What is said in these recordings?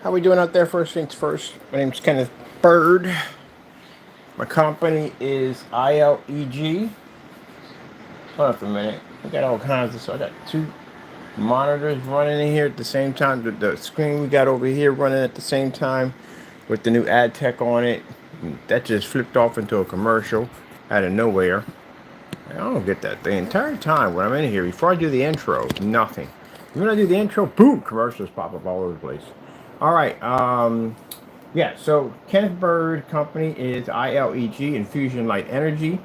How we doing out there? First things first. My name's Kenneth Bird. My company is ILEG. Hold on for a minute. We got all kinds of stuff. I got two monitors running in here at the same time. The screen we got over here running at the same time with the new ad tech on it. That just flipped off into a commercial out of nowhere. I don't get that the entire time when I'm in here. Before I do the intro, nothing. When I do the intro, boom, commercials pop up all over the place. All right. Yeah, so Kenneth Bird Company is ILEG, Infusion Light Energy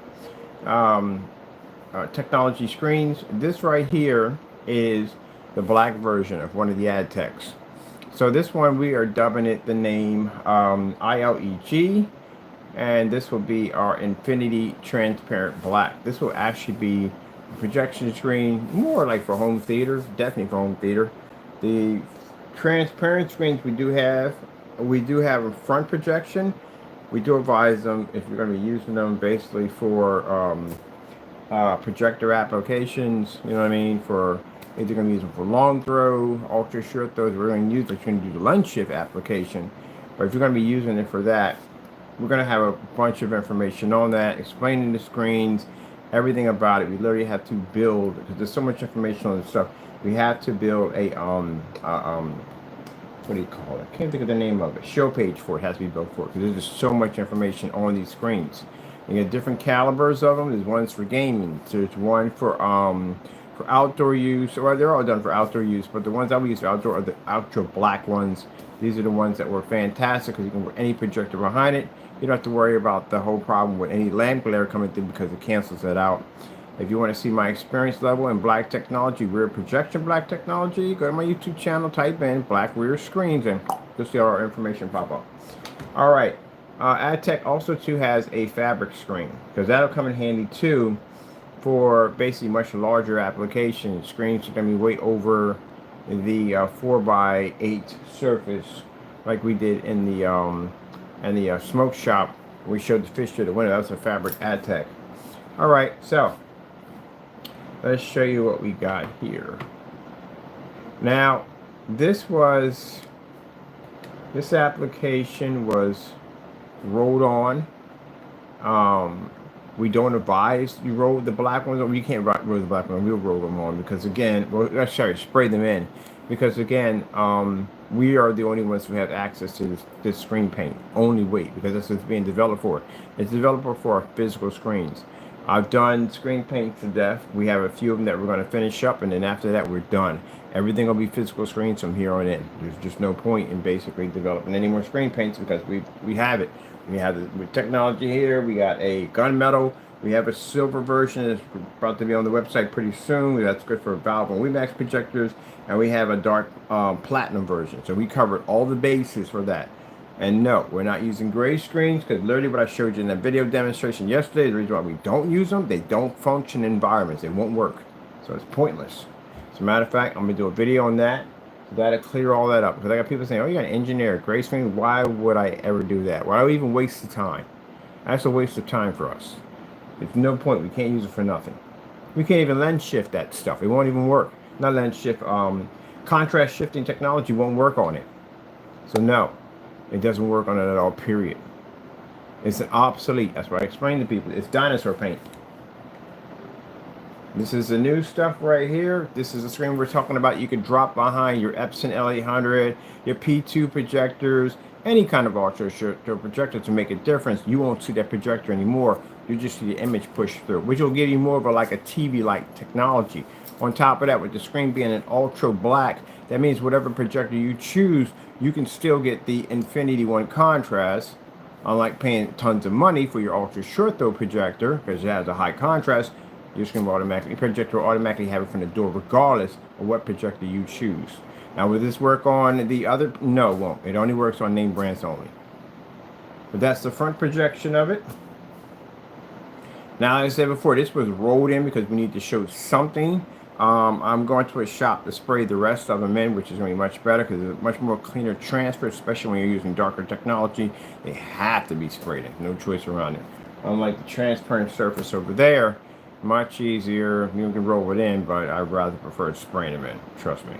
technology screens. This right here is the black version of one of the ad techs. So this one we are dubbing it the name ILEG, and this will be our Infinity Transparent Black. This will actually be a projection screen, more like for home theater, definitely for home theater. The transparent screens we do have a front projection. We do advise them if you're going to be using them basically for projector applications, you know what I mean, for either going to use them for long throw, ultra short throws, we're going to use it, you're going to do the lens shift application. But if you're going to be using it for that, we're going to have a bunch of information on that, explaining the screens, everything about it. We literally have to build, because there's so much information on this stuff, we have to build a what do you call it? I can't think of the name of it. Show page for it has to be built for it, because there's just so much information on these screens. You get different calibers of them. There's ones for gaming. There's one for outdoor use. Well, they're all done for outdoor use, but the ones I would use for outdoor are the ultra black ones. These are the ones that were fantastic because you can put any projector behind it. You don't have to worry about the whole problem with any lamp glare coming through because it cancels it out. If you want to see my experience level in black technology, rear projection black technology, go to my YouTube channel, type in black rear screens, and you'll see all our information pop up. All right. AdTech also too has a fabric screen because that'll come in handy too for basically much larger applications. Screens are going to be way over the 4x8 surface like we did in the smoke shop. We showed the fish through the window. That was a fabric AdTech. All right, so let's show you what we got here. Now, this application was rolled on. We don't advise you roll the black ones on. You can't roll the black ones. We'll roll them on because again, well, sorry, spray them in because again, we are the only ones who have access to this screen paint. Only way because that's what it's being developed for. It's developed for our physical screens. I've done screen paint to death. We have a few of them that we're going to finish up, and then after that, we're done. Everything will be physical screens from here on in. There's just no point in basically developing any more screen paints because we have it. We have the technology here. We got a gunmetal. We have a silver version that's about to be on the website pretty soon. That's good for Valve and WeMax projectors. And we have a dark platinum version. So we covered all the bases for that. And no, we're not using gray screens because literally what I showed you in that video demonstration yesterday, the reason why we don't use them, they don't function in environments. They won't work. So it's pointless. As a matter of fact, I'm going to do a video on that. So that'll clear all that up. Because I got people saying, oh, you got to engineer a gray screen. Why would I ever do that? Why would I even waste the time? That's a waste of time for us. There's no point. We can't use it for nothing. We can't even lens shift that stuff. It won't even work. Not lens shift. Contrast shifting technology won't work on it. So no. It doesn't work on it at all, period. It's an obsolete. That's what I explained to people. It's dinosaur paint. This is the new stuff right here. This is the screen we're talking about. You can drop behind your Epson L800, your P2 projectors, any kind of ultra projector to make a difference. You won't see that projector anymore. You just see the image push through, which will give you more of a like a TV-like technology. On top of that, with the screen being an ultra black, that means whatever projector you choose, you can still get the Infinity One contrast, unlike paying tons of money for your ultra short throw projector, because it has a high contrast. Your screen will projector will automatically have it from the door, regardless of what projector you choose. Now, will this work on the other? No, it won't. It only works on name brands only. But that's the front projection of it. Now, like I said before, this was rolled in because we need to show something. I'm going to a shop to spray the rest of them in, which is going to be much better because it's a much more cleaner transfer, especially when you're using darker technology. They have to be sprayed in. No choice around it. Unlike the transparent surface over there, much easier. You can roll it in, but I'd rather prefer spraying them in. Trust me.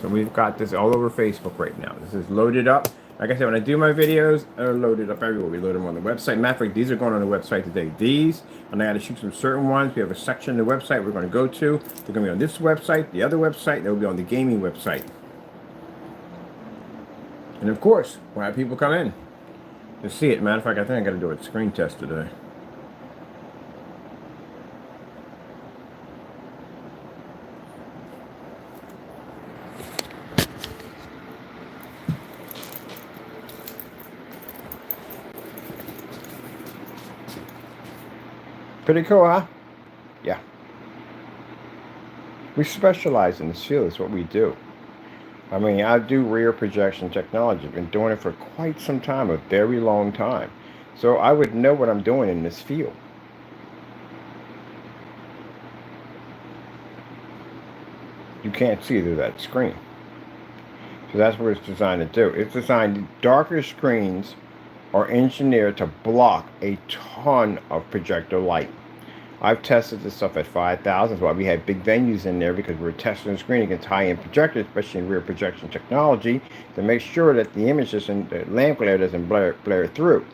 So we've got this all over Facebook right now. This is loaded up. Like I said, when I do my videos, they're loaded up everywhere. We load them on the website. Matter of fact, these are going on the website today. These, and I got to shoot some certain ones. We have a section of the website we're going to go to. They're going to be on this website, the other website. They'll be on the gaming website. And of course, we'll have people come in to see it. Matter of fact, I think I got to do a screen test today. Pretty cool, huh? Yeah. We specialize in this field. It's what we do. I mean, I do rear projection technology. I've been doing it for quite some time, a very long time. So I would know what I'm doing in this field. You can't see through that screen. So that's what it's designed to do. It's designed, darker screens are engineered to block a ton of projector light. I've tested this stuff at 5,000. That's why we had big venues in there, because we're testing the screen against high-end projectors, especially in rear projection technology, to make sure that the images and the lamp glare doesn't blare through.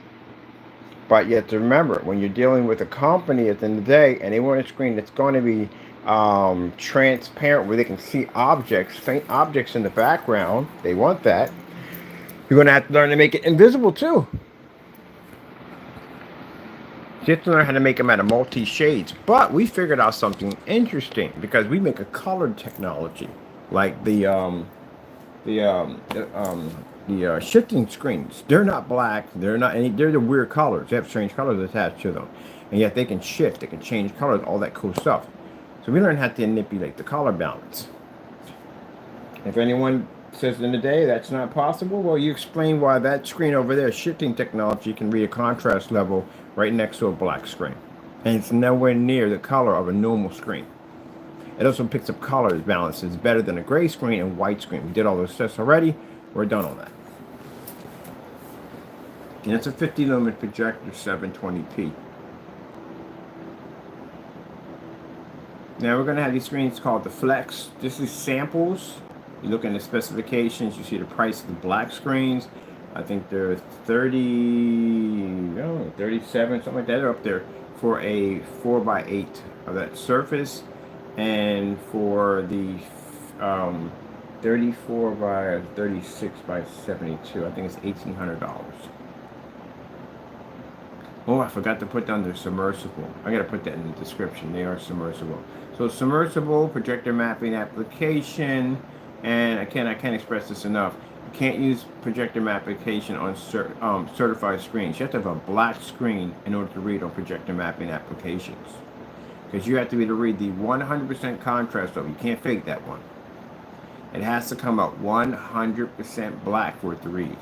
But you have to remember, when you're dealing with a company at the end of the day, and they want a screen that's going to be transparent, where they can see objects, faint objects in the background, they want that. You're going to have to learn to make it invisible too. You have to learn how to make them out of multi-shades. But we figured out something interesting, because we make a colored technology, like the shifting screens. They're not black. They're not any. They're the weird colors. They have strange colors attached to them, and yet they can shift. They can change colors. All that cool stuff. So we learned how to manipulate the color balance. If anyone says in the day that's not possible, well, you explain why that screen over there, shifting technology, can read a contrast level right next to a black screen, and it's nowhere near the color of a normal screen. It also picks up color balances better than a gray screen and white screen. We did all those tests already. We're done on that. And it's a 50 lumen projector, 720p. Now we're going to have these screens called the Flex. This is samples. You look in the specifications, you see the price of the black screens. I think they're 37, something like that. They're up there for a 4x8 of that surface, and for the 34 by 36 by 72, I think it's $1,800. Oh, I forgot to put down the submersible. I gotta put that in the description. They are submersible. So submersible projector mapping application, and I can't express this enough. You can't use projector map application on certified screens. You have to have a black screen in order to read on projector mapping applications, because you have to be able to read the 100% contrast level. You can't fake that one. It has to come out 100% black for it to read.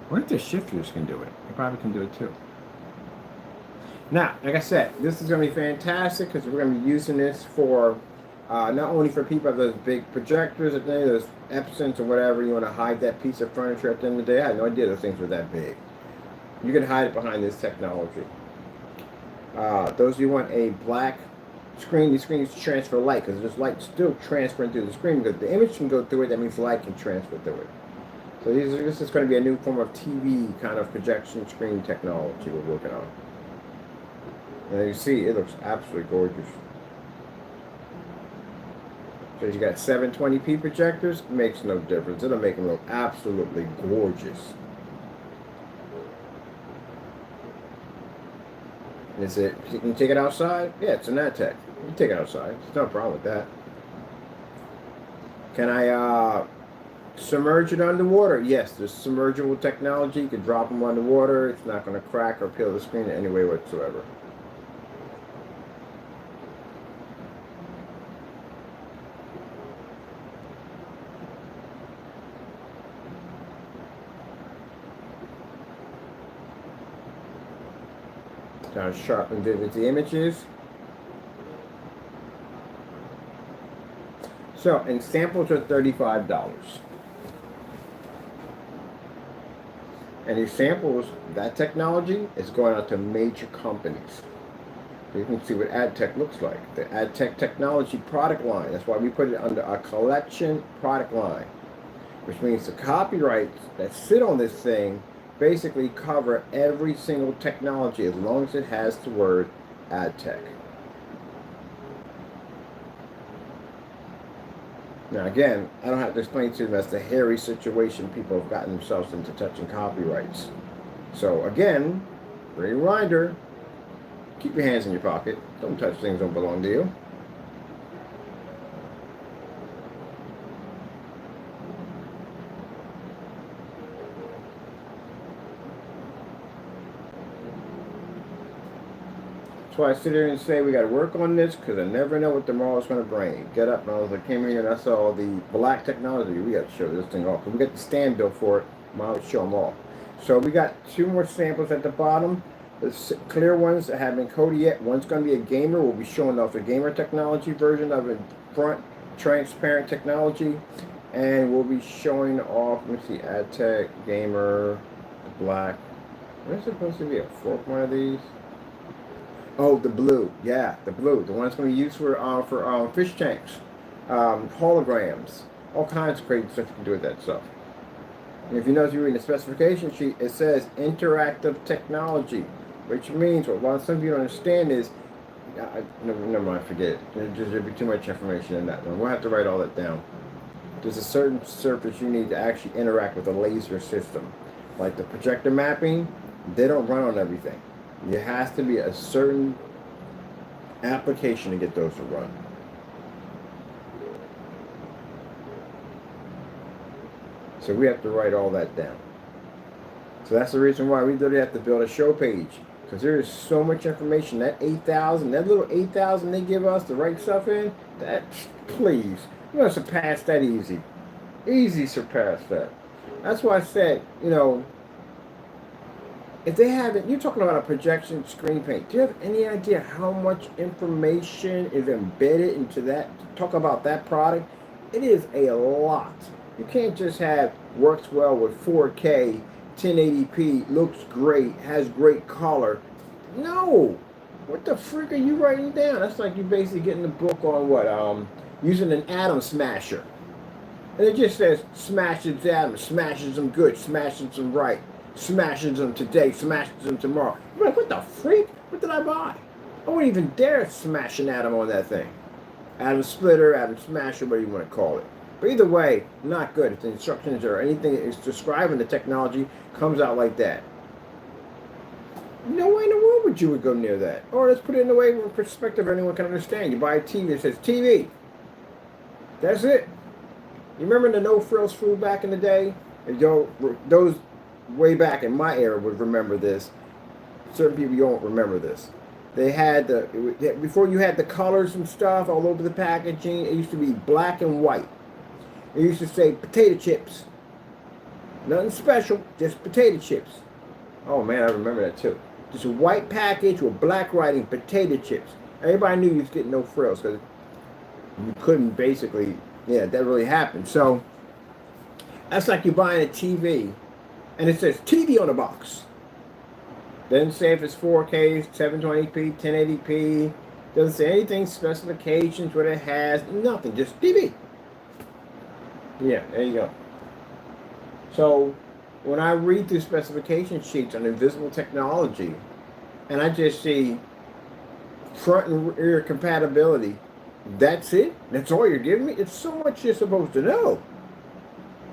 What if the shifters can do it? They probably can do it too. Now, like I said, this is going to be fantastic, because we're going to be using this for not only for people with those big projectors, at the end, those Epsons or whatever, you want to hide that piece of furniture at the end of the day. I had no idea those things were that big. You can hide it behind this technology. Those of you want a black screen, these screens transfer light, because there's light still transferring through the screen, because the image can go through it. That means light can transfer through it. So this is going to be a new form of TV kind of projection screen technology we're working on. And you see, it looks absolutely gorgeous. So you got 720p projectors, makes no difference. It'll make them look absolutely gorgeous. Is it, you can take it outside? Yeah, it's an AdTech. You can take it outside. There's no problem with that. Can I submerge it underwater? Yes, there's submergible technology. You can drop them underwater. It's not going to crack or peel the screen in any way whatsoever. How sharp and vivid the image is. So, and samples are $35. And these samples, that technology is going out to major companies. So you can see what AdTech looks like. The AdTech technology product line. That's why we put it under a collection product line, which means the copyrights that sit on this thing basically cover every single technology as long as it has the word AdTech. Now again, I don't have to explain to them that's the hairy situation people have gotten themselves into touching copyrights. So again, reminder, keep your hands in your pocket. Don't touch things that don't belong to you. That's why I sit here and say we got to work on this because I never know what tomorrow's going to bring. Get up, and I came here and I saw the black technology. We got to show this thing off. We got the stand bill for it. I'll show them all. So we got 2 more samples at the bottom. The clear ones that haven't been coated yet. One's going to be a gamer. We'll be showing off the gamer technology version of a front transparent technology. And we'll be showing off, let me see, AdTech, gamer, black. Where's supposed to be a fourth one of these? Oh, the blue. Yeah, the blue. The one that's going to be used for fish tanks, holograms, all kinds of crazy stuff you can do with that stuff. And if you notice, you read the specification sheet, it says interactive technology, which means what some of you don't understand is, never mind, forget it. There'll be too much information in that one. We'll have to write all that down. There's a certain surface you need to actually interact with a laser system. Like the projector mapping, they don't run on everything. There has to be a certain application to get those to run. So we have to write all that down. So that's the reason why we literally have to build a show page. Because there is so much information. That 8,000, that little 8,000 they give us to write stuff in, that, please, you're going to surpass that easy. Easy surpass that. That's why I said, if they haven't, you're talking about a projection screen paint. Do you have any idea how much information is embedded into that? Talk about that product. It is a lot. You can't just have works well with 4K, 1080p, looks great, has great color. No. What the frick are you writing down? That's like you basically getting the book on what? Using an atom smasher. And it just says smashes atoms, smashes them good, smashes them right, smashes them today, smashes them tomorrow. You're like, what the freak? What did I buy? I wouldn't even dare smash an atom on that thing. Atom splitter, atom smasher, whatever you want to call it. But either way, not good. If the instructions or anything that is describing the technology comes out like that. No way in the world would you go near that. Or let's put it in a way where perspective anyone can understand. You buy a TV that says TV. That's it. You remember the no-frills food back in the day? Those way back in my era would remember this. Certain people don't remember this. They had before you had the colors and stuff all over the packaging, it used to be black and white. It used to say potato chips. Nothing special, just potato chips. Oh man, I remember that too. Just a white package with black writing, potato chips. Everybody knew you was getting no frills because you couldn't basically, that really happened. So that's like you buying a TV and it says TV on the box. Doesn't say if it's 4K, 720p, 1080p. Doesn't say anything, specifications, what it has, nothing, just TV. Yeah, there you go. So when I read through specification sheets on invisible technology, and I just see front and rear compatibility, that's it? That's all you're giving me? It's so much you're supposed to know.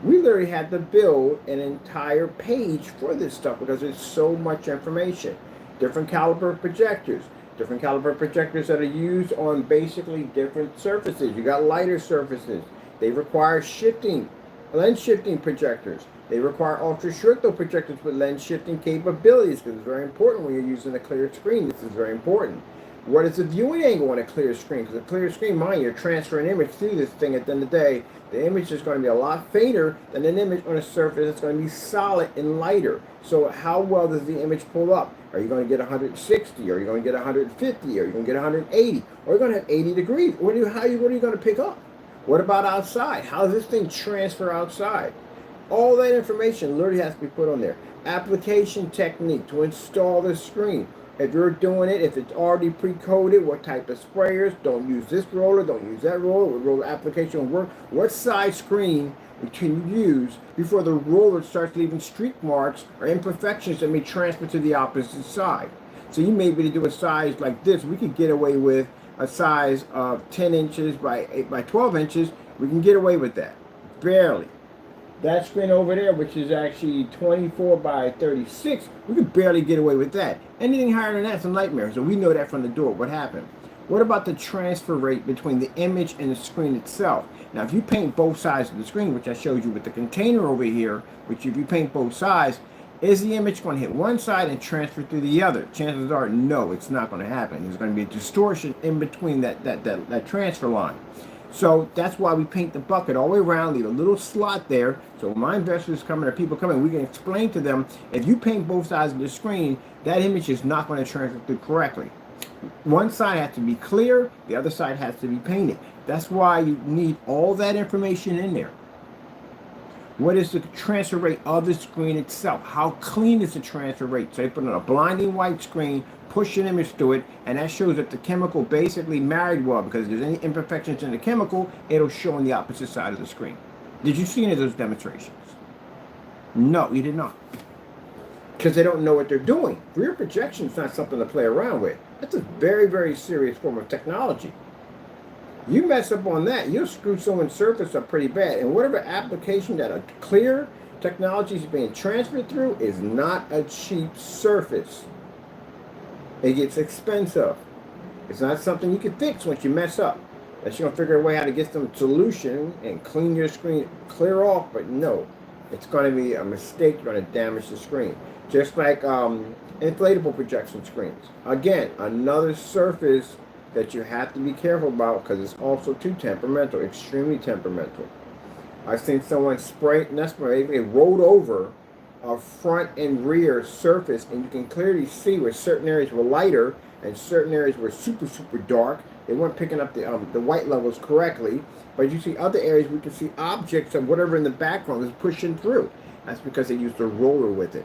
We literally had to build an entire page for this stuff because there's so much information. Different caliber projectors. Different caliber projectors that are used on basically different surfaces. You got lighter surfaces. They require shifting, lens shifting projectors. They require ultra short throw projectors with lens shifting capabilities because it's very important when you're using a clear screen. This is very important. What is the viewing angle on a clear screen? Because a clear screen, mind you, you're transferring image through this thing at the end of the day. The image is going to be a lot fainter than an image on a surface that's going to be solid and lighter. So how well does the image pull up? Are you going to get 160? Are you going to get 150? Are you going to get 180? Or are you going to have 80 degrees? What are you going to pick up? What about outside? How does this thing transfer outside? All that information literally has to be put on there. Application technique to install the screen. If you're doing it, if it's already pre-coded, what type of sprayers, don't use this roller, don't use that roller, what roller application will work, what size screen can you use before the roller starts leaving streak marks or imperfections that may transfer to the opposite side. So you may be able to do a size like this. We could get away with a size of 10 inches by 8 by 12 inches. We can get away with that, barely. That screen over there, which is actually 24 by 36, we could barely get away with that. Anything higher than that's a nightmare. So we know that from the door. What happened? What about the transfer rate between the image and the screen itself? Now, if you paint both sides of the screen, which I showed you with the container over here, which if you paint both sides, is the image going to hit one side and transfer through the other? Chances are, no, it's not going to happen. There's going to be a distortion in between that transfer line. So that's why we paint the bucket all the way around, leave a little slot there. So when my investors come in or people come in, we can explain to them, if you paint both sides of the screen, that image is not going to transfer through correctly. One side has to be clear, the other side has to be painted. That's why you need all that information in there. What is the transfer rate of the screen itself? How clean is the transfer rate? So they put on a blinding white screen, push an image through it, and that shows that the chemical basically married well, because if there's any imperfections in the chemical, it'll show on the opposite side of the screen. Did you see any of those demonstrations? No, you did not. Because they don't know what they're doing. Rear projection is not something to play around with. That's a very, very serious form of technology. You mess up on that, you'll screw someone's surface up pretty bad. And whatever application that a clear technology is being transferred through is not a cheap surface. It gets expensive. It's not something you can fix once you mess up. Unless you're going to figure a way how to get some solution and clean your screen, clear off, but no. It's going to be a mistake, you're going to damage the screen. Just like inflatable projection screens. Again, another surface that you have to be careful about because it's also too temperamental, extremely temperamental. I've seen someone they rolled over a front and rear surface, and you can clearly see where certain areas were lighter and certain areas were super, super dark. They weren't picking up the white levels correctly, but you see other areas we can see objects of whatever in the background is pushing through. That's because they used a roller with it.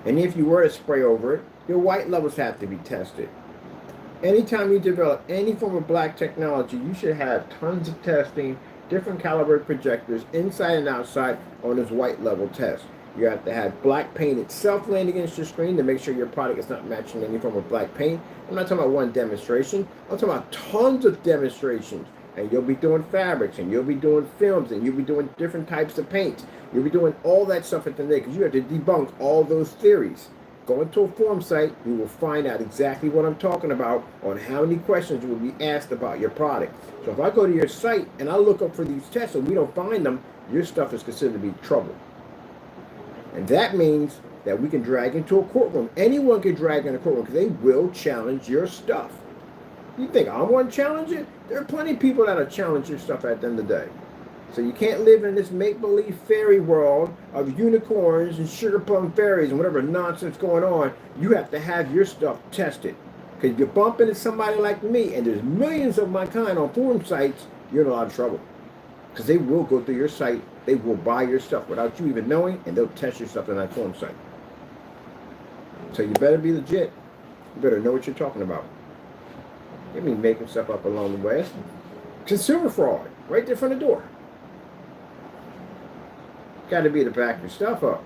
And if you were to spray over it, your white levels have to be tested. Anytime you develop any form of black technology, you should have tons of testing, different caliber projectors inside and outside on this white level test. You have to have black paint itself laying against your screen to make sure your product is not matching any form of black paint. I'm not talking about one demonstration. I'm talking about tons of demonstrations. And you'll be doing fabrics, and you'll be doing films, and you'll be doing different types of paints. You'll be doing all that stuff at the end because you have to debunk all those theories. Go into a forum site, you will find out exactly what I'm talking about on how many questions you will be asked about your product. So if I go to your site and I look up for these tests and we don't find them, your stuff is considered to be trouble. And that means that we can drag into a courtroom. Anyone can drag in a courtroom because they will challenge your stuff. You think I want to challenge it? There are plenty of people that will challenge your stuff at the end of the day. So you can't live in this make-believe fairy world of unicorns and sugar plum fairies and whatever nonsense going on. You have to have your stuff tested. Because if you bump into somebody like me, and there's millions of my kind on forum sites, you're in a lot of trouble. Because they will go through your site, they will buy your stuff without you even knowing, and they'll test your stuff on that forum site. So you better be legit. You better know what you're talking about. You mean making stuff up along the way. Consumer fraud, right there in front of the door. Got to be to back your stuff up.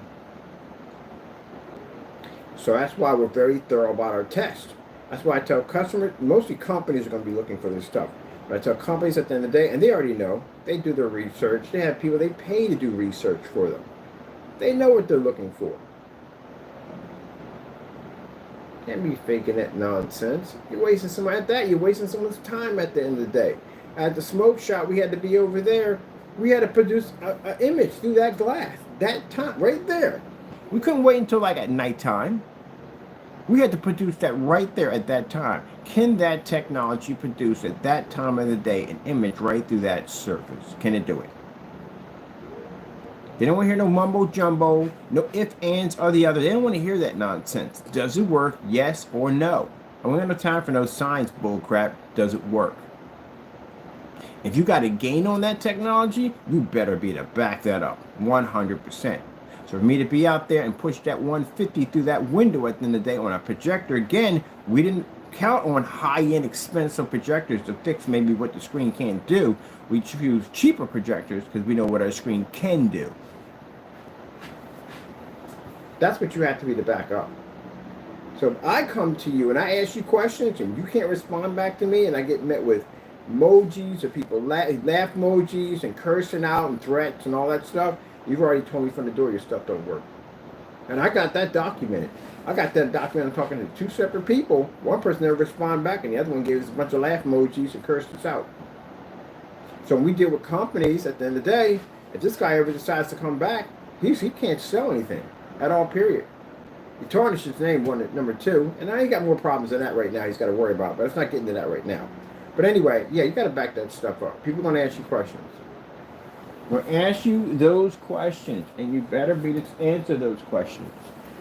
So that's why we're very thorough about our test. That's why I tell customers, mostly companies are going to be looking for this stuff. But I tell companies at the end of the day, and they already know, they do their research. They have people they pay to do research for them. They know what they're looking for. Can't be faking that nonsense. You're wasting you're wasting someone's time at the end of the day. At the smoke shop, we had to be over there. We had to produce an image through that glass. That time, right there. We couldn't wait until like at nighttime. We had to produce that right there at that time. Can that technology produce at that time of the day an image right through that surface? Can it do it? They don't want to hear no mumbo jumbo, no ifs, ands, or the other. They don't want to hear that nonsense. Does it work? Yes or no? And we don't have no time for no science bullcrap. Does it work? If you got a gain on that technology, you better be to back that up 100%. So for me to be out there and push that 150 through that window at the end of the day on a projector, again, we didn't count on high-end expensive projectors to fix maybe what the screen can't do. We choose cheaper projectors because we know what our screen can do. That's what you have to be to back up. So if I come to you and I ask you questions and you can't respond back to me, and I get met with emojis or people laugh emojis and cursing out and threats and all that stuff, you've already told me from the door your stuff don't work. And I got that documented. I got that documented. I'm talking to two separate people. One person never responded back and the other one gave us a bunch of laugh emojis and cursed us out. So when we deal with companies, at the end of the day, if this guy ever decides to come back, he can't sell anything at all, period. He tarnished his name, number two, and I ain't got more problems than that right now he's got to worry about, but let's not get into that right now. But anyway, yeah, you got to back that stuff up. People are going to ask you questions. We'll ask you those questions, and you better be to answer those questions.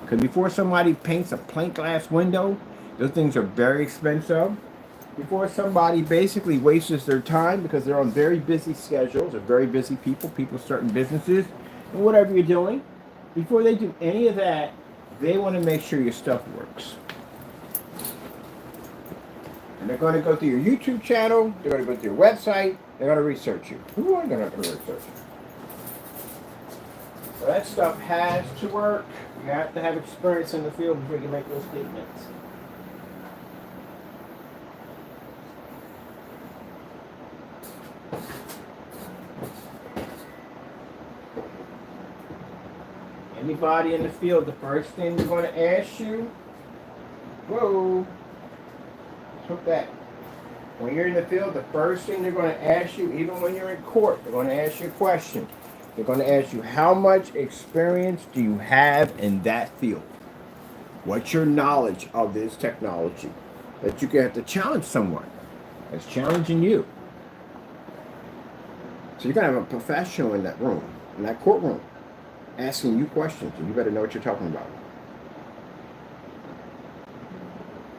Because before somebody paints a plate glass window, those things are very expensive. Before somebody basically wastes their time because they're on very busy schedules, or very busy people starting businesses, and whatever you're doing, before they do any of that, they want to make sure your stuff works. And they're going to go through your YouTube channel, they're going to go through your website, they're going to research you. Who are going to research you? So that stuff has to work. You have to have experience in the field before you can make those statements. Anybody in the field, the first thing they're going to ask you, whoa, took that. When you're in the field, the first thing they're going to ask you, even when you're in court, they're going to ask you a question. They're going to ask you, how much experience do you have in that field? What's your knowledge of this technology? That you can have to challenge someone that's challenging you. So you're going to have a professional in that room, in that courtroom, asking you questions, and you better know what you're talking about.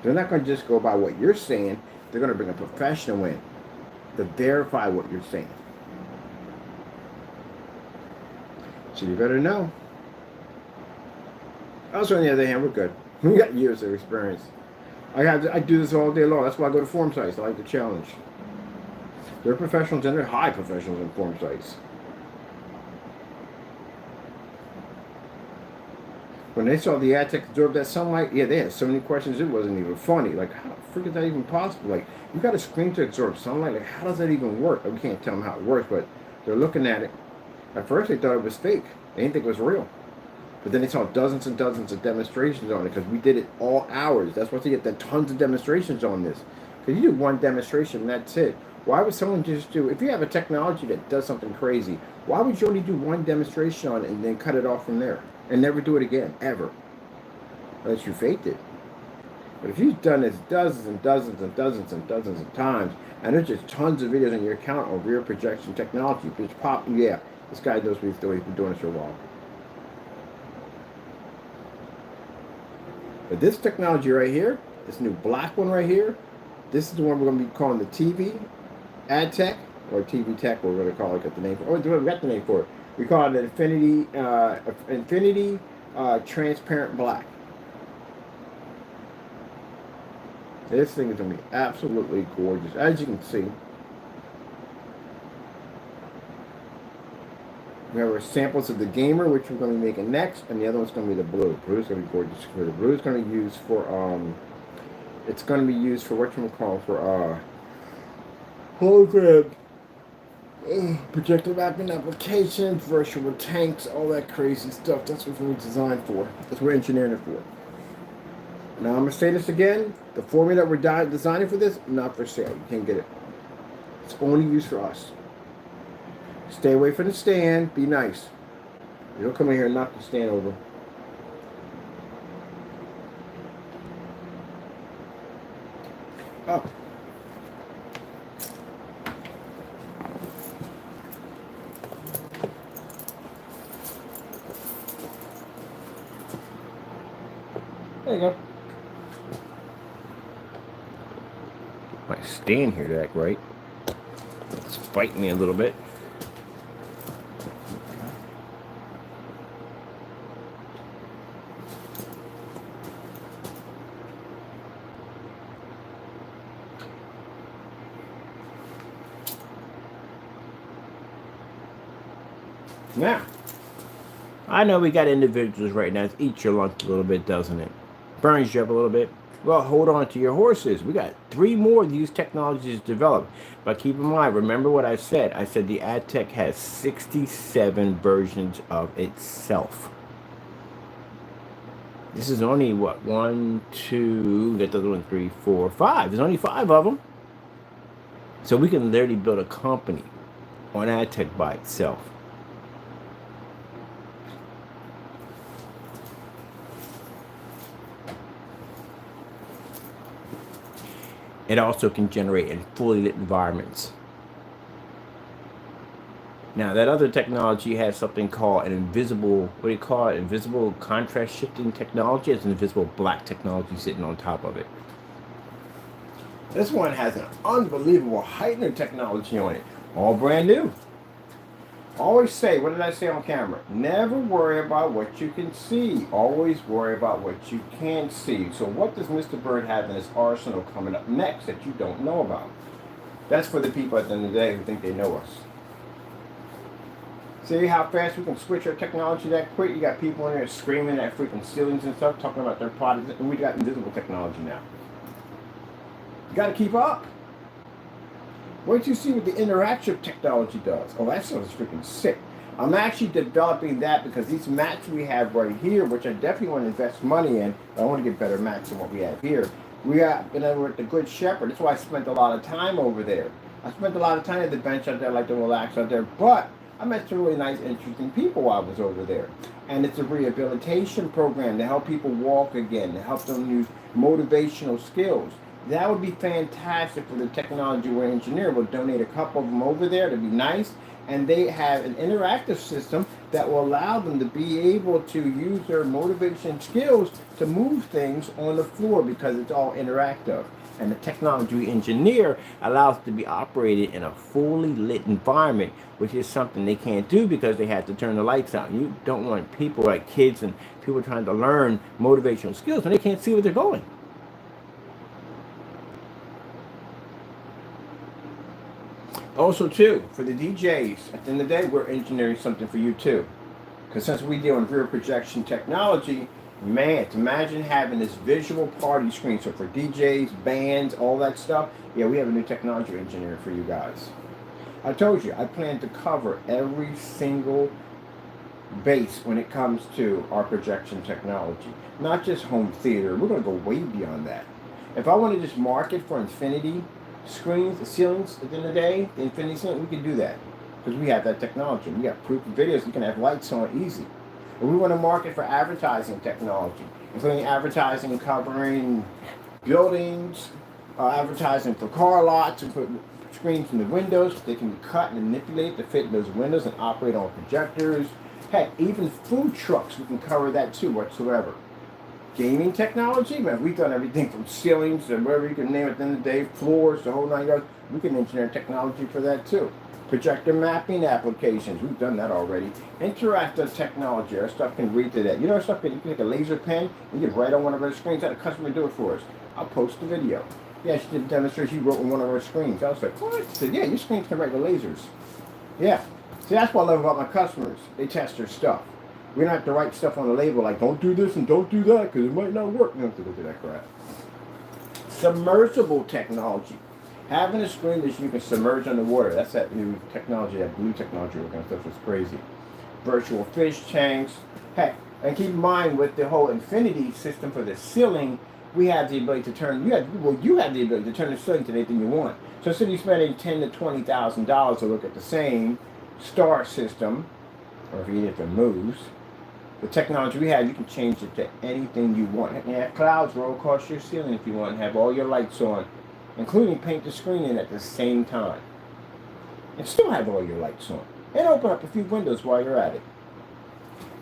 They're not going to just go by what you're saying. They're going to bring a professional in to verify what you're saying. So you better know. Also, on the other hand, we're good. We got years of experience. I do this all day long. That's why I go to forum sites. I like the challenge. They're professionals and they're high professionals in forum sites. When they saw the ad tech absorb that sunlight, yeah, they had so many questions, it wasn't even funny. Like, how the frick is that even possible? Like, you got a screen to absorb sunlight? Like, how does that even work? We can't tell them how it works, but they're looking at it. At first, they thought it was fake. They didn't think it was real. But then they saw dozens and dozens of demonstrations on it because we did it all hours. That's why they get tons of demonstrations on this. Because you do one demonstration and that's it. Why would someone just do, if you have a technology that does something crazy, why would you only do one demonstration on it and then cut it off from there? And never do it again, ever. Unless you faked it. But if you've done this dozens and dozens and dozens and dozens of times, and there's just tons of videos on your account on rear projection technology, which pop, yeah, this guy knows what he's doing. He's been doing this for a while. But this technology right here, this new black one right here, this is the one we're going to be calling the TV ad tech, or TV tech, or whatever they call it, got the name for it. Oh, we got the name for it. We call it Infinity Transparent Black. This thing is going to be absolutely gorgeous, as you can see. We have our samples of the Gamer, which we're going to be making next, and the other one's going to be the blue. Blue is going to be gorgeous. The blue is going to be used for it's going to be used for for hologram. Projector mapping applications, virtual tanks, all that crazy stuff. That's what we're designed for. That's what we're engineering it for. Now I'm going to say this again. The formula that we're designing for this, not for sale. You can't get it. It's only used for us. Stay away from the stand. Be nice. You don't come in here and knock the stand over. Oh. There you go. My stand here to act right. It's fighting me a little bit. Now, I know we got individuals right now. It eats your lunch a little bit, doesn't it? Burns you up a little bit. Well, hold on to your horses. We got 3 more of these technologies developed. But keep in mind, remember what I said. I said the AdTech has 67 versions of itself. This is only what? 1, 2, get the other one, 3, 4, 5. There's only 5 of them. So we can literally build a company on AdTech by itself. It also can generate in fully lit environments. Now, that other technology has something called an invisible, what do you call it? Invisible contrast shifting technology. It's an invisible black technology sitting on top of it. This one has an unbelievable heightener technology on it. All brand new. Always say, what did I say on camera? Never worry about what you can see. Always worry about what you can't see. So what does Mr. Bird have in his arsenal coming up next that you don't know about? That's for the people at the end of the day who think they know us. See how fast we can switch our technology that quick? You got people in there screaming at freaking ceilings and stuff, talking about their products, and we got invisible technology now. You got to keep up. Wait till you see what the interactive technology does. Oh, that sounds freaking sick. I'm actually developing that because these mats we have right here, which I definitely want to invest money in, but I want to get better mats than what we have here. We got, been over at the Good Shepherd. That's why I spent a lot of time over there. I spent a lot of time at the bench out there, like to relax out there, but I met some really nice, interesting people while I was over there. And it's a rehabilitation program to help people walk again, to help them use motivational skills. That would be fantastic for the technology we're engineering. We'll donate a couple of them over there to be nice. And they have an interactive system that will allow them to be able to use their motivation skills to move things on the floor because it's all interactive. And the technology we engineer allows it to be operated in a fully lit environment, which is something they can't do because they have to turn the lights out. You don't want people like kids and people trying to learn motivational skills when they can't see where they're going. Also, too, for the DJs, at the end of the day, we're engineering something for you, too. Because since we deal in rear projection technology, man, imagine having this visual party screen. So for DJs, bands, all that stuff, yeah, we have a new technology engineering for you guys. I told you, I plan to cover every single base when it comes to our projection technology. Not just home theater. We're going to go way beyond that. If I want to just market for infinity screens, the ceilings, at the end of the day, the infinity ceiling, we can do that. Because we have that technology. We got proof of videos. We can have lights on easy. But we want to market for advertising technology, including advertising covering buildings, advertising for car lots, and put screens in the windows. They can be cut and manipulated to fit in those windows and operate on projectors. Heck, even food trucks, we can cover that too whatsoever. Gaming technology, man, we've done everything from ceilings to wherever you can name it at the end of the day, floors, the whole 9 yards. We can engineer technology for that too. Projector mapping applications, we've done that already. Interactive technology, our stuff can read to that. You know, stuff you can take a laser pen and you can write on one of our screens. Had a customer do it for us. I'll post the video. Yeah, she did a demonstration. She wrote on one of our screens. I was like, what? She said, yeah, your screens can write with lasers. Yeah. See, that's what I love about my customers. They test their stuff. We don't have to write stuff on the label like, don't do this and don't do that because it might not work. We don't have to go through that crap. Submersible technology. Having a screen that you can submerge underwater. That's that new technology, that blue technology working on stuff is crazy. Virtual fish tanks. Heck, and keep in mind with the whole infinity system for the ceiling, we have the ability to turn, you have the ability to turn the ceiling to anything you want. So instead of spending $10,000 to $20,000 to look at the same star system, or if it moves, the technology we have, you can change it to anything you want. You can have clouds roll across your ceiling if you want and have all your lights on, including paint the screen in at the same time. And still have all your lights on. And open up a few windows while you're at it.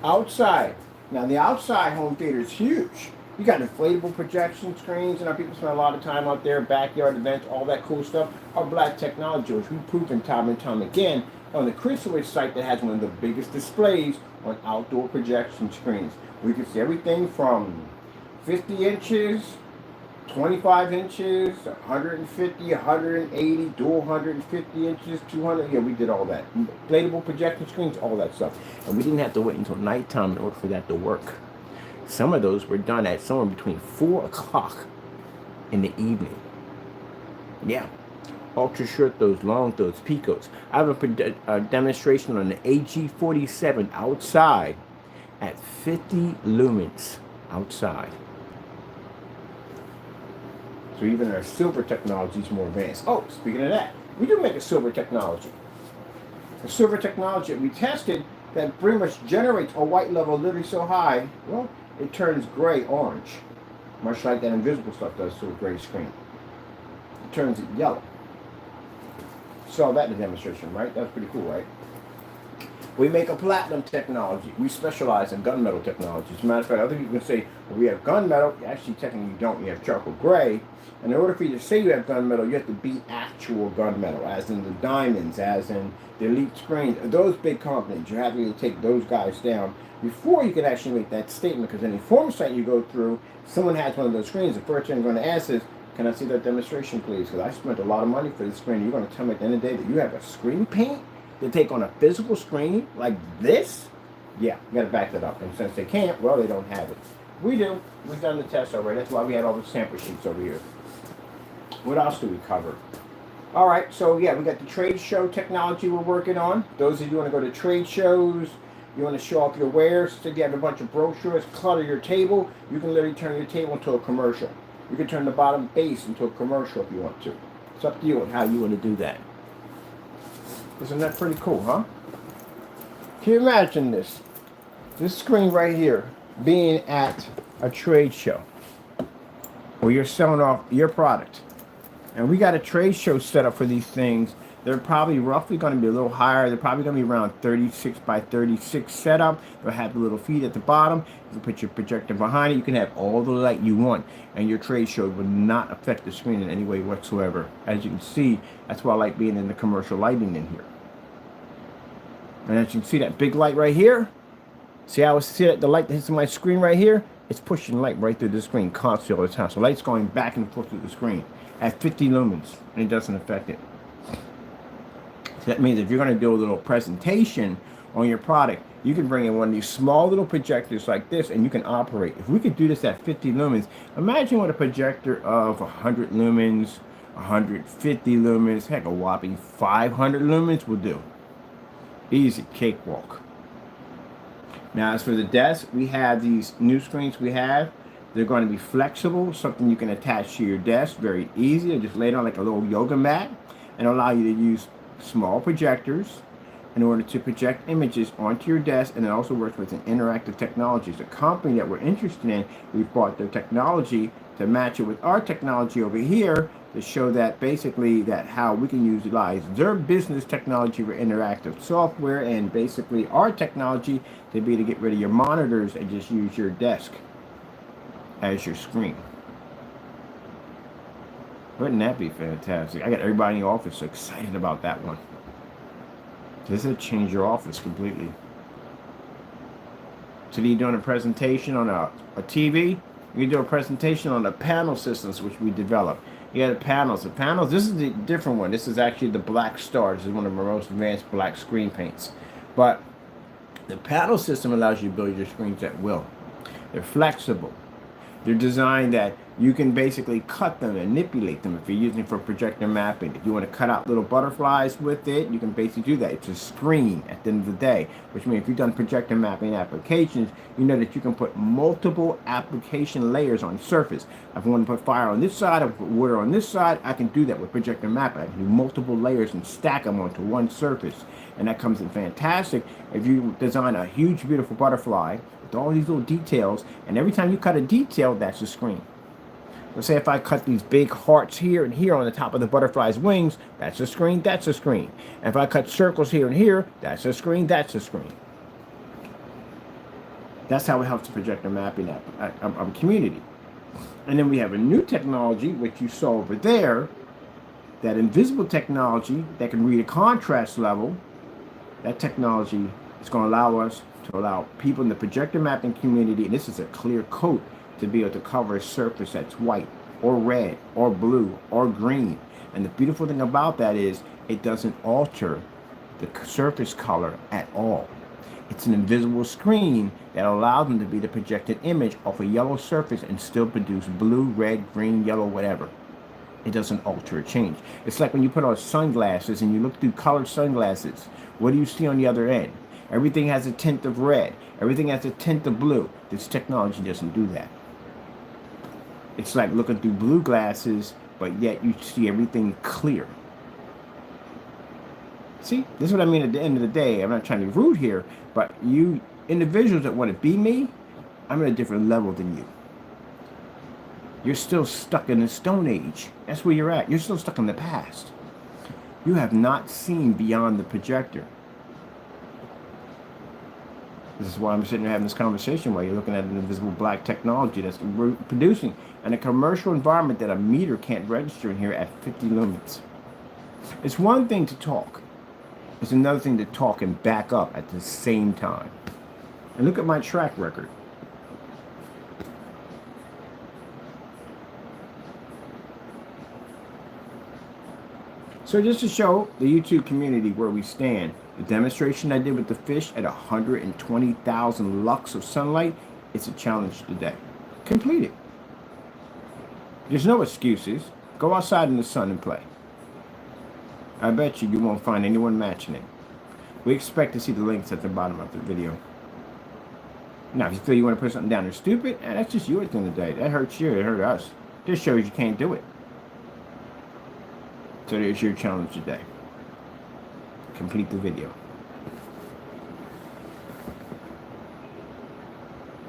Outside. Now the outside home theater is huge. You got inflatable projection screens, and our people spend a lot of time out there, backyard events, all that cool stuff. Our black technology, which we've proven time and time again, on the Chrysalis site that has one of the biggest displays on outdoor projection screens. We can see everything from 50 inches 25 inches, 150, 180, dual 150 inches, 200. Yeah, we did all that. Inflatable projection screens, all that stuff. And we didn't have to wait until nighttime in order for that to work. Some of those were done at somewhere between 4 o'clock in the evening. Yeah. Ultra short those, long those, picos. I have a demonstration on the AG47 outside at 50 lumens outside. So even our silver technology is more advanced. Oh, speaking of that, we do make a silver technology. A silver technology that we tested that pretty much generates a white level literally so high, well, it turns gray orange. Much like that invisible stuff does to a gray screen. It turns it yellow. Saw that in the demonstration, right? That's pretty cool, right? We make a platinum technology. We specialize in gunmetal technology. As a matter of fact, other people can say, well, we have gunmetal. Actually, technically, you don't. You have charcoal gray. And in order for you to say you have gunmetal, you have to be actual gunmetal, as in the diamonds, as in the elite screens. Those big companies, you're having to take those guys down before you can actually make that statement. Because any form site you go through, someone has one of those screens. The first thing I'm going to ask is, can I see that demonstration, please? Because I spent a lot of money for this screen. You're going to tell me at the end of the day that you have a screen paint to take on a physical screen like this? Yeah, you got to back that up. And since they can't, well, they don't have it. We do. We've done the test already. That's why we had all the sample sheets over here. What else do we cover? All right, so yeah, we got the trade show technology we're working on. Those of you who want to go to trade shows, you want to show off your wares, so you have a bunch of brochures, clutter your table, you can literally turn your table into a commercial. You can turn the bottom base into a commercial if you want to. It's up to you on how you want to do that. Isn't that pretty cool, huh? Can you imagine this? This screen right here being at a trade show where you're selling off your product. And we got a trade show set up for these things. They're probably roughly going to be a little higher. They're probably going to be around 36 by 36 setup. They'll have the little feet at the bottom. You can put your projector behind it. You can have all the light you want. And your trade show will not affect the screen in any way whatsoever. As you can see, that's why I like being in the commercial lighting in here. And as you can see that big light right here. See how I see that the light that hits my screen right here? It's pushing light right through the screen constantly all the time. So light's going back and forth through the screen at 50 lumens. And it doesn't affect it. So that means if you're going to do a little presentation on your product, you can bring in one of these small little projectors like this and you can operate. If we could do this at 50 lumens, imagine what a projector of 100 lumens, 150 lumens, heck, a whopping 500 lumens will do. Easy cakewalk. Now, as for the desk, we have these new screens we have. They're going to be flexible, something you can attach to your desk very easy. Just lay it on like a little yoga mat and allow you to use small projectors in order to project images onto your desk, and it also works with an interactive technology. It's a company that we're interested in. We've bought their technology to match it with our technology over here to show that basically that how we can utilize their business technology for interactive software and basically our technology to be able to get rid of your monitors and just use your desk as your screen. Wouldn't that be fantastic? I got everybody in the office so excited about that one. This will change your office completely. So you're doing a presentation on a TV, you can do a presentation on the panel systems which we developed. You got the panels. The panels, this is the different one. This is actually the Black Star. This is one of our most advanced black screen paints. But the panel system allows you to build your screens at will. They're flexible. They're designed that you can basically cut them and manipulate them if you're using it for projector mapping. If you want to cut out little butterflies with it, you can basically do that. It's a screen at the end of the day, which means if you've done projector mapping applications, you know that you can put multiple application layers on surface. If I want to put fire on this side, I put water on this side, I can do that with projector mapping. I can do multiple layers and stack them onto one surface. And that comes in fantastic if you design a huge, beautiful butterfly with all these little details, and every time you cut a detail, that's a screen. Let's say if I cut these big hearts here and here on the top of the butterfly's wings, that's a screen, that's a screen. And if I cut circles here and here, that's a screen, that's a screen. That's how it helps the projector mapping community. And then we have a new technology, which you saw over there, that invisible technology that can read a contrast level. That technology is going to allow us to allow people in the projector mapping community, and this is a clear coat, to be able to cover a surface that's white or red or blue or green. And the beautiful thing about that is it doesn't alter the surface color at all. It's an invisible screen that allows them to be the projected image off a yellow surface and still produce blue, red, green, yellow, whatever. It doesn't alter or change. It's like when you put on sunglasses and you look through colored sunglasses. What do you see on the other end? Everything has a tint of red. Everything has a tint of blue. This technology doesn't do that. It's like looking through blue glasses, but yet you see everything clear. See, this is what I mean at the end of the day. I'm not trying to be rude here, but you individuals that want to be me, I'm at a different level than you. You're still stuck in the Stone Age. That's where you're at. You're still stuck in the past. You have not seen beyond the projector. This is why I'm sitting here having this conversation while you're looking at an invisible black technology that's producing in a commercial environment that a meter can't register in here at 50 lumens. It's one thing to talk. It's another thing to talk and back up at the same time. And look at my track record. So just to show the YouTube community where we stand, the demonstration I did with the fish at 120,000 lux of sunlight, it's a challenge today. Complete it. There's no excuses. Go outside in the sun and play. I bet you won't find anyone matching it. We expect to see the links at the bottom of the video. Now, if you feel you want to put something down there stupid, that's just you at the end of the day. That hurts you, it hurt us. Just shows you can't do it. So there's your challenge today. Complete the video.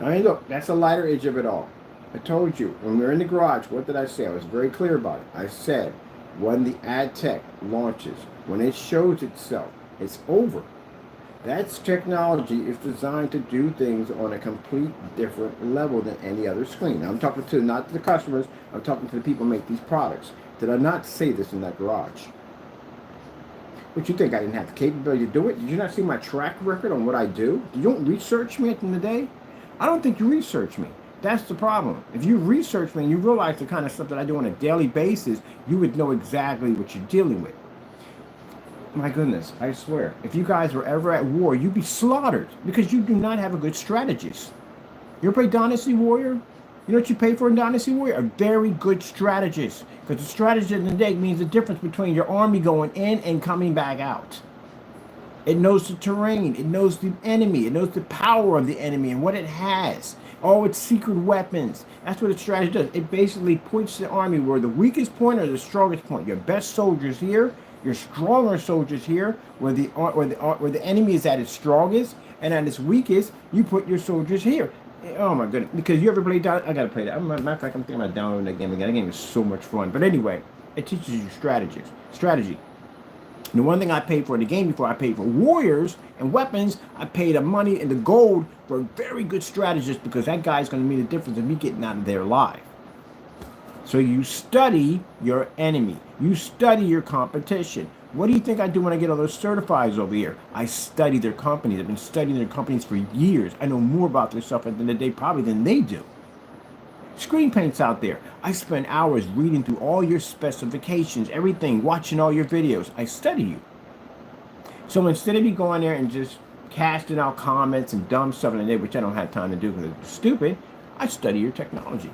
All right, look, that's the lighter edge of it all. I told you, when we were in the garage, what did I say? I was very clear about it. I said, when the ad tech launches, when it shows itself, it's over. That technology is designed to do things on a complete different level than any other screen. Now, I'm talking to not to the customers, I'm talking to the people who make these products. Did I not say this in that garage? What you think, I didn't have the capability to do it? Did you not see my track record on what I do? You don't research me at the end of the day? I don't think you research me. That's the problem. If you research me and you realize the kind of stuff that I do on a daily basis, you would know exactly what you're dealing with. My goodness, I swear, if you guys were ever at war, you'd be slaughtered because you do not have a good strategist. You ever play Dynasty Warrior? You know what you pay for in Dynasty Warrior? A very good strategist. Because the strategist in the day means the difference between your army going in and coming back out. It knows the terrain. It knows the enemy. It knows the power of the enemy and what it has. All its secret weapons. That's what a strategist does. It basically points the army where the weakest point or the strongest point. Your best soldiers here. Your stronger soldiers here. Where the enemy is at its strongest. And at its weakest, you put your soldiers here. Oh my goodness, because you ever played I gotta play that. Matter of fact, I'm thinking about downloading that game again. That game is so much fun. But anyway, it teaches you strategy. And the one thing I paid for the game before, I paid for warriors and weapons. I paid the money and the gold for a very good strategist because that guy's gonna mean the difference of me getting out of there alive. So you study your enemy. You study your competition. What do you think I do when I get all those certifieds over here? I study their companies. I've been studying their companies for years. I know more about their stuff at the end of the day probably than they do. Screen paint's out there. I spend hours reading through all your specifications, everything, watching all your videos. I study you. So instead of me going there and just casting out comments and dumb stuff in the day, which I don't have time to do because it's stupid, I study your technology.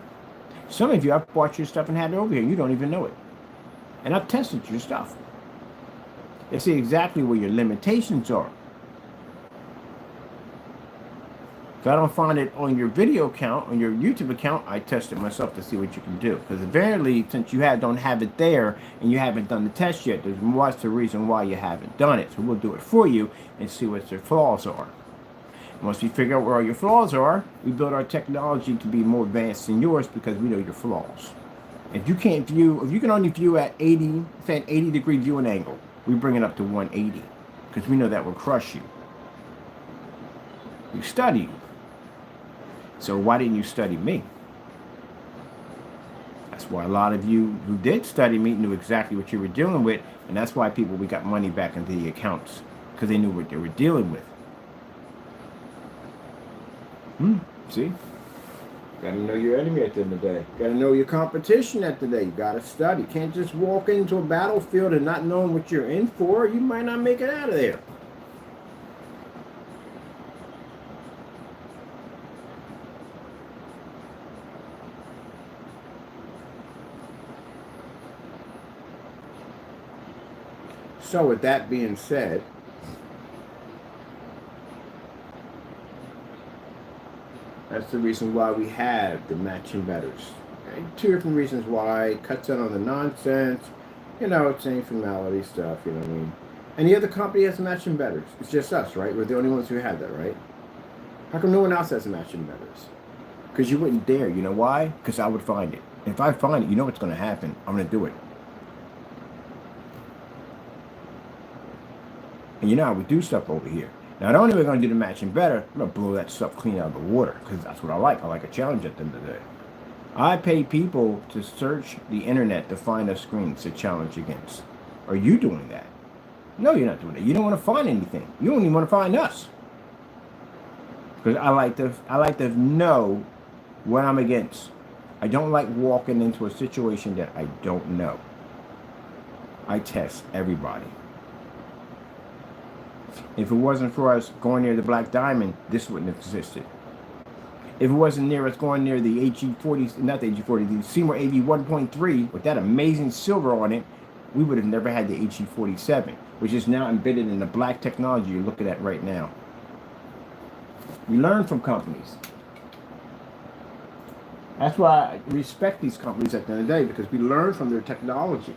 Some of you, I've bought your stuff and had it over here. You don't even know it. And I've tested your stuff. They see exactly where your limitations are. If I don't find it on your video account, on your YouTube account, I test it myself to see what you can do. Because apparently, since you don't have it there and you haven't done the test yet, what's the reason why you haven't done it. So we'll do it for you and see what your flaws are. Once we figure out where all your flaws are, we build our technology to be more advanced than yours because we know your flaws. If you can only view at 80, say an 80-degree viewing angle, we bring it up to 180 because we know that will crush you. You study. So why didn't you study me? That's why a lot of you who did study me knew exactly what you were dealing with, and that's why we got money back into the accounts because they knew what they were dealing with. See? Got to know your enemy at the end of the day. Got to know your competition at the day. You got to study. You can't just walk into a battlefield and not knowing what you're in for. You might not make it out of there. So with that being said, that's the reason why we have the matching betters. Okay? Two different reasons why. Cuts out on the nonsense. You know, it's any formality stuff, you know what I mean? Any other company has matching betters. It's just us, right? We're the only ones who have that, right? How come no one else has matching betters? Because you wouldn't dare. You know why? Because I would find it. If I find it, you know what's going to happen. I'm going to do it. And you know how we do stuff over here. Now, not only are we going to do the matching better, I'm going to blow that stuff clean out of the water because that's what I like. I like a challenge at the end of the day. I pay people to search the internet to find us screens to challenge against. Are you doing that? No, you're not doing that. You don't want to find anything. You don't even want to find us. Because I like to know what I'm against. I don't like walking into a situation that I don't know. I test everybody. If it wasn't for us going near the Black Diamond, this wouldn't have existed. If it wasn't near us going near the AG40, not the AG40, the Seymour AV 1.3 with that amazing silver on it, we would have never had the AG47, which is now embedded in the black technology you're looking at right now. We learn from companies. That's why I respect these companies at the end of the day, because we learn from their technology.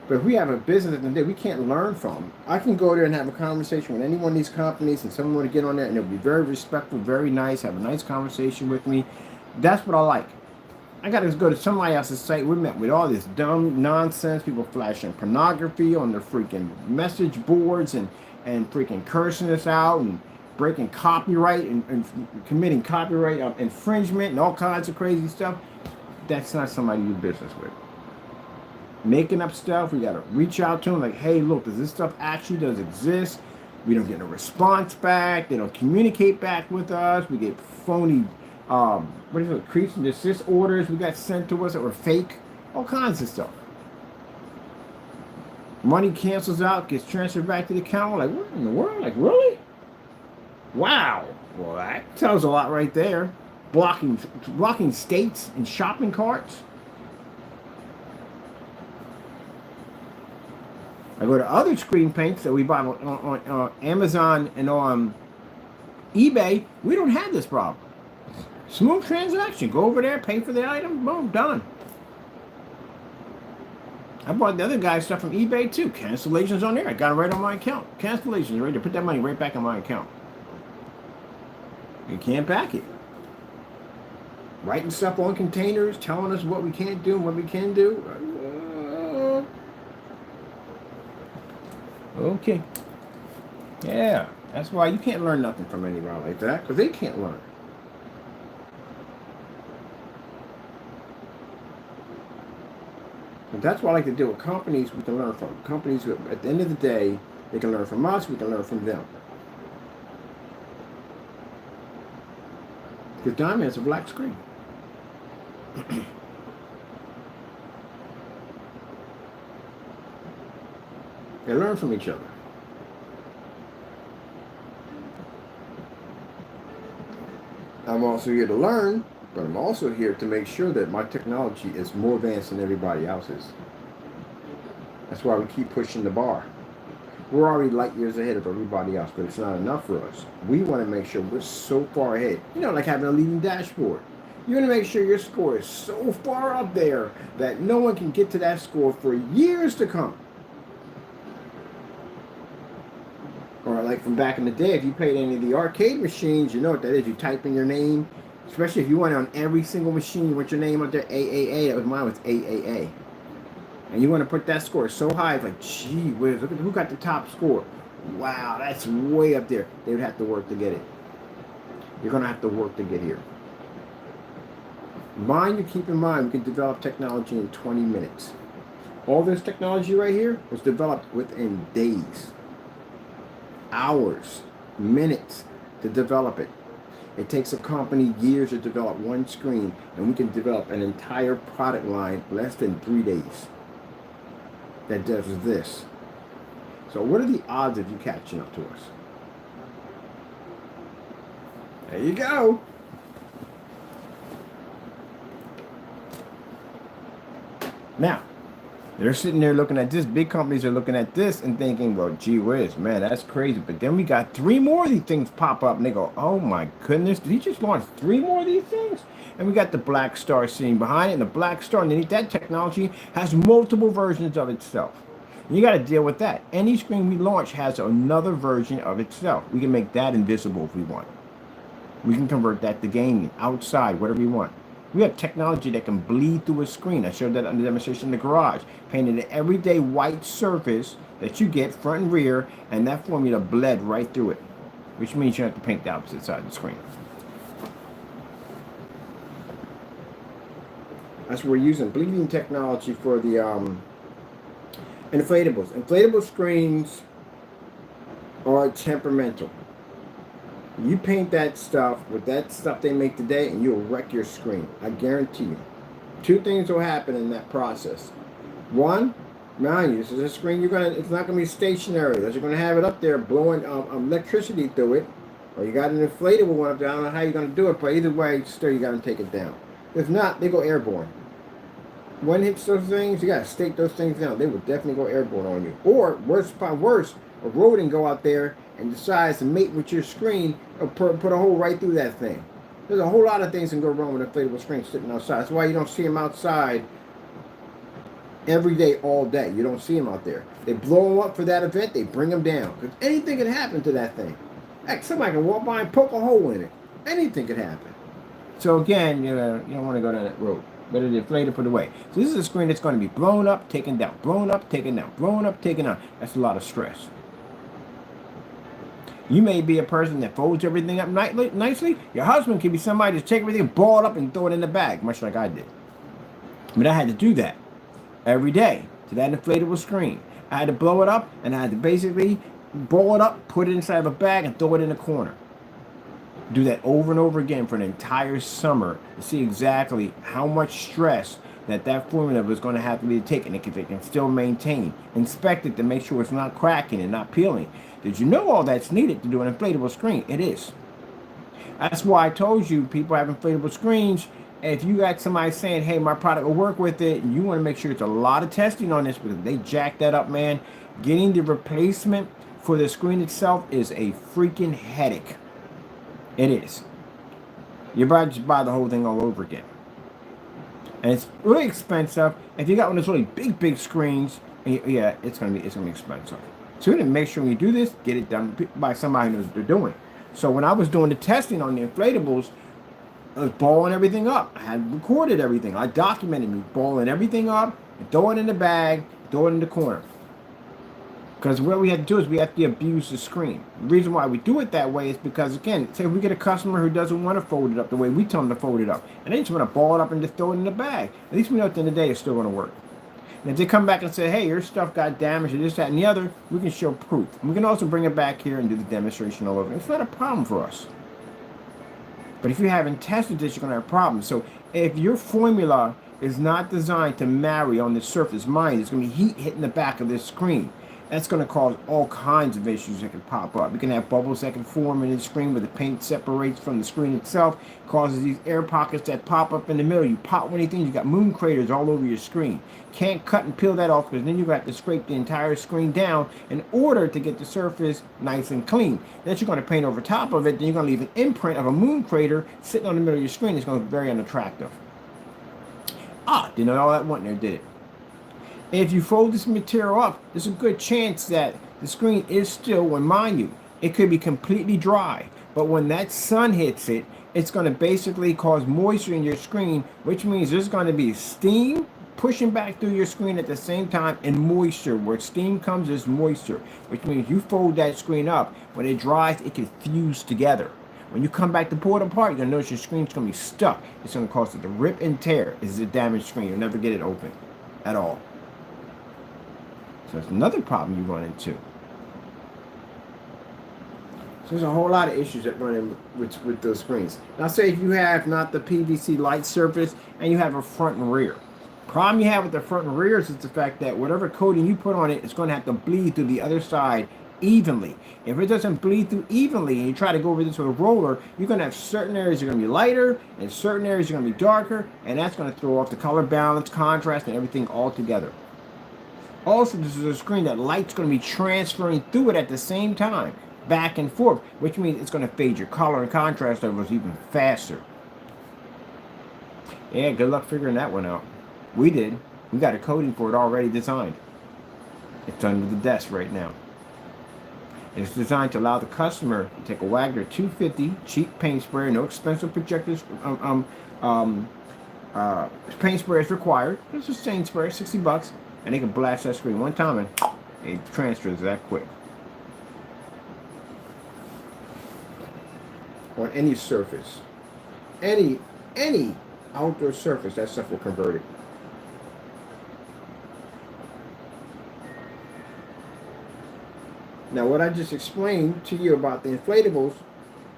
But if we have a business at the end of the day we can't learn from, I can go there and have a conversation with any one of these companies and someone want to get on there and they'll be very respectful, very nice, have a nice conversation with me. That's what I like. I got to go to somebody else's site. We're met with all this dumb nonsense, people flashing pornography on their freaking message boards and freaking cursing us out and breaking copyright and committing copyright infringement and all kinds of crazy stuff. That's not somebody you do business with. Making up stuff, we got to reach out to them like, hey, look, does this stuff actually does exist? We don't get a response back. They don't communicate back with us. We get phony, cease and desist orders we got sent to us that were fake. All kinds of stuff. Money cancels out, gets transferred back to the account. Like, what in the world? Like, really? Wow. Well, that tells a lot right there. Blocking states and shopping carts. I go to other screen paints that we buy on Amazon and on eBay. We don't have this problem. Smooth transaction. Go over there, pay for the item, boom, done. I bought the other guy's stuff from eBay too. Cancellations on there. I got it right on my account. Cancellations right there. Put that money right back on my account. You can't back it. Writing stuff on containers, telling us what we can't do and what we can do. Okay. Yeah, that's why you can't learn nothing from anybody like that, because they can't learn. And that's why I like to deal with companies we can learn from. Companies who, at the end of the day, they can learn from us, we can learn from them. Because Diamond has a black screen. They learn from each other. I'm also here to learn, but I'm also here to make sure that my technology is more advanced than everybody else's. That's why we keep pushing the bar. We're already light years ahead of everybody else, but it's not enough for us. We want to make sure we're so far ahead. You know, like having a leading dashboard. You want to make sure your score is so far up there that no one can get to that score for years to come. Or like from back in the day, if you played any of the arcade machines, you know what that is. You type in your name, especially if you want it on every single machine, you want your name up there, AAA. That was mine, was AAA. And you want to put that score so high, it's like, gee whiz, look at who got the top score. Wow, that's way up there. They would have to work to get it. You're going to have to work to get here. Mind you, keep in mind, we can develop technology in 20 minutes. All this technology right here was developed within days. Hours, minutes to develop it. It takes a company years to develop one screen, and we can develop an entire product line less than 3 days that does this. So what are the odds of you catching up to us? There you go. Now, they're sitting there looking at this. Big companies are looking at this and thinking, well, gee whiz, man, that's crazy. But then we got 3 more of these things pop up, and they go, oh my goodness, did he just launch 3 more of these things? And we got the Black Star sitting behind it, and the Black Star underneath that technology has multiple versions of itself. And you got to deal with that. Any screen we launch has another version of itself. We can make that invisible if we want. We can convert that to gaming, outside, whatever we want. We have technology that can bleed through a screen. I showed that on the demonstration in the garage. Painted an everyday white surface that you get front and rear, and that formula bled right through it, which means you have to paint the opposite side of the screen. That's what we're using bleeding technology for the inflatables. Inflatable screens are temperamental. You paint that stuff with that stuff they make today, and you'll wreck your screen. I guarantee you. 2 things will happen in that process. 1, mind you, this is a screen it's not gonna be stationary. You're gonna have it up there blowing electricity through it, or you got an inflatable one up there. I don't know how you're gonna do it, but either way, still you gotta take it down. If not, they go airborne. One hits those things, you gotta stake those things down. They will definitely go airborne on you. Or worse, a rodent go out there and decides to mate with your screen, or put a hole right through that thing. There's a whole lot of things that can go wrong with inflatable screens sitting outside. That's why you don't see them outside every day, all day. You don't see them out there. They blow them up for that event, they bring them down. Because anything can happen to that thing. Heck, somebody can walk by and poke a hole in it. Anything could happen. So again, you don't want to go down that road. Better to inflate it, put it away. So this is a screen that's going to be blown up, taken down, blown up, taken down, blown up, taken down. That's a lot of stress. You may be a person that folds everything up nicely. Your husband can be somebody to take everything, ball it up, and throw it in the bag, much like I did. But I had to do that every day to that inflatable screen. I had to blow it up, and I had to basically ball it up, put it inside of a bag, and throw it in a corner. Do that over and over again for an entire summer to see exactly how much stress that formula was going to have to be taken. It can still maintain. Inspect it to make sure it's not cracking and not peeling. Did you know all that's needed to do an inflatable screen? It is. That's why I told you people have inflatable screens. If you got somebody saying, hey, my product will work with it, and you want to make sure it's a lot of testing on this because they jack that up, man. Getting the replacement for the screen itself is a freaking headache. It is. You're about to just buy the whole thing all over again. And it's really expensive. If you got one of those really big screens, yeah, it's gonna be expensive. So you need to make sure when you do this, get it done by somebody who knows what they're doing. So when I was doing the testing on the inflatables, I was balling everything up. I had recorded everything. I documented me balling everything up, and throw it in the bag, throw it in the corner. Because what we have to do is we have to abuse the screen. The reason why we do it that way is because, again, say if we get a customer who doesn't want to fold it up the way we tell them to fold it up, and they just want to ball it up and just throw it in the bag, at least we know at the end of the day it's still going to work. And if they come back and say, hey, your stuff got damaged or this, that, and the other, we can show proof. And we can also bring it back here and do the demonstration all over. It's not a problem for us. But if you haven't tested this, you're going to have problems. So if your formula is not designed to marry on the surface, mind, there's going to be heat hitting the back of this screen. That's going to cause all kinds of issues that can pop up. You can have bubbles that can form in the screen where the paint separates from the screen itself, causes these air pockets that pop up in the middle. You pop one of these things, you got moon craters all over your screen. Can't cut and peel that off because then you got to scrape the entire screen down in order to get the surface nice and clean. Then you're going to paint over top of it, then you're going to leave an imprint of a moon crater sitting on the middle of your screen. It's going to be very unattractive. Didn't know all that went there, did it? If you fold this material up, there's a good chance that the screen is still, well, mind you, it could be completely dry. But when that sun hits it, it's going to basically cause moisture in your screen, which means there's going to be steam pushing back through your screen at the same time and moisture. Where steam comes, there's moisture, which means you fold that screen up. When it dries, it can fuse together. When you come back to pull it apart, you're going to notice your screen's going to be stuck. It's going to cause it to rip and tear. It's a damaged screen. You'll never get it open at all. So that's another problem you run into. So there's a whole lot of issues that run in with those screens. Now say if you have not the PVC light surface and you have a front and rear. Problem you have with the front and rears is the fact that whatever coating you put on it is going to have to bleed through the other side evenly. If it doesn't bleed through evenly and you try to go over this with a roller, you're going to have certain areas that are going to be lighter and certain areas are going to be darker, and that's going to throw off the color balance, contrast, and everything all together. Also, this is a screen that light's going to be transferring through it at the same time, back and forth, which means it's going to fade your color and contrast levels even faster. Yeah, good luck figuring that one out. We did. We got a coating for it already designed. It's under the desk right now. It's designed to allow the customer to take a Wagner 250 cheap paint sprayer, no expensive projectors. Paint sprayer is required. It's a stain sprayer, $60, and they can blast that screen one time and it transfers that quick. On any surface, any outdoor surface, that stuff will convert it. Now, what I just explained to you about the inflatables,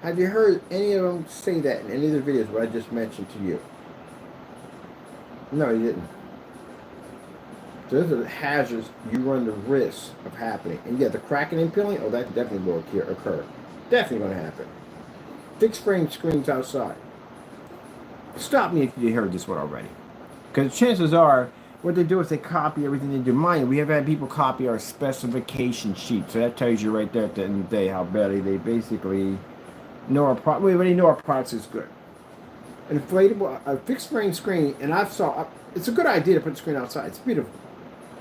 have you heard any of them say that in any of the videos what I just mentioned to you? No, you didn't. So those are the hazards you run the risk of happening. And yeah, the cracking and peeling, oh, that definitely will occur. Definitely going to happen. Fixed frame screens outside. Stop me if you heard this one already. Because chances are, what they do is they copy everything they do. Mind you, we have had people copy our specification sheet. So that tells you right there at the end of the day how badly they basically know our product. We already know our products is good. An inflatable, a fixed frame screen, and it's a good idea to put the screen outside. It's beautiful.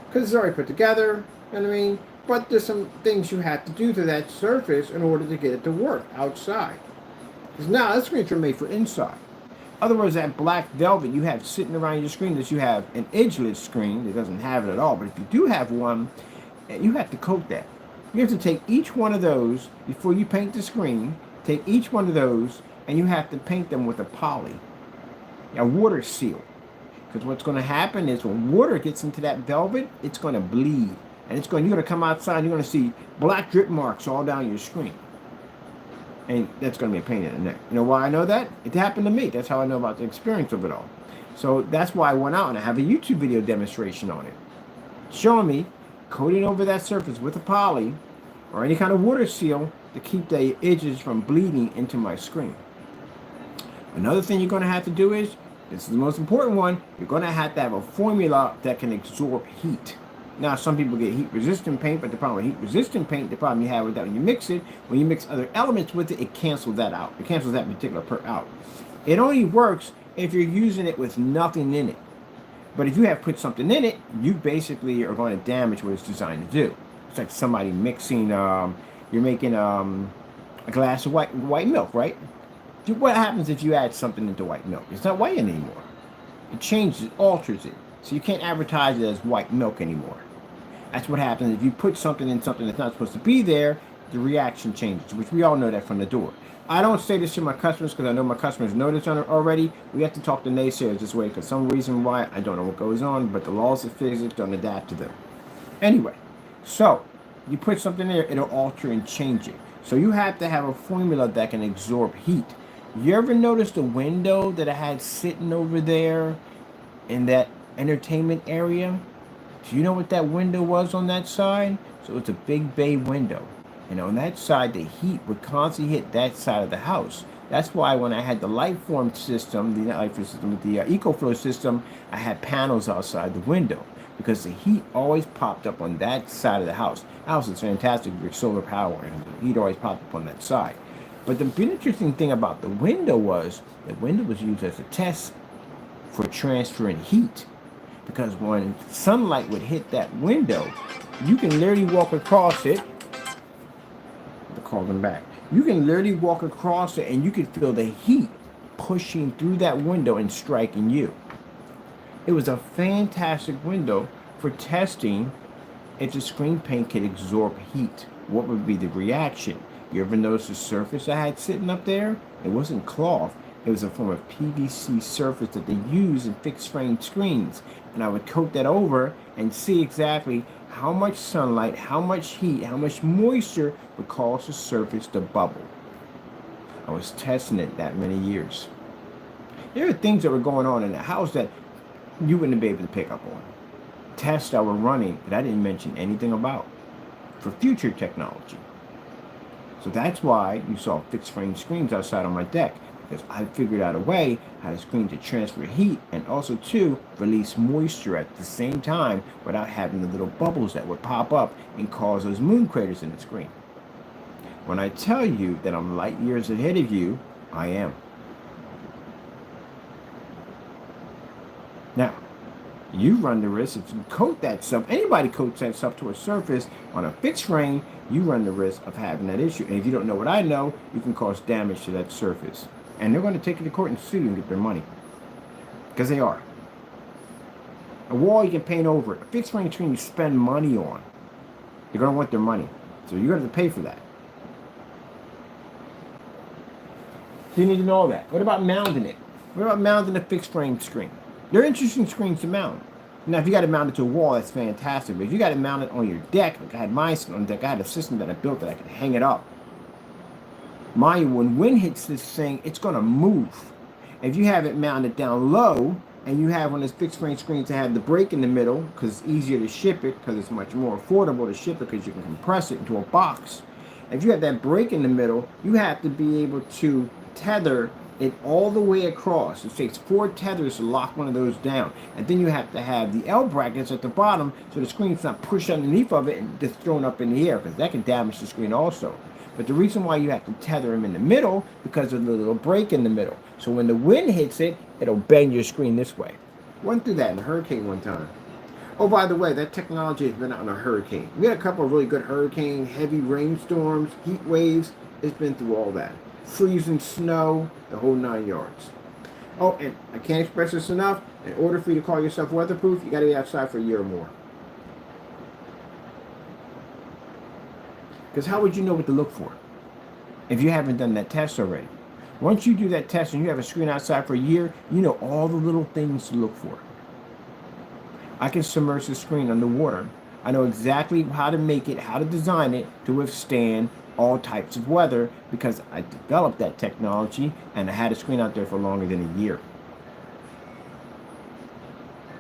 Because it's already put together, you know what I mean? But there's some things you have to do to that surface in order to get it to work outside. Because now that screens are made for inside. In other words, that black velvet you have sitting around your screen, that you have an edgeless screen that doesn't have it at all. But if you do have one, you have to coat that. You have to take each one of those before you paint the screen. Take each one of those and you have to paint them with a poly, a water seal. Because what's going to happen is when water gets into that velvet, it's going to bleed. And you're going to come outside and you're going to see black drip marks all down your screen. And that's going to be a pain in the neck. You know why I know that? It happened to me. That's how I know about the experience of it all. So that's why I went out and I have a YouTube video demonstration on it, showing me coating over that surface with a poly or any kind of water seal to keep the edges from bleeding into my screen. Another thing you're going to have to do is, this is the most important one, you're going to have a formula that can absorb heat. Now, some people get heat-resistant paint, but the problem with heat-resistant paint, the problem you have with that when you mix it, when you mix other elements with it, it cancels that out. It cancels that particular part out. It only works if you're using it with nothing in it. But if you have put something in it, you basically are going to damage what it's designed to do. It's like somebody mixing, you're making a glass of white milk, right? What happens if you add something into white milk? It's not white anymore. It changes it, alters it. So you can't advertise it as white milk anymore. That's what happens if you put something in something that's not supposed to be there, the reaction changes, which we all know that from the door. I don't say this to my customers because I know my customers know this already. We have to talk to naysayers this way because some reason why, I don't know what goes on, but the laws of physics don't adapt to them. Anyway, so you put something there, it'll alter and change it. So you have to have a formula that can absorb heat. You ever notice the window that I had sitting over there in that entertainment area? Do you know what that window was on that side? So it's a big bay window. And on that side, the heat would constantly hit that side of the house. That's why when I had the Lightform system, the Lightform system with the EcoFlow system, I had panels outside the window because the heat always popped up on that side of the house. The house is fantastic with solar power, and the heat always popped up on that side. But the interesting thing about the window was the window was used as a test for transferring heat. Because when sunlight would hit that window, you can literally walk across it. To call them back. You can literally walk across it and you can feel the heat pushing through that window and striking you. It was a fantastic window for testing if the screen paint could absorb heat. What would be the reaction? You ever notice the surface I had sitting up there? It wasn't cloth. It was a form of PVC surface that they use in fixed frame screens. And I would coat that over and see exactly how much sunlight, how much heat, how much moisture would cause the surface to bubble. I was testing it that many years. There are things that were going on in the house that you wouldn't be able to pick up on. Tests that were running that I didn't mention anything about for future technology. So that's why you saw fixed frame screens outside on my deck, because I figured out a way how the screen to transfer heat and also to release moisture at the same time without having the little bubbles that would pop up and cause those moon craters in the screen. When I tell you that I'm light years ahead of you, I am. Now, you run the risk if you coat that stuff, anybody coats that stuff to a surface on a fixed frame, you run the risk of having that issue. And if you don't know what I know, you can cause damage to that surface. And they're going to take you to court and sue you and get their money. Because they are. A wall you can paint over it. A fixed frame screen you spend money on. They're going to want their money. So you're going to have to pay for that. So you need to know that. What about mounting it? What about mounting a fixed frame screen? They're interesting screens to mount. Now, if you got it mounted to a wall, that's fantastic. But if you got it mounted on your deck, like I had mine on deck, I had a system that I built that I could hang it up. Mind you, when wind hits this thing, it's going to move. If you have it mounted down low, and you have one of those fixed frame screens that have the break in the middle, because it's easier to ship it, because it's much more affordable to ship it, because you can compress it into a box. If you have that break in the middle, you have to be able to tether it all the way across. It takes 4 tethers to lock one of those down. And then you have to have the L brackets at the bottom so the screen's not pushed underneath of it and just thrown up in the air, because that can damage the screen also. But the reason why you have to tether them in the middle, because of the little break in the middle. So when the wind hits it, it'll bend your screen this way. Went through that in a hurricane one time. Oh, by the way, that technology has been out in a hurricane. We had a couple of really good hurricane, heavy rainstorms, heat waves. It's been through all that. Freezing snow, the whole 9 yards. Oh, and I can't express this enough. In order for you to call yourself weatherproof, you got to be outside for a year or more. Because how would you know what to look for if you haven't done that test already? Once you do that test and you have a screen outside for a year, you know all the little things to look for. I can submerge the screen underwater. I know exactly how to make it, how to design it to withstand all types of weather, because I developed that technology and I had a screen out there for longer than a year.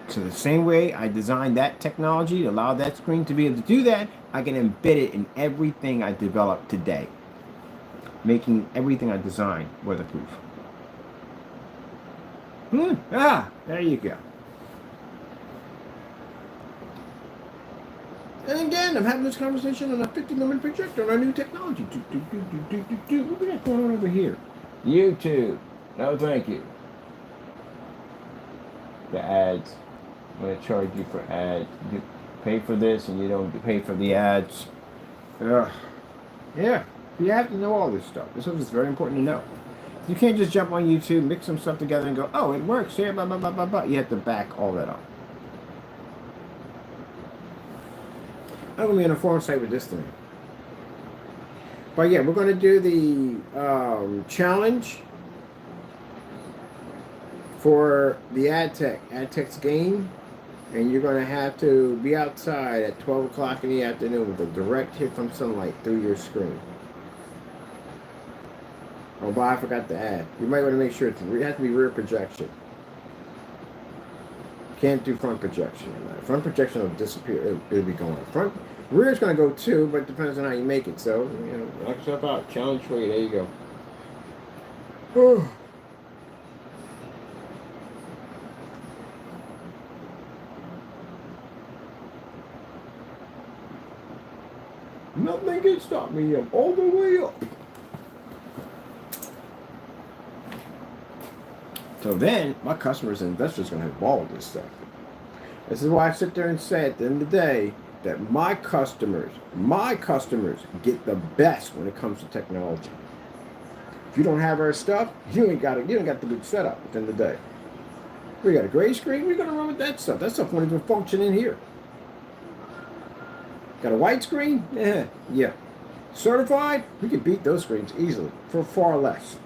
So the same way I designed that technology to allow that screen to be able to do that, I can embed it in everything I develop today, making everything I design weatherproof. There you go. And again, I'm having this conversation on a 50-lumen projector on our new technology. What we got going on over here? YouTube. No, thank you. The ads. I'm going to charge you for ads. You pay for this and you don't pay for the ads. Yeah. You have to know all this stuff. This stuff is very important to know. You can't just jump on YouTube, mix some stuff together and go, oh, it works here, blah, blah, blah, blah, blah. You have to back all that up. I'm going to be on a forum site with this thing. But yeah, we're going to do the challenge for the AdTech's Gain. And you're going to have to be outside at 12 o'clock in the afternoon with a direct hit from sunlight through your screen. Oh, but I forgot to add. You might want to make sure it has to be rear projection. Can't do front projection. Front projection will disappear. It'll be gone. Rear is going to go too, but it depends on how you make it. So, knock yourself out. Challenge for you. There you go. Oh. Nothing can stop me. I'm all the way up. So then, my customers and investors are going to have ball with this stuff. This is why I sit there and say at the end of the day that my customers get the best when it comes to technology. If you don't have our stuff, you ain't got the good setup at the end of the day. We got a gray screen, we're going to run with that stuff. That stuff won't even function in here. Got a white screen? Yeah. Certified? We can beat those screens easily for far less.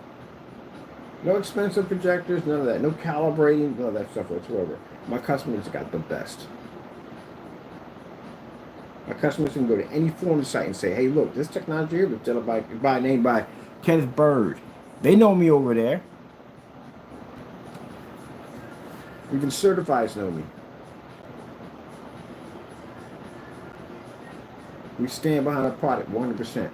No expensive projectors, none of that. No calibrating, none of that stuff whatsoever. My customers got the best. My customers can go to any forum site and say, hey, look, this technology here was developed by name by Kenneth Bird. They know me over there. Even certifieds know me. We stand behind our product 100%.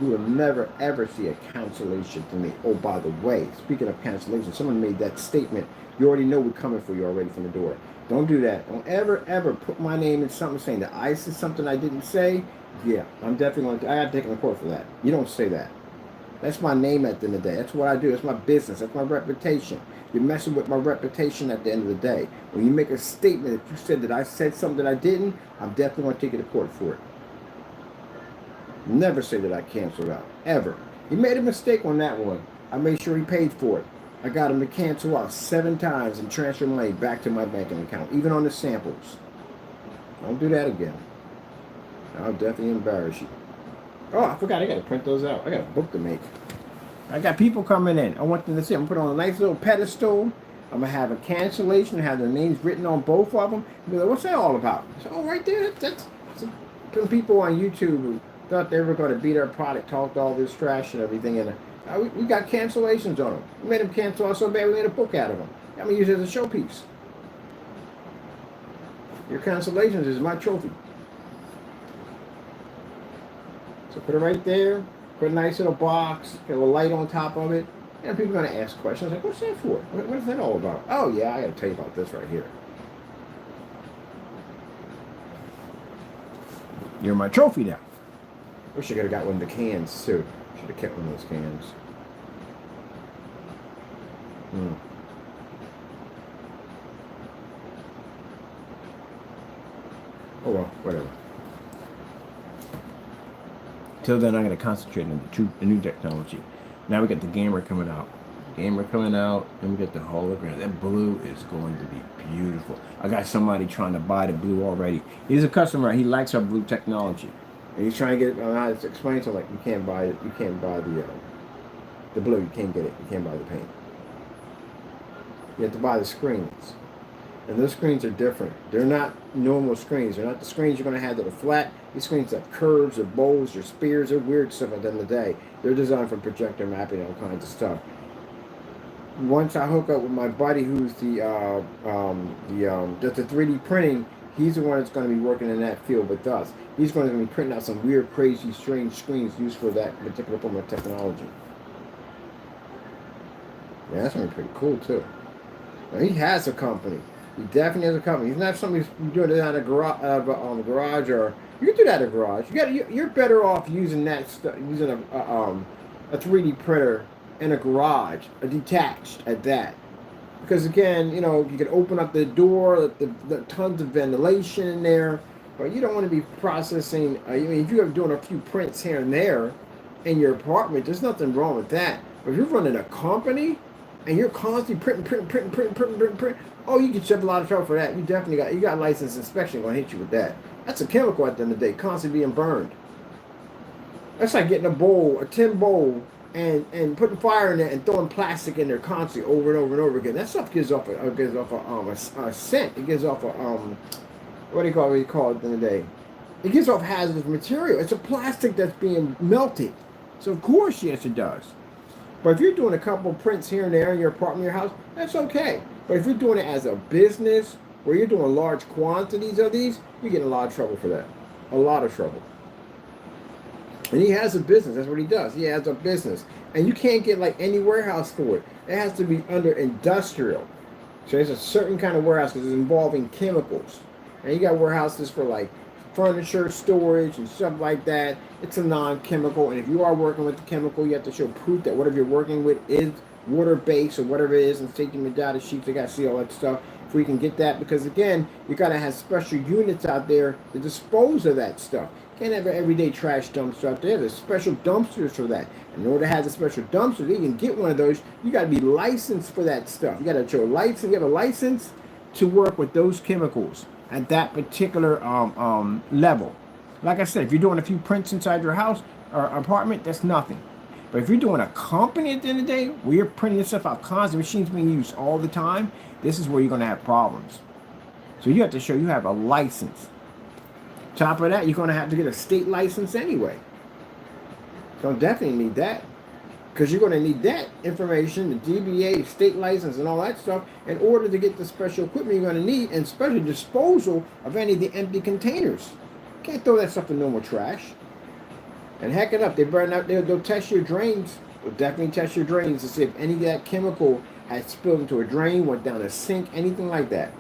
You will never, ever see a cancellation from me. Oh, by the way, speaking of cancellation, someone made that statement. You already know we're coming for you already from the door. Don't do that. Don't ever, ever put my name in something saying that I said something I didn't say. Yeah, I'm definitely going to, I got to take a report for that. You don't say that. That's my name at the end of the day. That's what I do. That's my business. That's my reputation. You're messing with my reputation at the end of the day. When you make a statement that you said that I said something that I didn't, I'm definitely going to take you to court for it. Never say that I canceled out. Ever. He made a mistake on that one. I made sure he paid for it. I got him to cancel out 7 times and transfer money back to my banking account, even on the samples. Don't do that again. I'll definitely embarrass you. Oh, I forgot. I got to print those out. I got a book to make. I got people coming in. I want them to see. I'm going to put on a nice little pedestal. I'm going to have a cancellation, have their names written on both of them. Be like, what's that all about? I said, oh, right there. That's some people on YouTube who thought they were going to beat our product, talked all this trash and everything. And we got cancellations on them. We made them cancel out so bad we made a book out of them. I'm going to use it as a showpiece. Your cancellations is my trophy. So put it right there. Put a nice little box. Get a little light on top of it. And people are going to ask questions like, what's that for? What is that all about? Oh, yeah, I got to tell you about this right here. You're my trophy now. Wish I could have got one of the cans, too. Should have kept one of those cans. Oh, well, whatever. Till then, I'm going to concentrate on the new technology. Now we got the Gamer coming out. And we get the hologram. That blue is going to be beautiful. I got somebody trying to buy the blue already. He's a customer. He likes our blue technology. And he's trying to get, I explain to him, like, you can't buy it. You can't buy the blue. You can't get it. You can't buy the paint. You have to buy the screens. And those screens are different. They're not normal screens. They're not the screens you're going to have that are flat. These screens have curves or bowls or spears or weird stuff at the end of the day. They're designed for projector mapping and all kinds of stuff. Once I hook up with my buddy who's does the 3D printing, he's the one that's going to be working in that field with us. He's going to be printing out some weird, crazy, strange screens used for that particular form of technology. Yeah, that's going to be pretty cool, too. Now, he has a company. He definitely has a company. He's not somebody who's doing it on a garage, or you can do that in a garage. You're better off using that stuff, using a 3D printer in a garage, a detached at that. Because again, you know, you can open up the door, the tons of ventilation in there, but you don't want to be processing. I mean, if you're doing a few prints here and there in your apartment, there's nothing wrong with that. But if you're running a company and you're constantly printing, oh, you can shove a lot of trouble for that. You definitely got license inspection going to hit you with that. That's a chemical at the end of the day, constantly being burned. That's like getting a tin bowl, and putting fire in there and throwing plastic in there constantly over and over and over again. That stuff gives off a scent. It gives off what do you call it at the end of the day? It gives off hazardous material. It's a plastic that's being melted. So of course, yes, it does. But if you're doing a couple of prints here and there in your apartment, your house, that's okay. But if you're doing it as a business, where you're doing large quantities of these, you get in a lot of trouble for that. A lot of trouble. And he has a business. That's what he does. He has a business. And you can't get like any warehouse for it. It has to be under industrial. So there's a certain kind of warehouse because it's involving chemicals. And you got warehouses for like furniture storage and stuff like that. It's a non-chemical. And if you are working with the chemical, you have to show proof that whatever you're working with is water-based or whatever it is, and safety data sheets. They got to see all that stuff before you can get that. Because again, you got to have special units out there to dispose of that stuff. Can't have an everyday trash dumpster out there. There's special dumpsters for that. And in order to have a special dumpster, you can get one of those. You got to be licensed for that stuff. You got to show a license. You have a license to work with those chemicals at that particular level. Like I said, if you're doing a few prints inside your house or apartment, that's nothing. But if you're doing a company at the end of the day, where you're printing this stuff out constantly, machines being used all the time, this is where you're going to have problems. So you have to show you have a license. Top of that, you're going to have to get a state license anyway. So definitely need that. Because you're going to need that information, the DBA, state license, and all that stuff in order to get the special equipment you're going to need, and especially disposal of any of the empty containers. You can't throw that stuff in normal trash. And heck it up, they burn out, they'll test your drains. They'll definitely test your drains to see if any of that chemical had spilled into a drain, went down a sink, anything like that.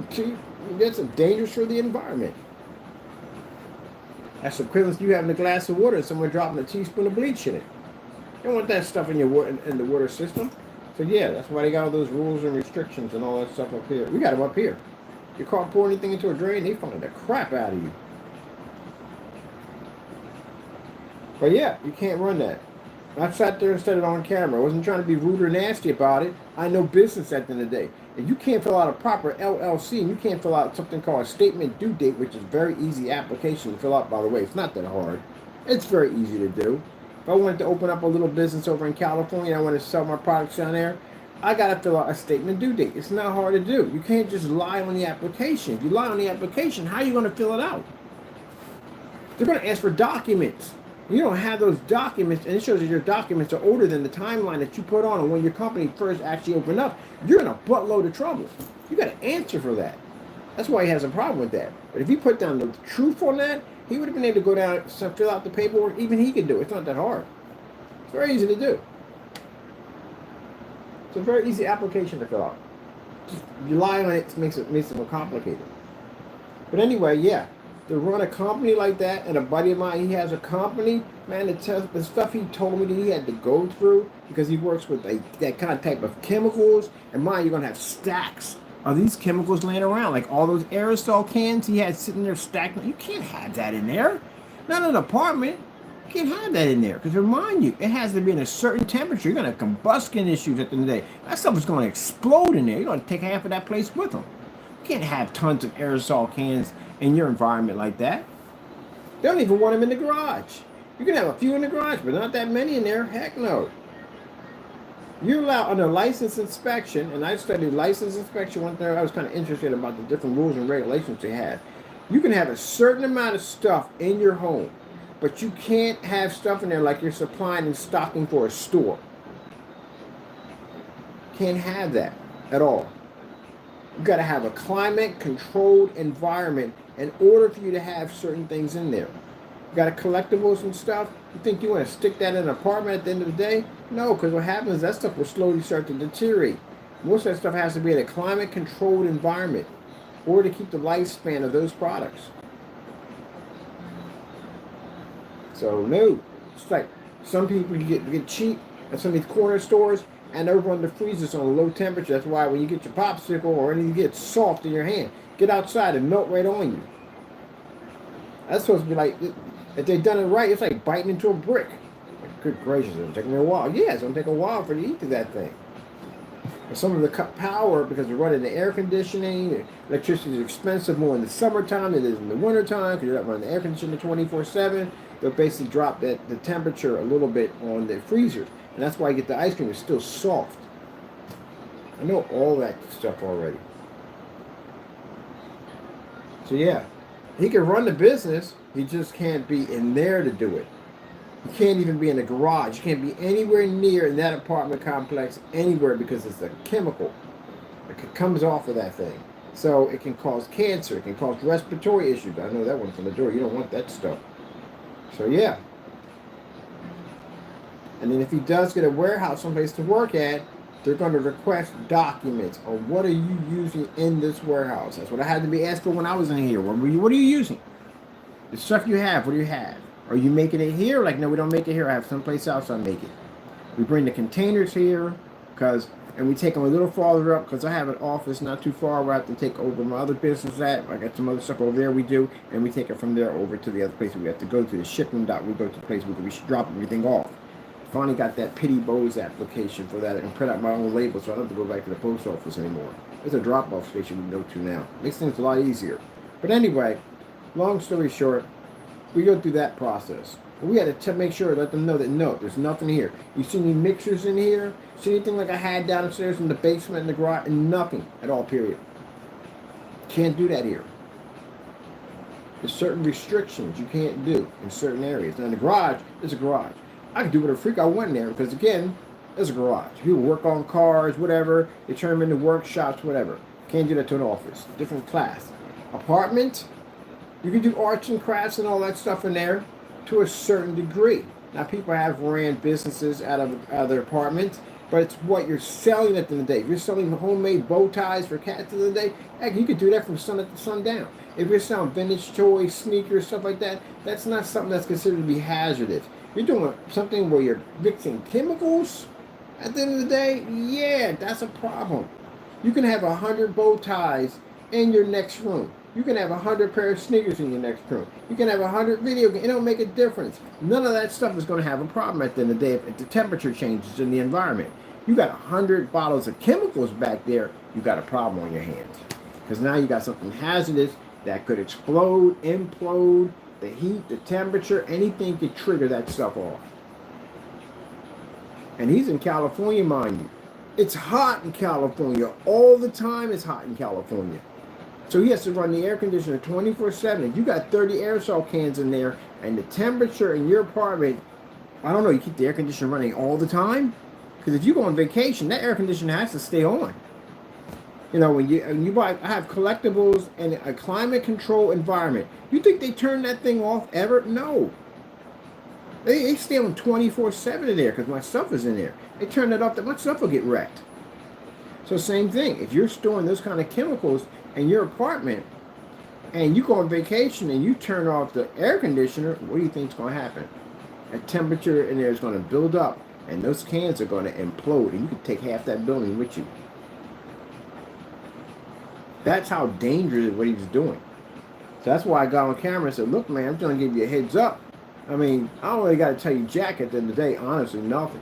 See, that's dangerous for the environment. That's equivalent to you having a glass of water and someone dropping a teaspoon of bleach in it. You don't want that stuff in your water, in the water system. So yeah, that's why they got all those rules and restrictions and all that stuff up here. We got them up here. If you caught pouring anything into a drain, they find the crap out of you. But yeah, you can't run that. I sat there and said it on camera. I wasn't trying to be rude or nasty about it. I know business at the end of the day. If you can't fill out a proper LLC, and you can't fill out something called a statement due date, which is a very easy application to fill out, by the way. It's not that hard. It's very easy to do. If I wanted to open up a little business over in California, I want to sell my products down there, I got to fill out a statement due date. It's not hard to do. You can't just lie on the application. If you lie on the application, how are you going to fill it out? They're going to ask for documents. You don't have those documents, and it shows that your documents are older than the timeline that you put on and when your company first actually opened up. You're in a buttload of trouble. You got to answer for that. That's why he has a problem with that. But if he put down the truth on that, he would have been able to go down and fill out the paperwork. Even he could do it. It's not that hard. It's very easy to do. It's a very easy application to fill out. Just rely on it makes it more complicated. But anyway, yeah. To run a company like that, and a buddy of mine, he has a company, man, the stuff he told me that he had to go through because he works with that kind of type of chemicals, and mind, you're going to have stacks of these chemicals laying around, like all those aerosol cans he had sitting there stacked. You can't have that in there. Not in an apartment. You can't have that in there because remind you, it has to be in a certain temperature. You're going to have combustion issues at the end of the day. That stuff is going to explode in there. You're going to take half of that place with them. You can't have tons of aerosol cans in your environment like that. They don't even want them in the garage. You can have a few in the garage, but not that many in there. Heck no. You're allowed under license inspection, and I studied license inspection one day. I was kind of interested about the different rules and regulations they had. You can have a certain amount of stuff in your home, but you can't have stuff in there like you're supplying and stocking for a store. Can't have that at all. You've got to have a climate-controlled environment in order for you to have certain things in there. You got collectibles and stuff. You think you want to stick that in an apartment at the end of the day? No, because what happens is that stuff will slowly start to deteriorate. Most of that stuff has to be in a climate-controlled environment in order to keep the lifespan of those products. So no, it's like some people get cheap at some of these corner stores, and they'll run the freezers on a low temperature. That's why when you get your popsicle or anything gets soft in your hand, get outside and melt right on you. That's supposed to be like, if they've done it right, it's like biting into a brick. Like, good gracious, it'll take me a while. Yeah, it's going to take a while for you to eat through that thing. And some of the cut power, because they're running the air conditioning, electricity is expensive more in the summertime than it is in the wintertime, because you're not running the air conditioner 24/7. They'll basically drop the temperature a little bit on the freezers. And that's why you get the ice cream. It's still soft. I know all that stuff already. So yeah, he can run the business. He just can't be in there to do it. You can't even be in the garage. You can't be anywhere near in that apartment complex anywhere because it's a chemical that comes off of that thing. So it can cause cancer. It can cause respiratory issues. I know that one from the door. You don't want that stuff. So yeah. And then if he does get a warehouse someplace to work at, they're going to request documents on what are you using in this warehouse. That's what I had to be asked for when I was in here. What are you using? The stuff you have, what do you have? Are you making it here? Like, no, we don't make it here. I have someplace else I make it. We bring the containers here and we take them a little farther up because I have an office not too far where I have to take over my other business at. I got some other stuff over there we do, and we take it from there over to the other place we have to go to, the shipping dock. We go to the place where we should drop everything off. Finally got that Pity Bose application for that and print out my own label so I don't have to go back to the post office anymore. There's a drop-off station we go to now. Makes things a lot easier. But anyway, long story short, we go through that process. We had to make sure, let them know that no, there's nothing here. You see any mixers in here? See anything like I had downstairs in the basement, in the garage? And nothing at all, period. Can't do that here. There's certain restrictions you can't do in certain areas. Now, in the garage, it's a garage. I can do whatever freak I want in there because, again, it's a garage. People work on cars, whatever. They turn them into workshops, whatever. Can't do that to an office. Different class. Apartment, you can do arts and crafts and all that stuff in there to a certain degree. Now, people have ran businesses out of their apartments, but it's what you're selling at the end of the day. If you're selling homemade bow ties for cats at the end of the day, heck, you could do that from sun up to sundown. If you're selling vintage toys, sneakers, stuff like that, that's not something that's considered to be hazardous. You're doing something where you're mixing chemicals at the end of the day, yeah, that's a problem. You can have 100 bow ties in your next room. You can have 100 pair of sneakers in your next room. You can have 100 video games. It don't make a difference. None of that stuff is going to have a problem at the end of the day if the temperature changes in the environment. You got 100 bottles of chemicals back there, you got a problem on your hands. Because now you got something hazardous that could explode, implode, the heat, the temperature, anything could trigger that stuff off. And he's in California, mind you. It's hot in California. All the time it's hot in California. So he has to run the air conditioner 24/7. If you got 30 aerosol cans in there and the temperature in your apartment, I don't know, you keep the air conditioner running all the time? Because if you go on vacation, that air conditioner has to stay on. You know, when you buy, I have collectibles and a climate control environment. You think they turn that thing off ever? No. They stay on 24/7 in there because my stuff is in there. They turn that off, that my stuff will get wrecked. So same thing. If you're storing those kind of chemicals in your apartment and you go on vacation and you turn off the air conditioner, what do you think is going to happen? A temperature in there is going to build up and those cans are going to implode and you can take half that building with you. That's how dangerous what he was doing. So that's why I got on camera and said, look, man, I'm trying to give you a heads up. I mean, I don't really got to tell you jack at the end of the day, honestly, nothing.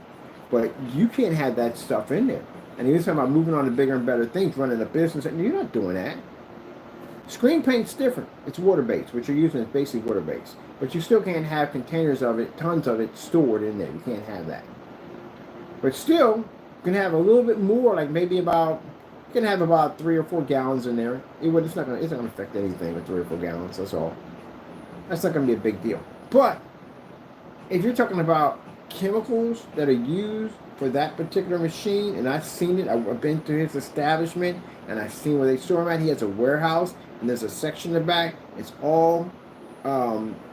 But you can't have that stuff in there. And he was talking about moving on to bigger and better things, running a business, and you're not doing that. Screen paint's different. It's water-based. What you're using is basically water-based. But you still can't have containers of it, tons of it, stored in there. You can't have that. But still, you can have a little bit more, like maybe about, you can have about 3 or 4 gallons in there. It's not going to affect anything with 3 or 4 gallons, that's all. That's not going to be a big deal. But if you're talking about chemicals that are used for that particular machine, and I've seen it, I've been to his establishment, and I've seen where they store them at. He has a warehouse, and there's a section in the back. It's all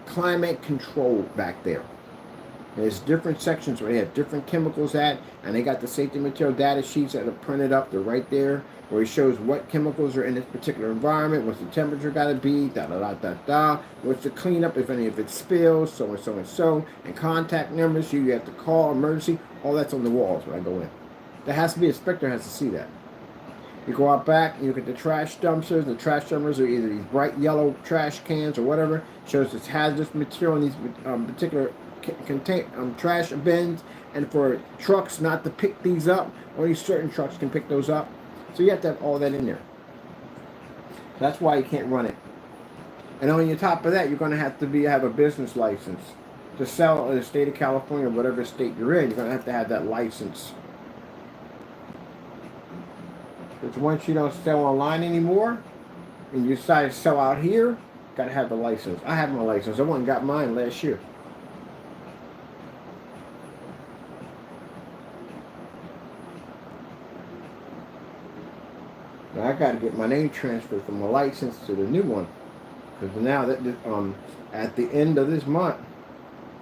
climate controlled back there. There's different sections where they have different chemicals at, and they got the safety material data sheets that are printed up. They're right there, where it shows what chemicals are in this particular environment, what's the temperature got to be, what's the cleanup if any of it spills, so and so and so, and contact numbers you have to call, emergency, all that's on the walls when I go in. There has to be, a inspector has to see that. You go out back, and you look at the trash dumpsters. The trash dumpsters are either these bright yellow trash cans or whatever, shows this hazardous material in these particular trash bins, and for trucks not to pick these up, only certain trucks can pick those up. So you have to have all that in there. That's why you can't run it. And on your top of that, you're going to have to have a business license to sell in the state of California, whatever state you're in. You're going to have that license. Because once you don't sell online anymore, and you decide to sell out here, you got to have the license. I have my license. I went and got mine last year. I got to get my name transferred from my license to the new one, because now that at the end of this month,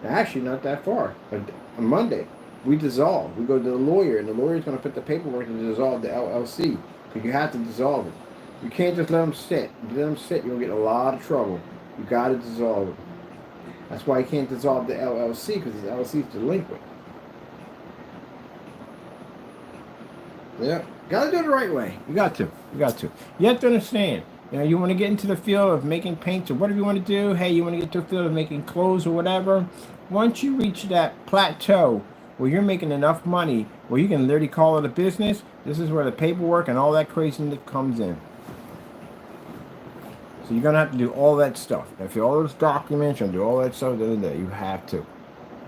actually not that far, on Monday, we dissolve. We go to the lawyer, and the lawyer's going to put the paperwork to dissolve the LLC, because you have to dissolve it. You can't just let them sit. If you let them sit, you'll get a lot of trouble. You got to dissolve it. That's why you can't dissolve the LLC, because the LLC is delinquent. Yeah. Got to do it the right way. You got to. You got to. You have to understand. You know, you want to get into the field of making paints or whatever you want to do. Hey, you want to get to the field of making clothes or whatever. Once you reach that plateau where you're making enough money where you can literally call it a business, this is where the paperwork and all that craziness comes in. So you're going to have to do all that stuff. If you all those documents and do all that stuff the other day, you have to.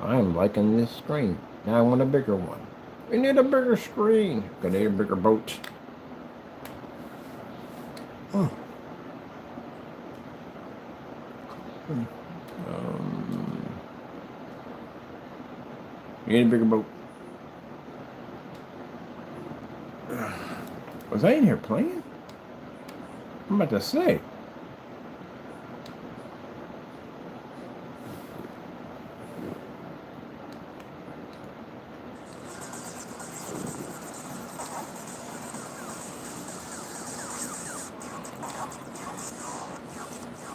I am liking this screen. Now I want a bigger one. We need a bigger screen. We need a bigger boat. Oh. You ain't a bigger boat. Was I in here playing? I'm about to say.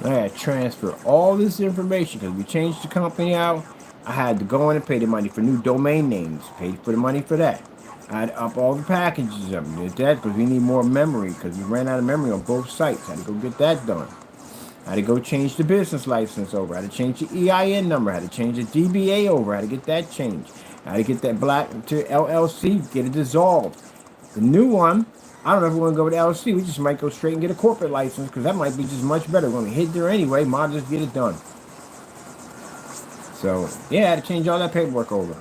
I had to transfer all this information because we changed the company out. I had to go in and pay the money for new domain names, paid for the money for that. I had to up all the packages up and did that because we need more memory because we ran out of memory on both sites. I had to go get that done. I had to go change the business license over. I had to change the EIN number. I had to change the DBA over. I had to get that changed. I had to get that black to LLC, get it dissolved. The new one, I don't know if we want to go with LLC. We just might go straight and get a corporate license because that might be just much better. When we hit there anyway, might just get it done. So, yeah, I had to change all that paperwork over.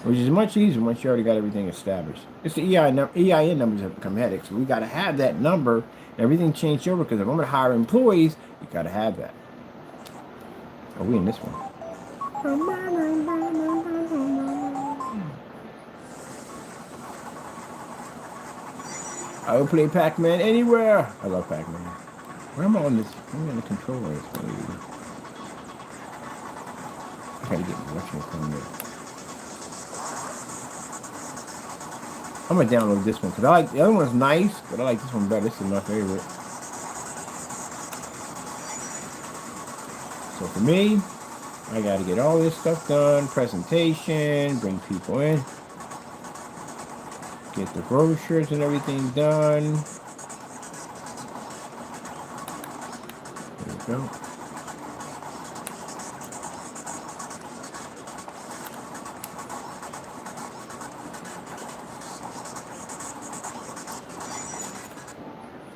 Which is much easier once you already got everything established. It's the EIN numbers have become headaches. So we got to have that number. Everything changed over because if I'm going to hire employees, you got to have that. Oh, we in this one. I will play Pac-Man anywhere. I love Pac-Man. Where am I on this? I'm on the controller. I gotta get from there. I'm gonna download this one because I like the other one's nice, but I like this one better. This is my favorite. So for me, I gotta get all this stuff done, presentation, bring people in, get the brochures and everything done. There we go.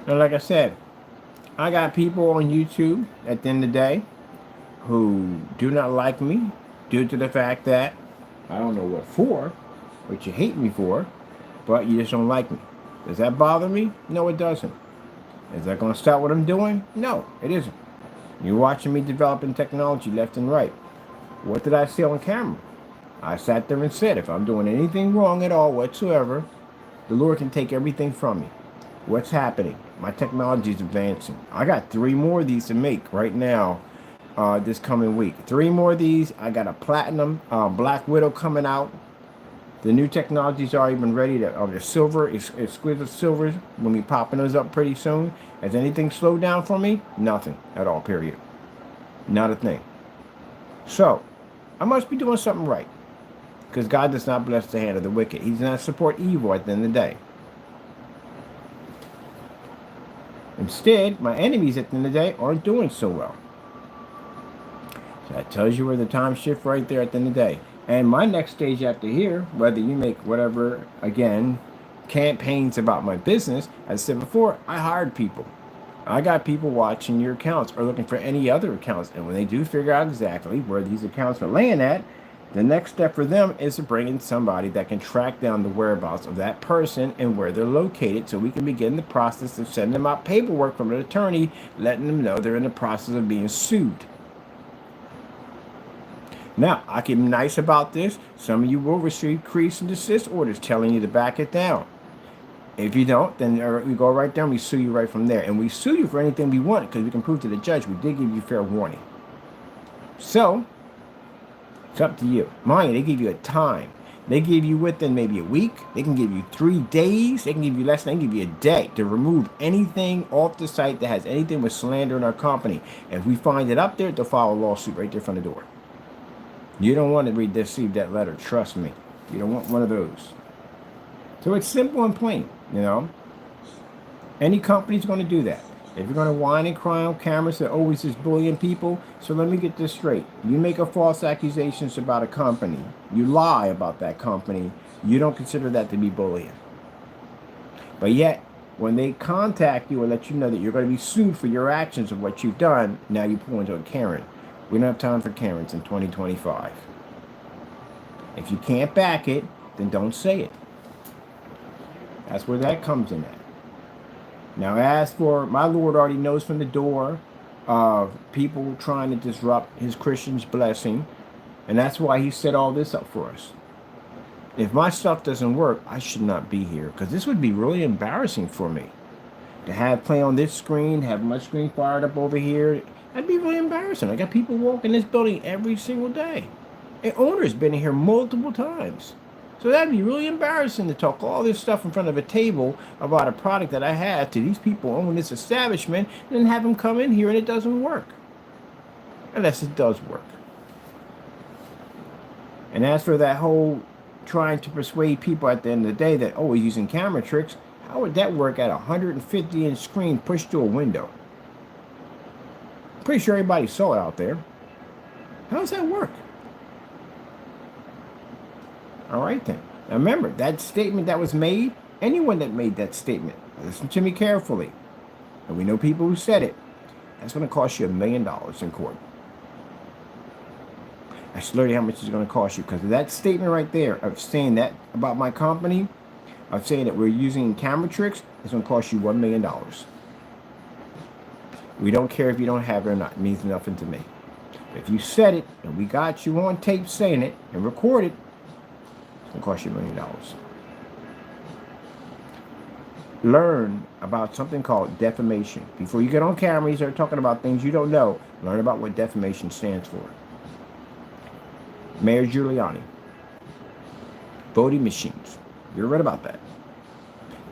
And like I said, I got people on YouTube at the end of the day who do not like me due to the fact that I don't know what for, what you hate me for, but you just don't like me. Does that bother me? No, it doesn't. Is that going to stop what I'm doing? No, it isn't. You're watching me developing technology left and right. What did I say on camera? I sat there and said, if I'm doing anything wrong at all whatsoever, the Lord can take everything from me. What's happening? My technology is advancing. I got 3 more of these to make right now this coming week. 3 more of these. I got a platinum Black Widow coming out. The new technology's already been ready. The silver, exquisite silvers, when we popping those up pretty soon. Has anything slowed down for me? Nothing at all, period. Not a thing. So, I must be doing something right. Because God does not bless the hand of the wicked. He does not support evil at the end of the day. Instead, my enemies at the end of the day aren't doing so well. So that tells you where the time shift right there at the end of the day. And my next stage after here, whether you make whatever, again, campaigns about my business, as I said before, I hired people. I got people watching your accounts or looking for any other accounts. And when they do figure out exactly where these accounts are laying at, the next step for them is to bring in somebody that can track down the whereabouts of that person and where they're located so we can begin the process of sending them out paperwork from an attorney, letting them know they're in the process of being sued. Now, I can be nice about this. Some of you will receive cease and desist orders telling you to back it down. If you don't, then we go right down, we sue you right from there. And we sue you for anything we want because we can prove to the judge we did give you fair warning. So, it's up to you. Mind you, they give you a time. They give you within maybe a week. They can give you 3 days. They can give you less than, they can give you a day to remove anything off the site that has anything with slander in our company. If we find it up there, they'll file a lawsuit right there in front of the door. You don't want to receive that letter. Trust me. You don't want one of those. So it's simple and plain, you know. Any company's going to do that. If you're going to whine and cry on camera, say, oh, he's just bullying people. So let me get this straight. You make a false accusations about a company. You lie about that company. You don't consider that to be bullying. But yet, when they contact you and let you know that you're going to be sued for your actions of what you've done, now you pull into a Karen. We don't have time for Karens in 2025. If you can't back it, then don't say it. That's where that comes in at. Now, as for my Lord already knows from the door of people trying to disrupt his Christian's blessing, and that's why he set all this up for us. If my stuff doesn't work, I should not be here, because this would be really embarrassing for me. To have play on this screen, have my screen fired up over here, that'd be really embarrassing. I got people walking this building every single day. An owner's been in here multiple times. So that'd be really embarrassing to talk all this stuff in front of a table about a product that I have to these people own this establishment and then have them come in here and it doesn't work. Unless it does work. And as for that whole trying to persuade people at the end of the day that, oh, we're using camera tricks, how would that work at a 150-inch screen pushed through a window? I'm pretty sure everybody saw it out there. How does that work? All right, then. Now remember, that statement that was made, anyone that made that statement, listen to me carefully, and we know people who said it, that's going to cost you $1 million in court. That's literally how much it's going to cost you, because of that statement right there of saying that about my company, of saying that we're using camera tricks, it's going to cost you $1 million. We don't care if you don't have it or not. It means nothing to me. If you said it, and we got you on tape saying it, and recorded, it's going to cost you $1 million. Learn about something called defamation. Before you get on camera, you start talking about things you don't know. Learn about what defamation stands for. Mayor Giuliani, voting machines, you read about that,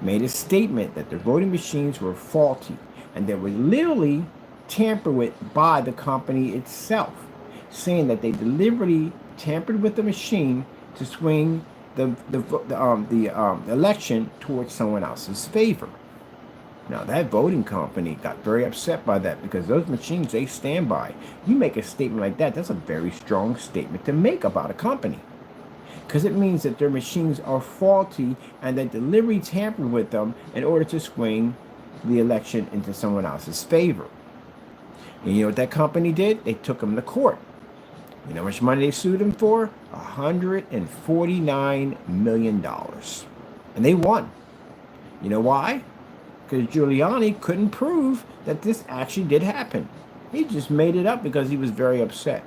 made a statement that the voting machines were faulty and they were literally tampered with by the company itself, saying that they deliberately tampered with the machine to swing the election towards someone else's favor. Now, that voting company got very upset by that because those machines, they stand by. You make a statement like that, that's a very strong statement to make about a company. Because it means that their machines are faulty and that deliberately tampered with them in order to swing the election into someone else's favor. And you know what that company did? They took them to court. You know how much money they sued them for? $149 million. And they won. You know why? Because Giuliani couldn't prove that this actually did happen. He just made it up because he was very upset.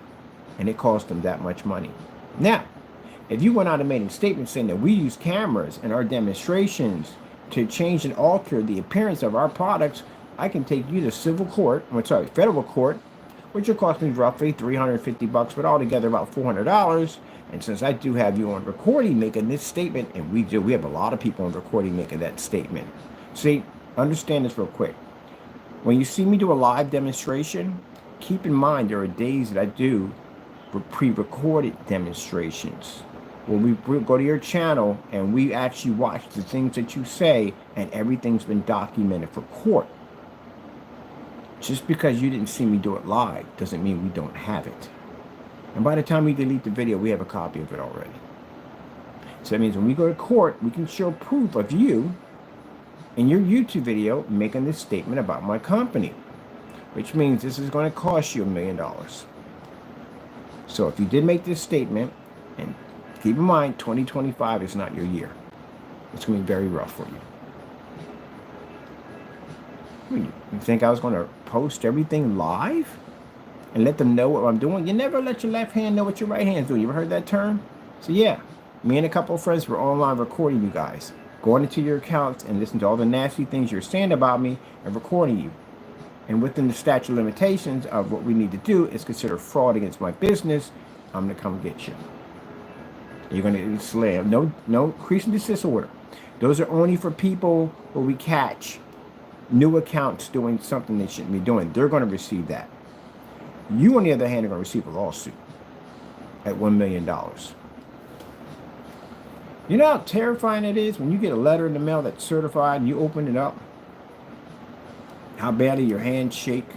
And it cost him that much money. Now, if you went out and made a statement saying that we use cameras in our demonstrations to change and alter the appearance of our products, I can take you to federal court, which will cost me roughly $350, but altogether about $400. And since I do have you on recording making this statement, and we have a lot of people on recording making that statement. See, understand this real quick. When you see me do a live demonstration, keep in mind there are days that I do pre-recorded demonstrations. When we go to your channel and we actually watch the things that you say and everything's been documented for court. Just because you didn't see me do it live doesn't mean we don't have it. And by the time we delete the video, we have a copy of it already. So that means when we go to court, we can show proof of you in your YouTube video making this statement about my company, which means this is going to cost you $1 million. So if you did make this statement, and keep in mind 2025 is not your year, it's going to be very rough for you. You think I was going to post everything live and let them know what I'm doing? You never let your left hand know what your right hand's doing. You ever heard that term? So yeah, me and a couple of friends were online recording you guys, going into your accounts and listening to all the nasty things you're saying about me and recording you. And within the statute of limitations of what we need to do is consider fraud against my business, I'm going to come get you. You're going to slam. No cease and desist order. Those are only for people where we catch new accounts doing something they shouldn't be doing. They're going to receive that. You, on the other hand, are going to receive a lawsuit at $1 million. You know how terrifying it is when you get a letter in the mail that's certified and you open it up? How badly your hands shake?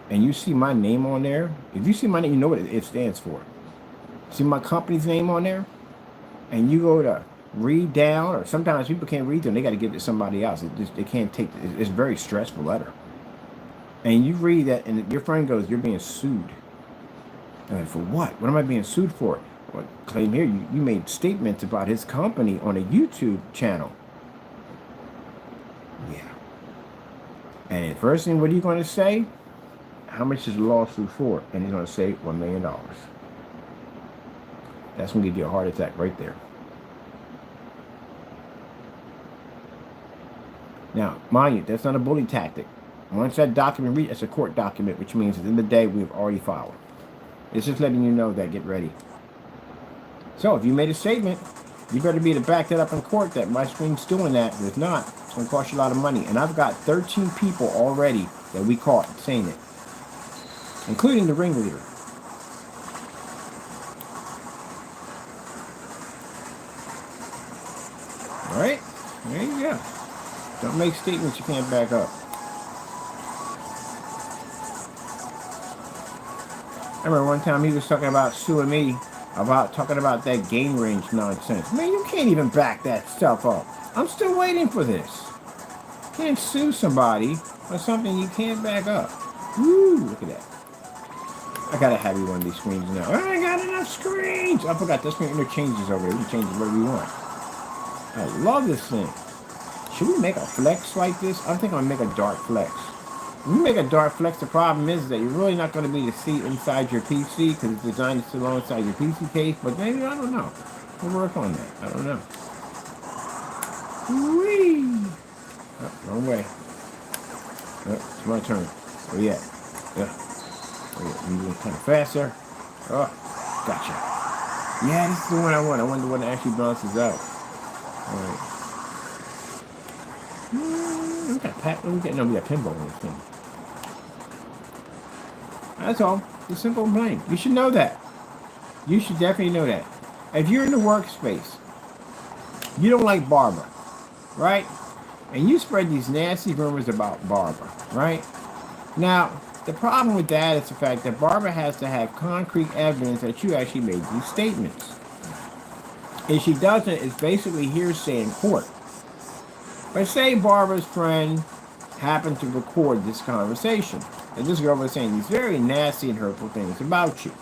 And you see my name on there? If you see my name, you know what it stands for. See my company's name on there? And you go to read down, or sometimes people can't read them. They got to give it to somebody else. They can't take it. It's a very stressful letter. And you read that, and your friend goes, "You're being sued." And for what? What am I being sued for? Well, claim here, you made statements about his company on a YouTube channel. Yeah. And the first thing, what are you going to say? How much is the lawsuit for? And he's going to say $1 million. That's going to give you a heart attack right there. Now, mind you, that's not a bully tactic. Once that document reads, it's a court document, which means at the end of the day, we've already filed. It's just letting you know that, get ready. So if you made a statement, you better be able to back that up in court that my screen's doing that. If not, it's going to cost you a lot of money. And I've got 13 people already that we caught saying it, including the ringleader. All right? There you go. Don't make statements you can't back up. I remember one time he was talking about suing me about talking about that gain range nonsense. Man, you can't even back that stuff up. I'm still waiting for this. You can't sue somebody for something you can't back up. Woo, look at that. I gotta have you one of these screens now. I got enough screens. I forgot this screen interchanges over there. We can change it whatever we want. I love this thing. Should we make a flex like this? I'm thinking I'm gonna make a dark flex. When you make a dark flex, the problem is that you're really not going to be able to see inside your PC because it's designed to sit alongside your PC case. But maybe, I don't know. We'll work on that. I don't know. Whee! Oh, wrong way. Oh, it's my turn. Where you at? Yeah. You doing kind of faster. Oh, gotcha. Yeah, this is the one I want. I want the one that actually bounces out. All right. We got pinball in this thing. That's all. It's simple and plain. You should know that. You should definitely know that. If you're in the workspace, you don't like Barbara, right? And you spread these nasty rumors about Barbara, right? Now, the problem with that is the fact that Barbara has to have concrete evidence that you actually made these statements. If she doesn't, it's basically hearsay in court. But say Barbara's friend happened to record this conversation, and this girl was saying these very nasty and hurtful things about you.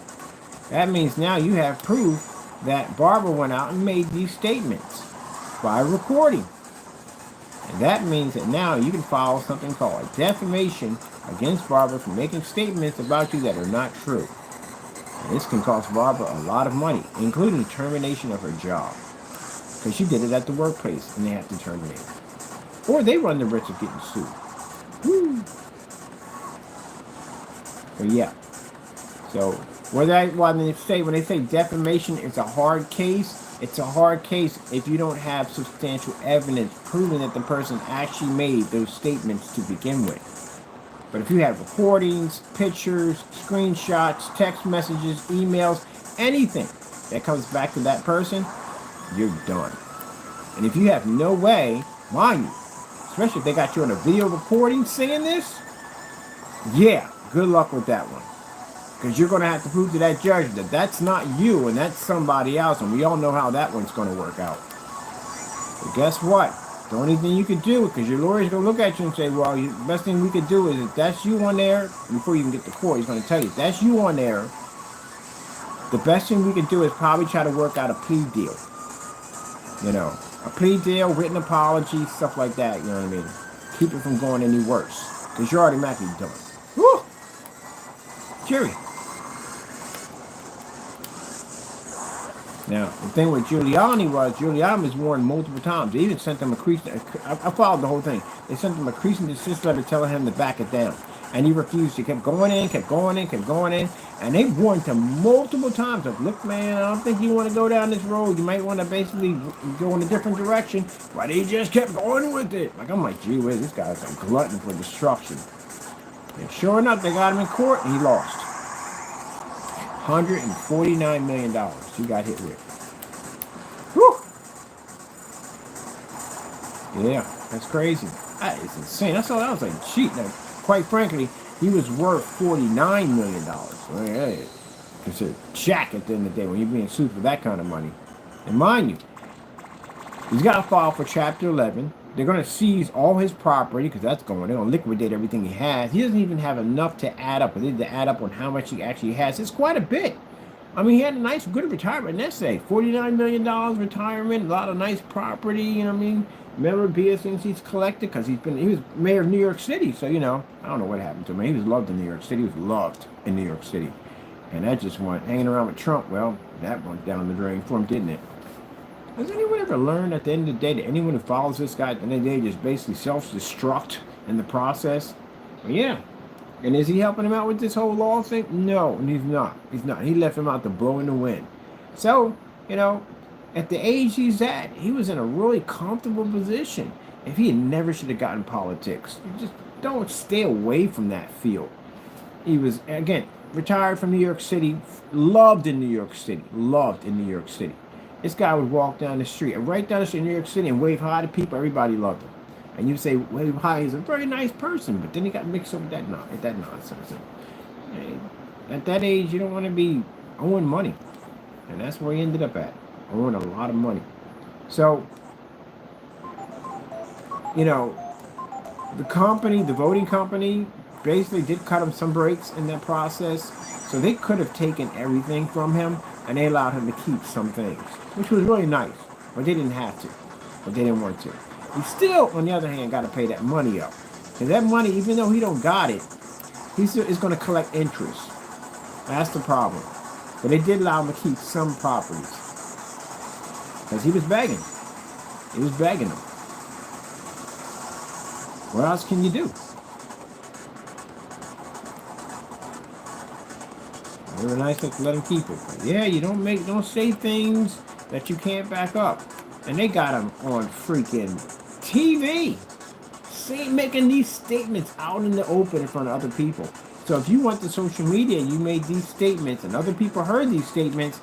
That means now you have proof that Barbara went out and made these statements by recording. And that means that now you can file something called a defamation against Barbara for making statements about you that are not true. And this can cost Barbara a lot of money, including termination of her job. Because she did it at the workplace and they have to terminate her. Or they run the risk of getting sued. Woo. But yeah. So when they say defamation is a hard case, it's a hard case if you don't have substantial evidence proving that the person actually made those statements to begin with. But if you have recordings, pictures, screenshots, text messages, emails, anything that comes back to that person, you're done. And if you have no way, mind you, especially if they got you on a video recording saying this, yeah, good luck with that one. Because you're going to have to prove to that judge that that's not you and that's somebody else. And we all know how that one's going to work out. But guess what? The only thing you could do, because your lawyer's going to look at you and say, well, the best thing we could do is if that's you on there, before you can get to court, he's going to tell you, if that's you on there, the best thing we could do is probably try to work out a plea deal. You know, a plea deal, written apology, stuff like that, you know what I mean? Keep it from going any worse. Because you're automatically done. Woo! Jerry. Now, the thing with Giuliani was warned multiple times. They even sent him I followed the whole thing. They sent him a cease and desist letter telling him to back it down. And he refused. He kept going in. And they warned him multiple times. Like, look, man, I don't think you want to go down this road. You might want to basically go in a different direction. But he just kept going with it. Like, I'm like, gee whiz, this guy's a glutton for destruction. And sure enough, they got him in court and he lost. $149 million he got hit with. Whew. Yeah, that's crazy. That is insane. I saw that. I was like, gee, now, quite frankly, he was worth $49 million. I mean, hey, it's a jack at the end of the day when you're being sued for that kind of money. And mind you, he's got to file for Chapter 11. They're going to seize all his property because that's going. They're going to liquidate everything he has. He doesn't even have enough to add up. They need to add up on how much he actually has. It's quite a bit. I mean, he had a nice, good retirement nest egg. $49 million retirement, a lot of nice property, you know what I mean? Memorabilia things he's collected because he was mayor of New York City. So, you know, I don't know what happened to him. He was loved in New York City. He was loved in New York City. And that just went hanging around with Trump. Well, that went down the drain for him, didn't it? Has anyone ever learned at the end of the day that anyone who follows this guy at the end of the day just basically self-destruct in the process? Well, yeah. And is he helping him out with this whole law thing? No, he's not. He's not. He left him out to blow in the wind. So, you know, at the age he's at, he was in a really comfortable position. If he had never should have gotten politics, you just don't stay away from that field. He was, again, retired from New York City, loved in New York City, loved in New York City. This guy would walk down the street, right down the street in New York City, and wave hi to people. Everybody loved him. And you say, wave hi, he's a very nice person, but then he got mixed up with that nonsense. And at that age, you don't want to be owing money. And that's where he ended up at, owing a lot of money. So, you know, the company, the voting company, basically did cut him some breaks in that process. So they could have taken everything from him, and they allowed him to keep some things, which was really nice. But they didn't have to, but they didn't want to. He still, on the other hand, got to pay that money up. And that money, even though he don't got it, he still is going to collect interest. That's the problem. But they did allow him to keep some properties. Because he was begging. He was begging them. What else can you do? They were nice to let him keep it. But yeah, you don't say things that you can't back up. And they got him on freaking TV, making these statements out in the open in front of other people. So if you went to social media, you made these statements, and other people heard these statements,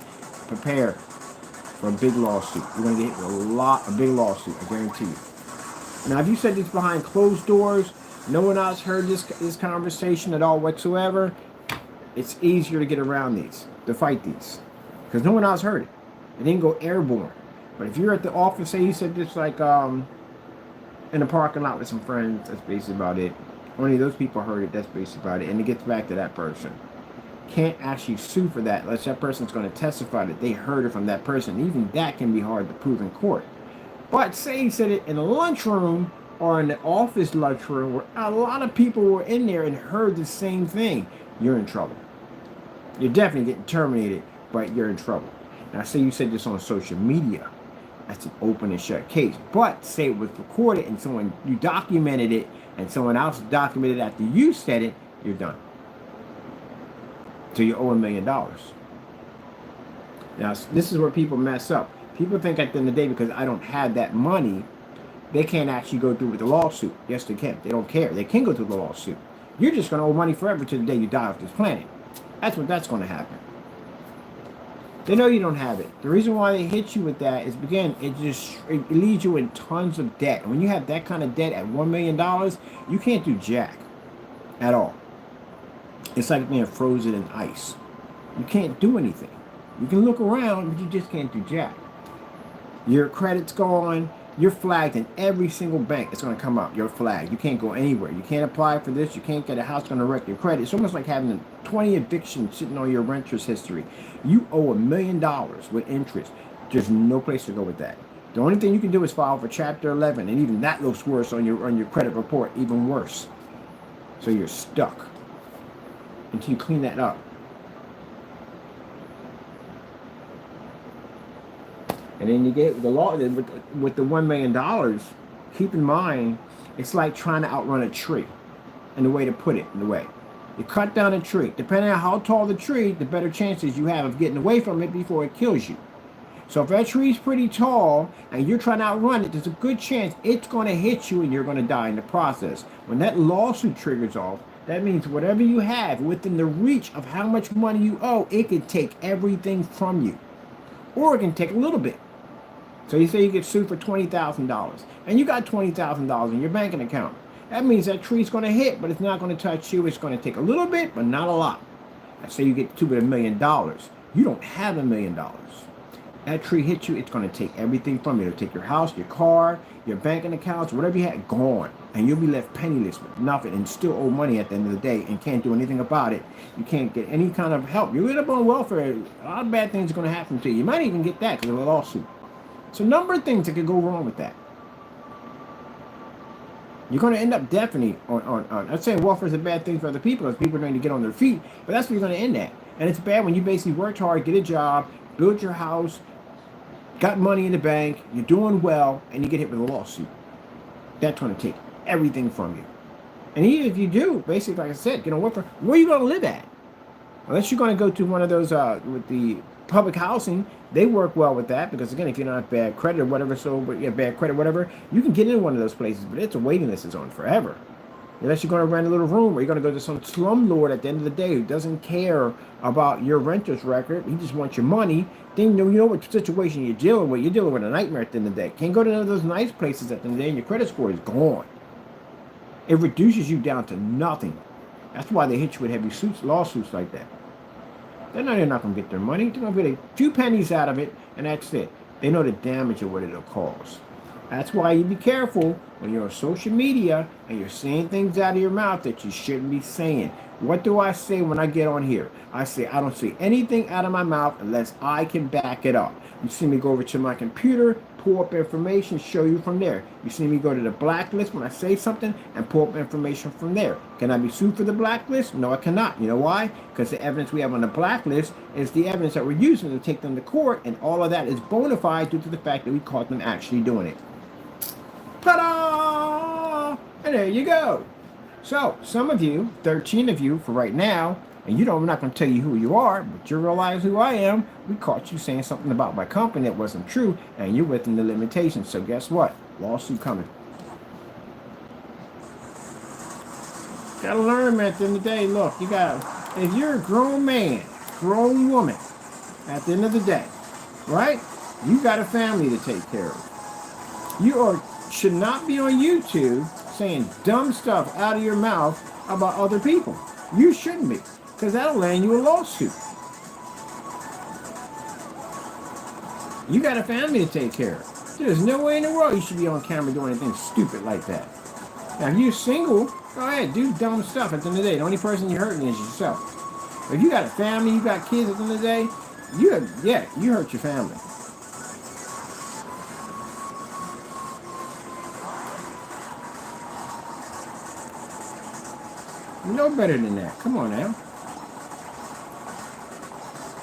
prepare for a big lawsuit. You're going to get a big lawsuit, I guarantee you. Now, if you said this behind closed doors, no one else heard this conversation at all whatsoever, it's easier to get around these, to fight these, because no one else heard it. It didn't go airborne. But if you're at the office, say you said this like in a parking lot with some friends, that's basically about it. Only those people heard it, that's basically about it. And it gets back to that person. Can't actually sue for that unless that person's going to testify that they heard it from that person. Even that can be hard to prove in court. But say you said it in a lunchroom or in the office lunchroom where a lot of people were in there and heard the same thing, you're in trouble. You're definitely getting terminated, but you're in trouble. Now say you said this on social media. That's an open and shut case. But say it was recorded and you documented it and someone else documented after you said it, you're done. So you owe $1 million. Now, this is where people mess up. People think at the end of the day, because I don't have that money, they can't actually go through with the lawsuit. Yes, they can. They don't care. They can go through the lawsuit. You're just going to owe money forever to the day you die off this planet. That's going to happen. They know you don't have it. The reason why they hit you with that is, again, it leaves you in tons of debt. And when you have that kind of debt at $1 million, you can't do jack at all. It's like being frozen in ice. You can't do anything. You can look around, but you just can't do jack. Your credit's gone. You're flagged in every single bank. It's going to come up. You're flagged. You can't go anywhere. You can't apply for this. You can't get a house. Going to wreck your credit. It's almost like having 20 evictions sitting on your renter's history. You owe $1 million with interest. There's no place to go with that. The only thing you can do is file for Chapter 11, and even that looks worse on your credit report, even worse. So you're stuck until you clean that up. And then you get the law with the $1 million. Keep in mind, it's like trying to outrun a tree. And the way to put it, you cut down a tree. Depending on how tall the tree, the better chances you have of getting away from it before it kills you. So if that tree's pretty tall and you're trying to outrun it, there's a good chance it's going to hit you and you're going to die in the process. When that lawsuit triggers off, that means whatever you have within the reach of how much money you owe, it can take everything from you. Or it can take a little bit. So you say you get sued for $20,000 and you got $20,000 in your banking account. That means that tree's going to hit, but it's not going to touch you. It's going to take a little bit, but not a lot. I say you get sued with $1 million. You don't have $1 million. That tree hits you, it's going to take everything from you. It'll take your house, your car, your banking accounts, whatever you had, gone. And you'll be left penniless with nothing and still owe money at the end of the day and can't do anything about it. You can't get any kind of help. You end up on welfare. A lot of bad things are going to happen to you. You might even get that because of a lawsuit. So a number of things that could go wrong with that. You're going to end up definitely on I'm not saying welfare is a bad thing for other people because people are going to get on their feet, but that's where you're going to end at. And it's bad when you basically worked hard, get a job, build your house, got money in the bank, you're doing well, and you get hit with a lawsuit. That's going to take everything from you. And even if you do, basically, like I said, get on welfare, where are you going to live at? Unless you're going to go to one of those with the public housing, they work well with that because again, if you don't have bad credit or whatever, but you have bad credit, whatever, you can get in one of those places, but it's a waiting list is on forever. Unless you're going to rent a little room or you're going to go to some slumlord at the end of the day who doesn't care about your renter's record, he just wants your money. Then you know what situation you're dealing with. You're dealing with a nightmare at the end of the day. Can't go to none of those nice places at the end of the day and your credit score is gone. It reduces you down to nothing. That's why they hit you with heavy lawsuits like that. They're not going to get their money. They're going to get a few pennies out of it, and that's it. They know the damage of what it'll cause. That's why you be careful when you're on social media and you're saying things out of your mouth that you shouldn't be saying. What do I say when I get on here? I say I don't say anything out of my mouth unless I can back it up. You see me go over to my computer, pull up information, show you from there. You see me go to the blacklist when I say something and pull up information from there. Can I be sued for the blacklist? No, I cannot. You know why? Because the evidence we have on the blacklist is the evidence that we're using to take them to court, and all of that is bona fide due to the fact that we caught them actually doing it. Ta-da! And there you go. So, some of you, 13 of you for right now, and I'm not going to tell you who you are, but you realize who I am. We caught you saying something about my company that wasn't true, and you're within the limitations. So guess what? Lawsuit coming. Gotta learn, man, at the end of the day. Look, if you're a grown man, grown woman, at the end of the day, right? You got a family to take care of. You should not be on YouTube saying dumb stuff out of your mouth about other people. You shouldn't be, because that'll land you a lawsuit. You got a family to take care of. There's no way in the world you should be on camera doing anything stupid like that. Now, if you're single, go ahead, do dumb stuff at the end of the day. The only person you're hurting is yourself. If you got a family, you got kids at the end of the day, you hurt your family. You know better than that. Come on now.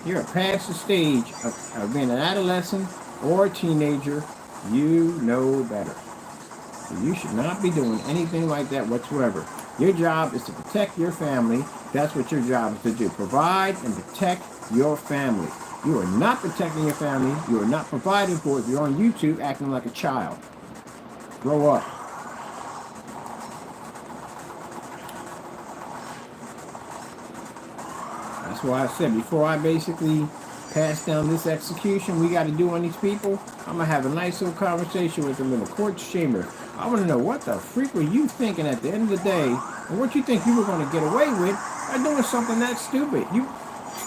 You're past the stage of being an adolescent or a teenager. You know better. So you should not be doing anything like that whatsoever. Your job is to protect your family. That's what your job is to do. Provide and protect your family. You are not protecting your family. You are not providing for it if you're on YouTube acting like a child. Grow up. That's why I said before I basically pass down this execution we got to do on these people, I'm going to have a nice little conversation with them in the court's chamber. I want to know what the freak were you thinking at the end of the day, and what you think you were going to get away with by doing something that stupid.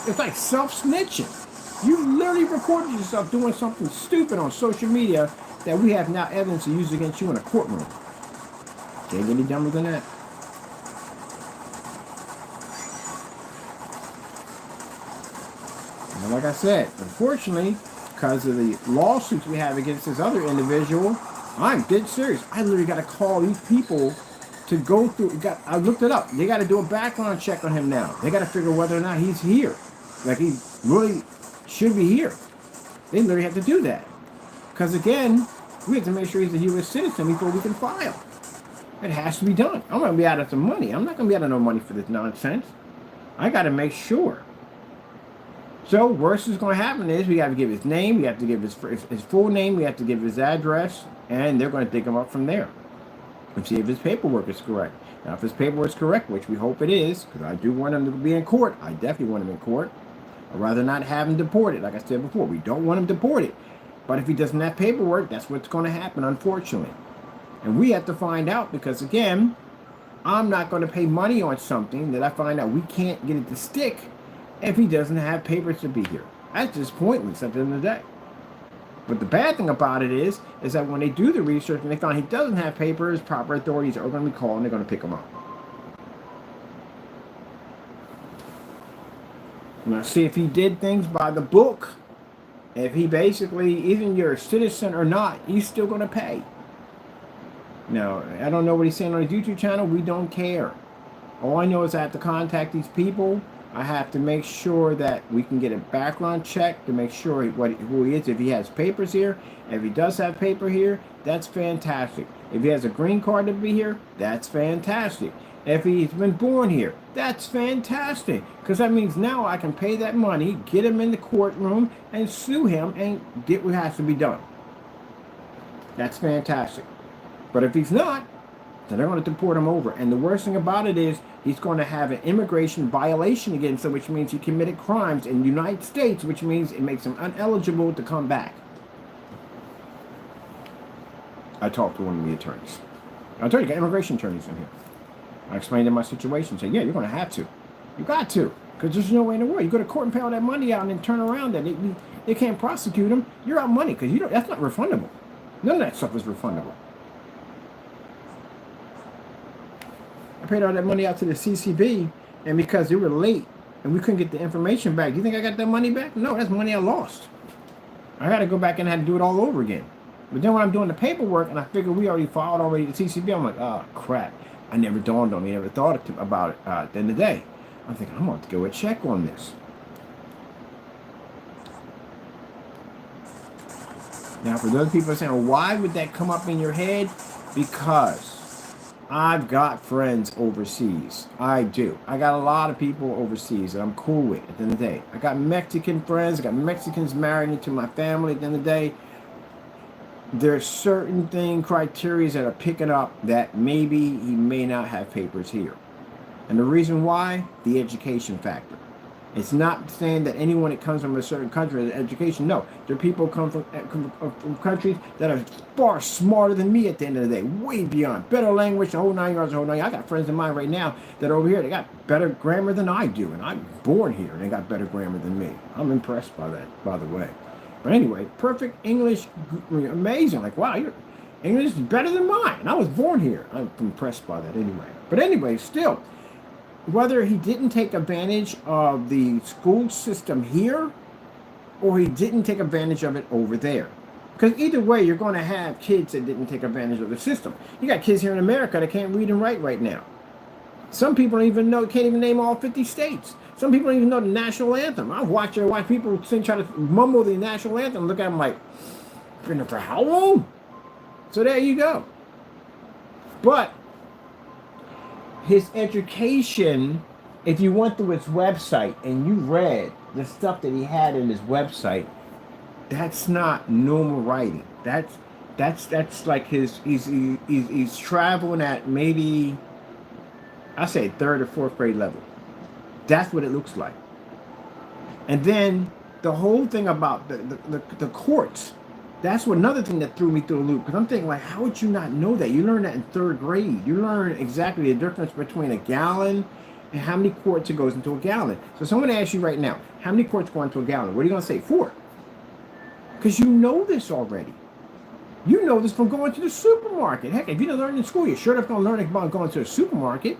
It's like self-snitching. You literally recorded yourself doing something stupid on social media that we have now evidence to use against you in a courtroom. Can't get any dumber than that. And like I said, unfortunately, because of the lawsuits we have against this other individual, I'm dead serious. I literally got to call these people to go through. I looked it up. They got to do a background check on him now. They got to figure whether or not he's here. Like he really should be here. They literally have to do that. Because again, we have to make sure he's a U.S. citizen before we can file. It has to be done. I'm going to be out of some money. I'm not going to be out of no money for this nonsense. I got to make sure. So worst is going to happen is we have to give his name, we have to give his full name, we have to give his address, and they're going to dig him up from there and see if his paperwork is correct. Now, if his paperwork is correct, which we hope it is, because I do want him to be in court, I definitely want him in court. I'd rather not have him deported. Like I said before, we don't want him deported. But if he doesn't have paperwork, that's what's going to happen, unfortunately. And we have to find out because, again, I'm not going to pay money on something that I find out we can't get it to stick if he doesn't have papers to be here. That's just pointless at the end of the day. But the bad thing about it is that when they do the research and they find he doesn't have papers, proper authorities are going to be called and they're going to pick him up. Now, see if he did things by the book. If he basically, even you're a citizen or not, he's still going to pay. Now, I don't know what he's saying on his YouTube channel. We don't care. All I know is I have to contact these people. I have to make sure that we can get a background check to make sure who he is. If he has papers here, if he does have paper here, that's fantastic. If he has a green card to be here, that's fantastic. If he's been born here, that's fantastic. Because that means now I can pay that money, get him in the courtroom, and sue him and get what has to be done. That's fantastic. But if he's not, then they're going to deport him over. And the worst thing about it is he's going to have an immigration violation against him, which means he committed crimes in the United States, which means it makes him ineligible to come back. I talked to one of the attorneys. I told you, got immigration attorneys in here. I explained to my situation. Said, yeah, you're going to have to. You got to. Because there's no way in the world. You go to court and pay all that money out and then turn around and they can't prosecute him. You're out money because that's not refundable. None of that stuff is refundable. I paid all that money out to the CCB, and because they were late and we couldn't get the information back, you think I got that money back? No, that's money I lost. I got to go back and have to do it all over again. But then when I'm doing the paperwork and I figure we already filed already the CCB, I'm like, oh, crap. I never dawned on me, never thought about it at the end of the day. I'm thinking, I'm going to have to go and check on this. Now, for those people saying, why would that come up in your head? Because I've got friends overseas. I do. I got a lot of people overseas that I'm cool with at the end of the day. I got Mexican friends. I got Mexicans married into my family at the end of the day. There's certain criteria that are picking up that maybe he may not have papers here. And the reason why, the education factor. It's not saying that anyone that comes from a certain country has education. No, there are people come from countries that are far smarter than me at the end of the day. Way beyond. Better language, the whole 9 yards, the whole 9 yards. I got friends of mine right now that are over here. They got better grammar than I do. And I'm born here and they got better grammar than me. I'm impressed by that, by the way. But anyway, perfect English, amazing. Like, wow, your English is better than mine. I was born here. I'm impressed by that anyway. But anyway, still, whether he didn't take advantage of the school system here or he didn't take advantage of it over there. Because either way, you're going to have kids that didn't take advantage of the system. You got kids here in America that can't read and write right now. Some people don't even know, can't even name all 50 states. Some people don't even know the national anthem. I watch people try to mumble the national anthem. Look at them like, been there for how long? So there you go. But his education, if you went through his website and you read the stuff that he had in his website, that's not normal writing. That's like he's traveling at maybe, I say 3rd or 4th grade level. That's what it looks like. And then the whole thing about the courts, that's what another thing that threw me through a loop. Because I'm thinking, like, how would you not know that? You learn that in 3rd grade. You learn exactly the difference between a gallon and how many quarts it goes into a gallon. So someone asks you right now, how many quarts go into a gallon? What are you going to say? 4. Because you know this already. You know this from going to the supermarket. Heck, if you didn't learn in school, you're sure enough going to learn about going to the supermarket.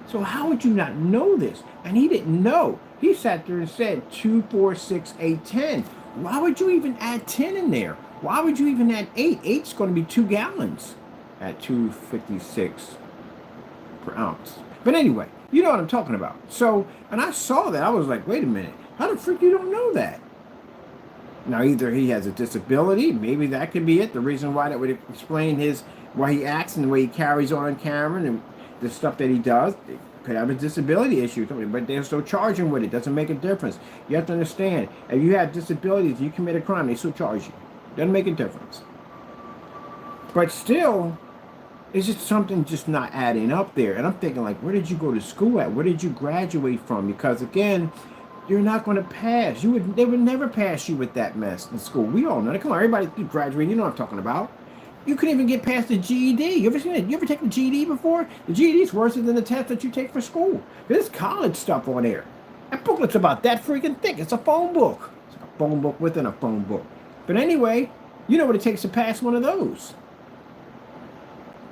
So how would you not know this? And he didn't know. He sat there and said 2, 4, 6, 8, 10. Why would you even add 10 in there? Why would you even add 8? 8's going to be 2 gallons at $2.56 per ounce. But anyway, you know what I'm talking about. So, and I saw that. I was like, wait a minute. How the frick you don't know that? Now, either he has a disability. Maybe that could be it. The reason why that would explain why he acts and the way he carries on camera and the stuff that he does. It could have a disability issue, but they're still charging with it. Doesn't make a difference. You have to understand, if you have disabilities, you commit a crime, they still charge you. Doesn't make a difference. But still, it's just something just not adding up there. And I'm thinking, like, where did you go to school at? Where did you graduate from? Because again, you're not going to pass. They would never pass you with that mess in school. We all know that. Come on, everybody graduated. You know what I'm talking about. You couldn't even get past the GED. You ever seen it? You ever taken the GED before? The GED is worse than the test that you take for school. There's college stuff on there. That booklet's about that freaking thick. It's a phone book. It's like a phone book within a phone book. But anyway, you know what it takes to pass one of those.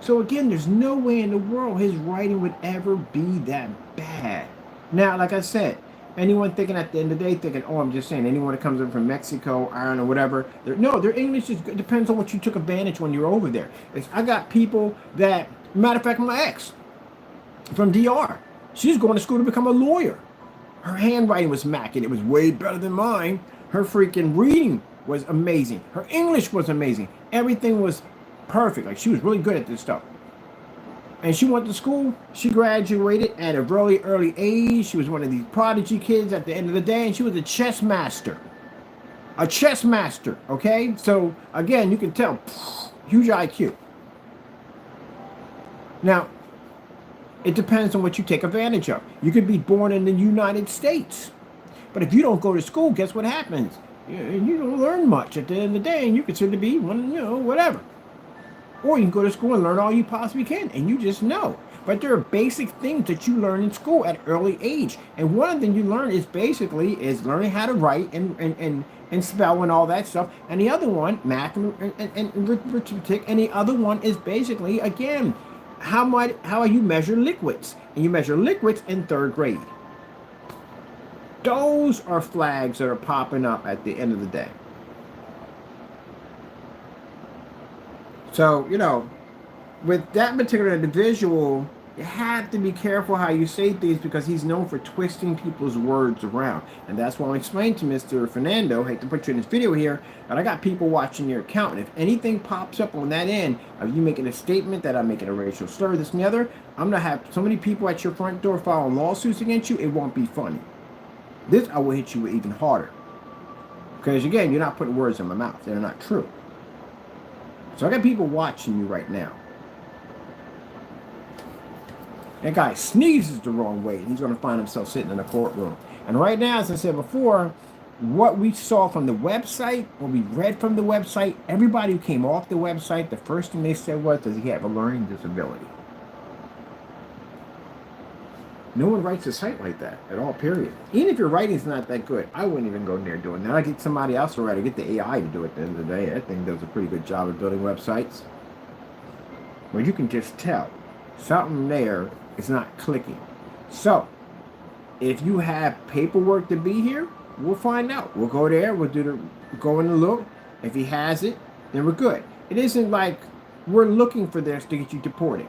So again, there's no way in the world his writing would ever be that bad. Now, like I said, anyone thinking at the end of the day, thinking, oh, I'm just saying, anyone that comes in from Mexico, Ireland, or whatever, no, their English is good. Depends on what you took advantage when you're over there. I got people that, matter of fact, my ex from DR, she's going to school to become a lawyer. Her handwriting was immaculate. It was way better than mine. Her freaking reading was amazing. Her English was amazing. Everything was perfect. Like, she was really good at this stuff. And she went to school. She graduated at a really early age. She was one of these prodigy kids at the end of the day, and she was a chess master. A chess master, okay? So, again, you can tell, huge IQ. Now, it depends on what you take advantage of. You could be born in the United States. But if you don't go to school, guess what happens? You don't learn much at the end of the day, and you consider to be one, whatever. Or you can go to school and learn all you possibly can, and you just know. But there are basic things that you learn in school at an early age. And one of them you learn is learning how to write and spell and all that stuff. And the other one, math and arithmetic. And the other one is basically, again, how you measure liquids. And you measure liquids in 3rd grade. Those are flags that are popping up at the end of the day. So, with that particular individual, you have to be careful how you say things because he's known for twisting people's words around. And that's why I'm explaining to Mr. Fernando, I hate to put you in this video here, but I got people watching your account. And if anything pops up on that end of you making a statement that I'm making a racial slur, this and the other, I'm going to have so many people at your front door filing lawsuits against you, it won't be funny. This I will hit you with even harder. Because, again, you're not putting words in my mouth. They're not true. So I got people watching you right now. That guy sneezes the wrong way, and he's going to find himself sitting in a courtroom. And right now, as I said before, what we saw from the website, what we read from the website, everybody who came off the website, the first thing they said was, does he have a learning disability? No one writes a site like that at all, period. Even if your writing's not that good, I wouldn't even go near doing that. I get somebody else to write it, get the AI to do it at the end of the day. That thing does a pretty good job of building websites. But you can just tell something there is not clicking. So, if you have paperwork to be here, we'll find out. We'll go there, go in and look. If he has it, then we're good. It isn't like we're looking for this to get you deported.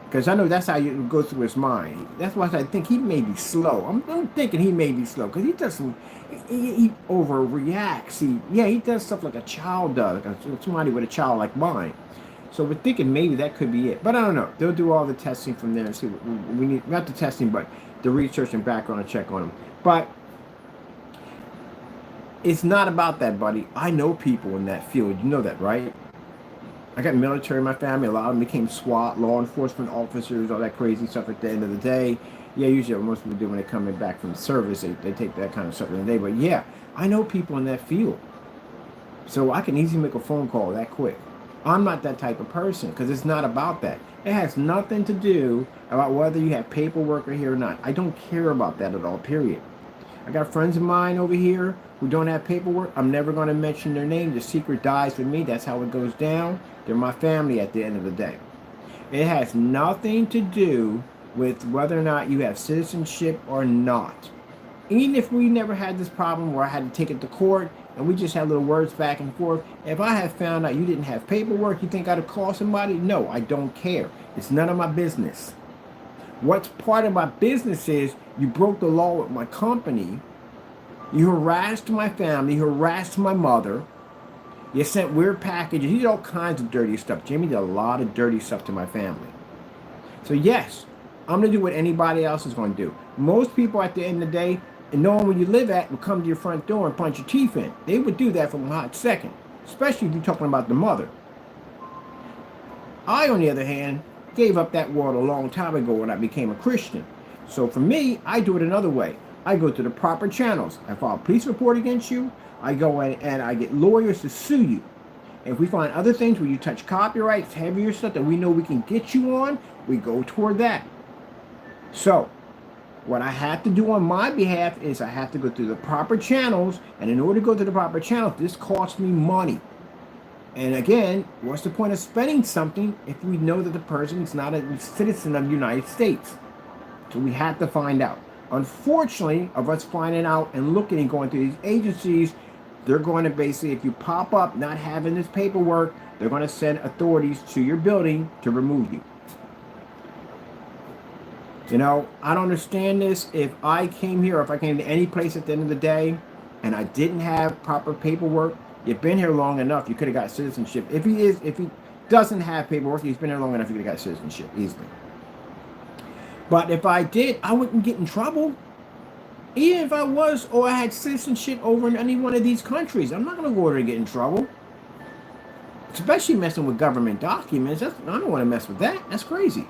Because I know that's how you go through his mind. That's why I think he may be slow. I'm thinking he may be slow because he doesn't. He overreacts. He does stuff like a child does, like somebody with a child like mine. So we're thinking maybe that could be it. But I don't know. They'll do all the testing from there and see what we need. Not the testing, but the research and background check on him. But it's not about that, buddy. I know people in that field. You know that, right? I got military in my family. A lot of them became SWAT, law enforcement officers, all that crazy stuff at the end of the day. Yeah, usually what most people do when they're coming back from the service, they take that kind of stuff in the day. But yeah, I know people in that field. So I can easily make a phone call that quick. I'm not that type of person because it's not about that. It has nothing to do about whether you have paperwork or here or not. I don't care about that at all, period. I got friends of mine over here who don't have paperwork. I'm never going to mention their name. The secret dies with me. That's how it goes down. They're my family at the end of the day. It has nothing to do with whether or not you have citizenship or not. Even if we never had this problem where I had to take it to court and we just had little words back and forth, if I had found out you didn't have paperwork, you think I'd have called somebody? No, I don't care. It's none of my business. What's part of my business is you broke the law with my company, you harassed my family, you harassed my mother, you sent weird packages, you did all kinds of dirty stuff. Jamie did a lot of dirty stuff to my family. So yes, I'm going to do what anybody else is going to do. Most people at the end of the day, and knowing where you live at, will come to your front door and punch your teeth in. They would do that for a hot second, especially if you're talking about the mother. I, on the other hand, gave up that world a long time ago when I became a Christian. So for me, I do it another way. I go to the proper channels. I file a police report against you. I go in and I get lawyers to sue you. And if we find other things where you touch copyrights, heavier stuff that we know we can get you on, we go toward that. So, What I have to do on my behalf is I have to go through the proper channels, and in order to go through the proper channels, this costs me money. And again, what's the point of spending something if we know that the person is not a citizen of the United States? So we have to find out. Unfortunately, of us finding out and looking and going through these agencies, they're going to basically, if you pop up not having this paperwork, they're going to send authorities to your building to remove you. You know, I don't understand this. If I came here, or if I came to any place at the end of the day, and I didn't have proper paperwork, you've been here long enough, you could have got citizenship. If he doesn't have paperwork, he's been here long enough, you could have got citizenship easily. But if I did, I wouldn't get in trouble. Even if I was, or I had citizenship over in any one of these countries, I'm not going to go over and get in trouble. Especially messing with government documents. I don't want to mess with that. That's crazy.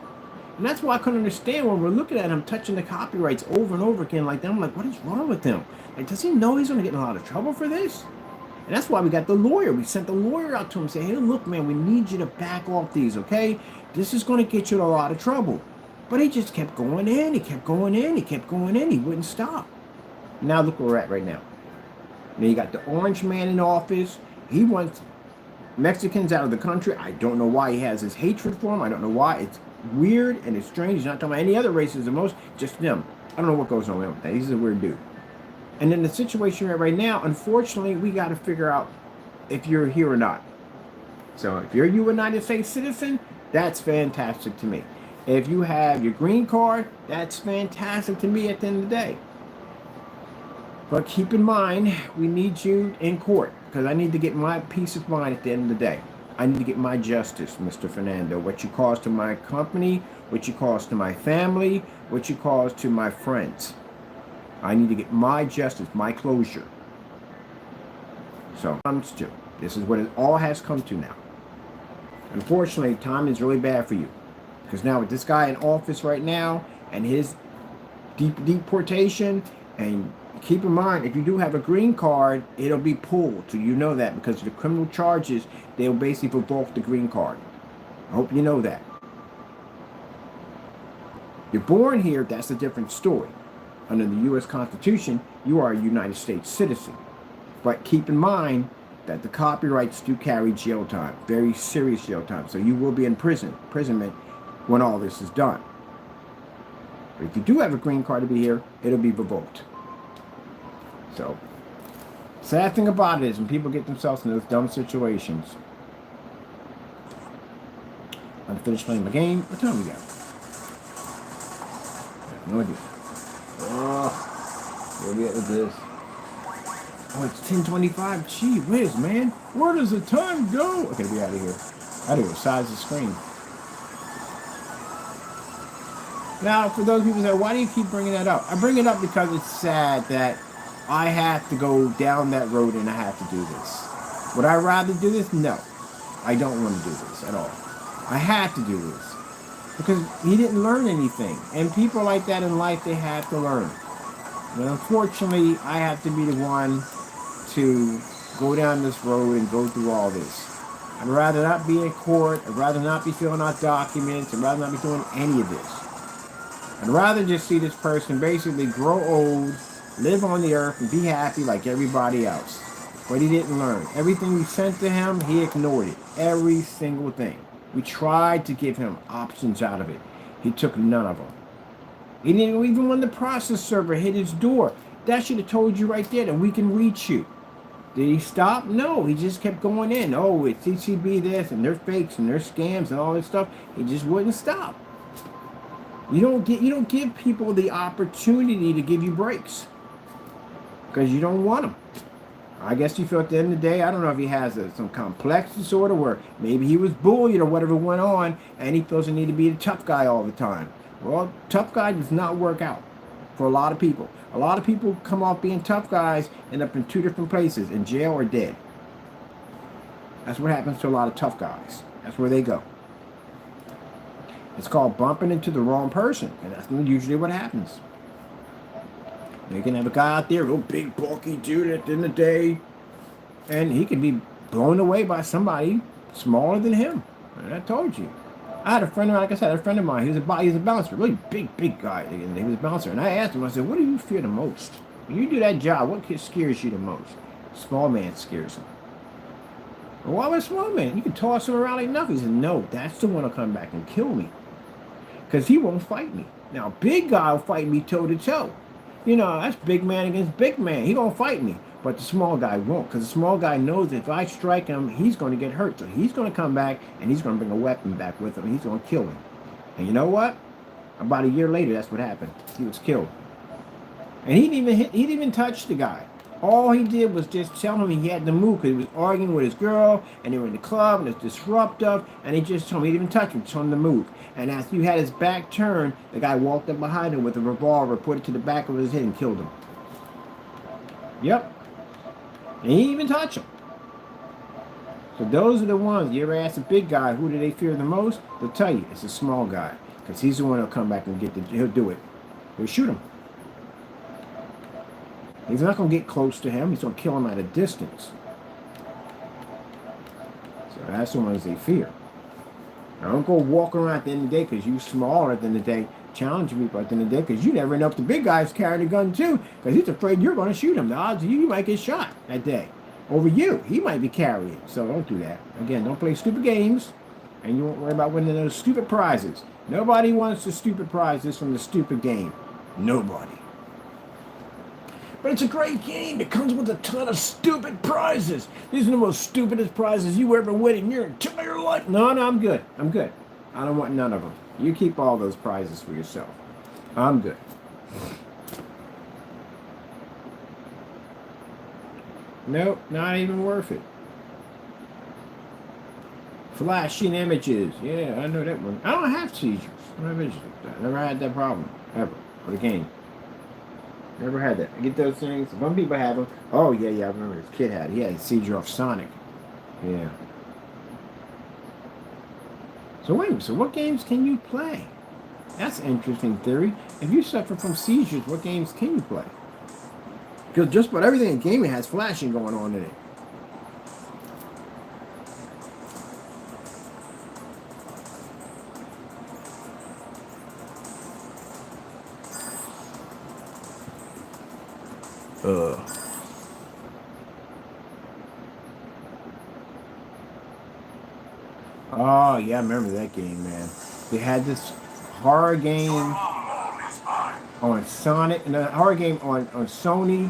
And that's why I couldn't understand when we're looking at him touching the copyrights over and over again like that. I'm like, what is wrong with him? Like, does he know he's going to get in a lot of trouble for this? And that's why we got the lawyer. We sent the lawyer out to him and said, hey, look, man, we need you to back off these, okay? This is going to get you in a lot of trouble. But he just kept going in. He kept going in. He kept going in. He wouldn't stop. Now look where we're at right now. Now you got the orange man in office. He wants Mexicans out of the country. I don't know why he has this hatred for them. I don't know why. It's weird and it's strange. He's not talking about any other races the most, just them. I don't know what goes on with that. He's a weird dude. And then the situation we're at right now, unfortunately, we got to figure out if you're here or not. So if you're a United States citizen, that's fantastic to me. If you have your green card, that's fantastic to me at the end of the day. But keep in mind, we need you in court because I need to get my peace of mind at the end of the day. I need to get my justice, Mr. Fernando. What you caused to my company, what you caused to my family, what you caused to my friends. I need to get my justice, my closure. So, this is what it all has come to now. Unfortunately, time is really bad for you. Because now with this guy in office right now and his deportation, and keep in mind, if you do have a green card, it'll be pulled. So you know that because of the criminal charges, they'll basically revoke the green card. I hope you know that. You're born here, that's a different story. Under the U.S. Constitution, you are a United States citizen. But keep in mind that the copyrights do carry jail time, very serious jail time. So you will be in imprisonment when all this is done. But if you do have a green card to be here, it'll be revoked. So, sad thing about it is when people get themselves in those dumb situations. I'm finished playing my game. What time we got? No idea. Oh, where we at with this? Oh, it's 10:25. Gee whiz, man. Where does the time go? I gotta be out of here. I gotta go size the screen. Now, for those people that say, why do you keep bringing that up? I bring it up because it's sad that I have to go down that road and I have to do this. Would I rather do this? No. I don't want to do this at all. I had to do this. Because he didn't learn anything. And people like that in life, they have to learn. But unfortunately, I have to be the one to go down this road and go through all this. I'd rather not be in court. I'd rather not be filling out documents. I'd rather not be doing any of this. I'd rather just see this person basically grow old, live on the earth, and be happy like everybody else. But he didn't learn. Everything we sent to him, he ignored it. Every single thing. We tried to give him options out of it. He took none of them. He didn't even when the process server hit his door. That should have told you right there that we can reach you. Did he stop? No, he just kept going in. Oh, it's CCB this, and they're fakes, and they're scams, and all this stuff. He just wouldn't stop. You don't give people the opportunity to give you breaks because you don't want them. I guess you feel at the end of the day, I don't know if he has some complex disorder where maybe he was bullied or whatever went on and he feels the need to be the tough guy all the time. Well, tough guy does not work out for a lot of people. A lot of people come off being tough guys, end up in two different places, in jail or dead. That's what happens to a lot of tough guys. That's where they go. It's called bumping into the wrong person, and that's usually what happens. You can have a guy out there, real big, bulky dude at the end of the day, and he could be blown away by somebody smaller than him. And I told you. I had a friend of mine, like I said, a friend of mine. He was a bouncer, really big guy. He was a bouncer, and I asked him. I said, "What do you fear the most? When you do that job, what scares you the most?" Small man scares him. Well, why would a small man? You can toss him around like nothing. He said, "No, that's the one that'll come back and kill me, because he won't fight me. Now, big guy will fight me toe to toe. You know, that's big man against big man. He gonna fight me." But the small guy won't, because the small guy knows that if I strike him, he's going to get hurt. So he's going to come back, and he's going to bring a weapon back with him, and he's going to kill him. And you know what? About a year later, that's what happened. He was killed. And he didn't even touch the guy. All he did was just tell him he had to move because he was arguing with his girl, and they were in the club, and it was disruptive, and he just told him, he didn't even touch him, told him to move. And after he had his back turned, the guy walked up behind him with a revolver, put it to the back of his head, and killed him. Yep. And he didn't even touch him. So those are the ones. You ever ask a big guy who do they fear the most? They'll tell you it's a small guy, because he's the one that'll come back and he'll do it. He'll shoot him. He's not going to get close to him. He's going to kill him at a distance. So that's the ones they fear. Now don't go walk around at the end of the day because you're small at the end of the day, challenging people at the end of the day, because you never know if the big guy's carrying a gun too, because he's afraid you're going to shoot him. The odds of you might get shot that day. Over you, he might be carrying. So don't do that. Again, don't play stupid games, and you won't worry about winning those stupid prizes. Nobody wants the stupid prizes from the stupid game. Nobody. But it's a great game. It comes with a ton of stupid prizes. These are the most stupidest prizes you ever win in your entire life. No, I'm good. I'm good. I don't want none of them. You keep all those prizes for yourself. I'm good. Nope, not even worth it. Flashing images. Yeah, I know that one. I don't have seizures. I don't have issues with that. Never had that problem. Ever. For the game. Never had that. I get those things. Some people have them. Oh, yeah, I remember this kid had it. He had a seizure off Sonic. Yeah. So wait, so what games can you play? That's an interesting theory. If you suffer from seizures, what games can you play? Because just about everything in gaming has flashing going on in it. Oh, yeah, I remember that game, man. They had this horror game on Sonic, and a horror game on Sony.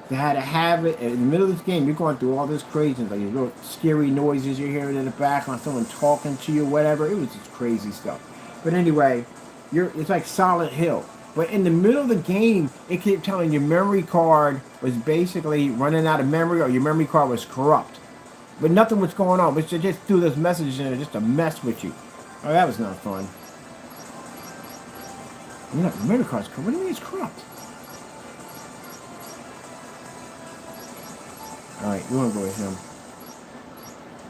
They had to have it in the middle of this game. You're going through all this craziness, like real scary noises you're hearing in the background, someone talking to you, whatever. It was just crazy stuff. But anyway, it's like Silent Hill. But in the middle of the game, it kept telling your memory card was basically running out of memory, or your memory card was corrupt. But nothing was going on. But they just threw those messages in there just to mess with you. Oh, that was not fun. No, memory card's corrupt. What do you mean it's corrupt? Alright, we want to go with him.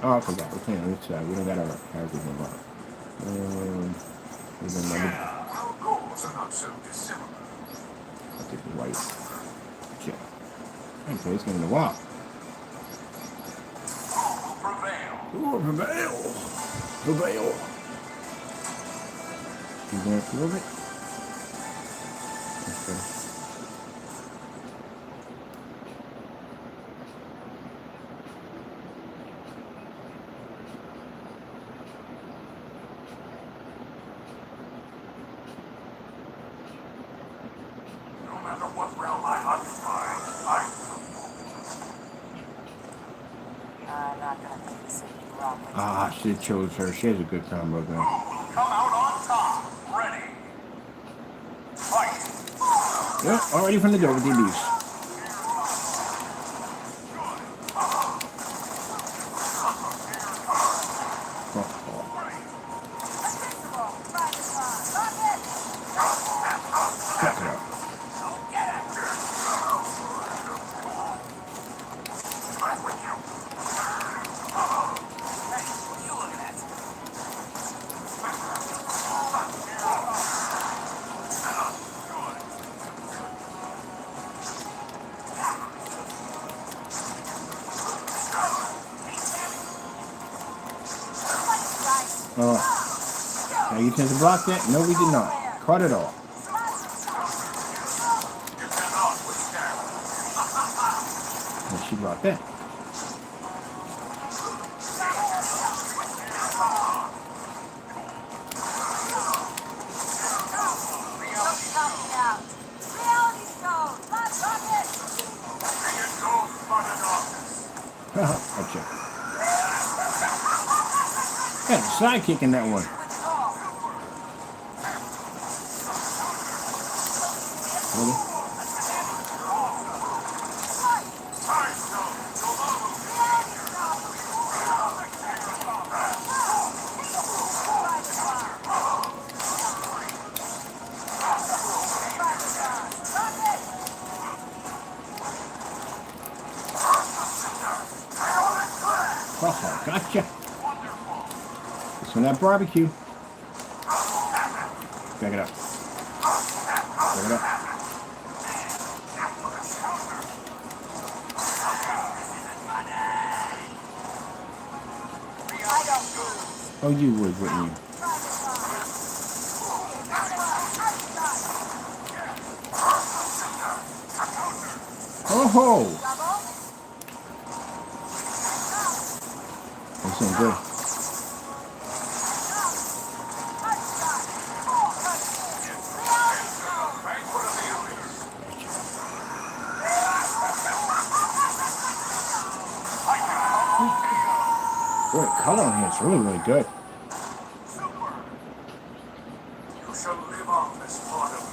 Oh, I forgot. We're playing on this side. We don't got our characters involved. We're going to our goals are not so dissimilar. I'll take the white. Check. I haven't played this game in a while. Who will prevail? Prevail. You going to move it? Okay. No matter what realm I occupy, I'm not gonna make the same wrong. Ah, she chose her. She has a good combo gun. Who will come out on top? Ready. Fight. Yep, already from the door with DBs. Now you tend to block that? No, we did not. Cut it off. You cannot withstand. And she blocked that. Bring it gold spotted darkness. Gotcha. Yeah, sidekick in that one. Really? Time zone. Oh, gotcha. This one, that barbecue. Back it up. Back it up. Oh, you would, wouldn't you? Oh! That's not good. Boy, the color on here is really, really good. Super. You shall live on this part of me.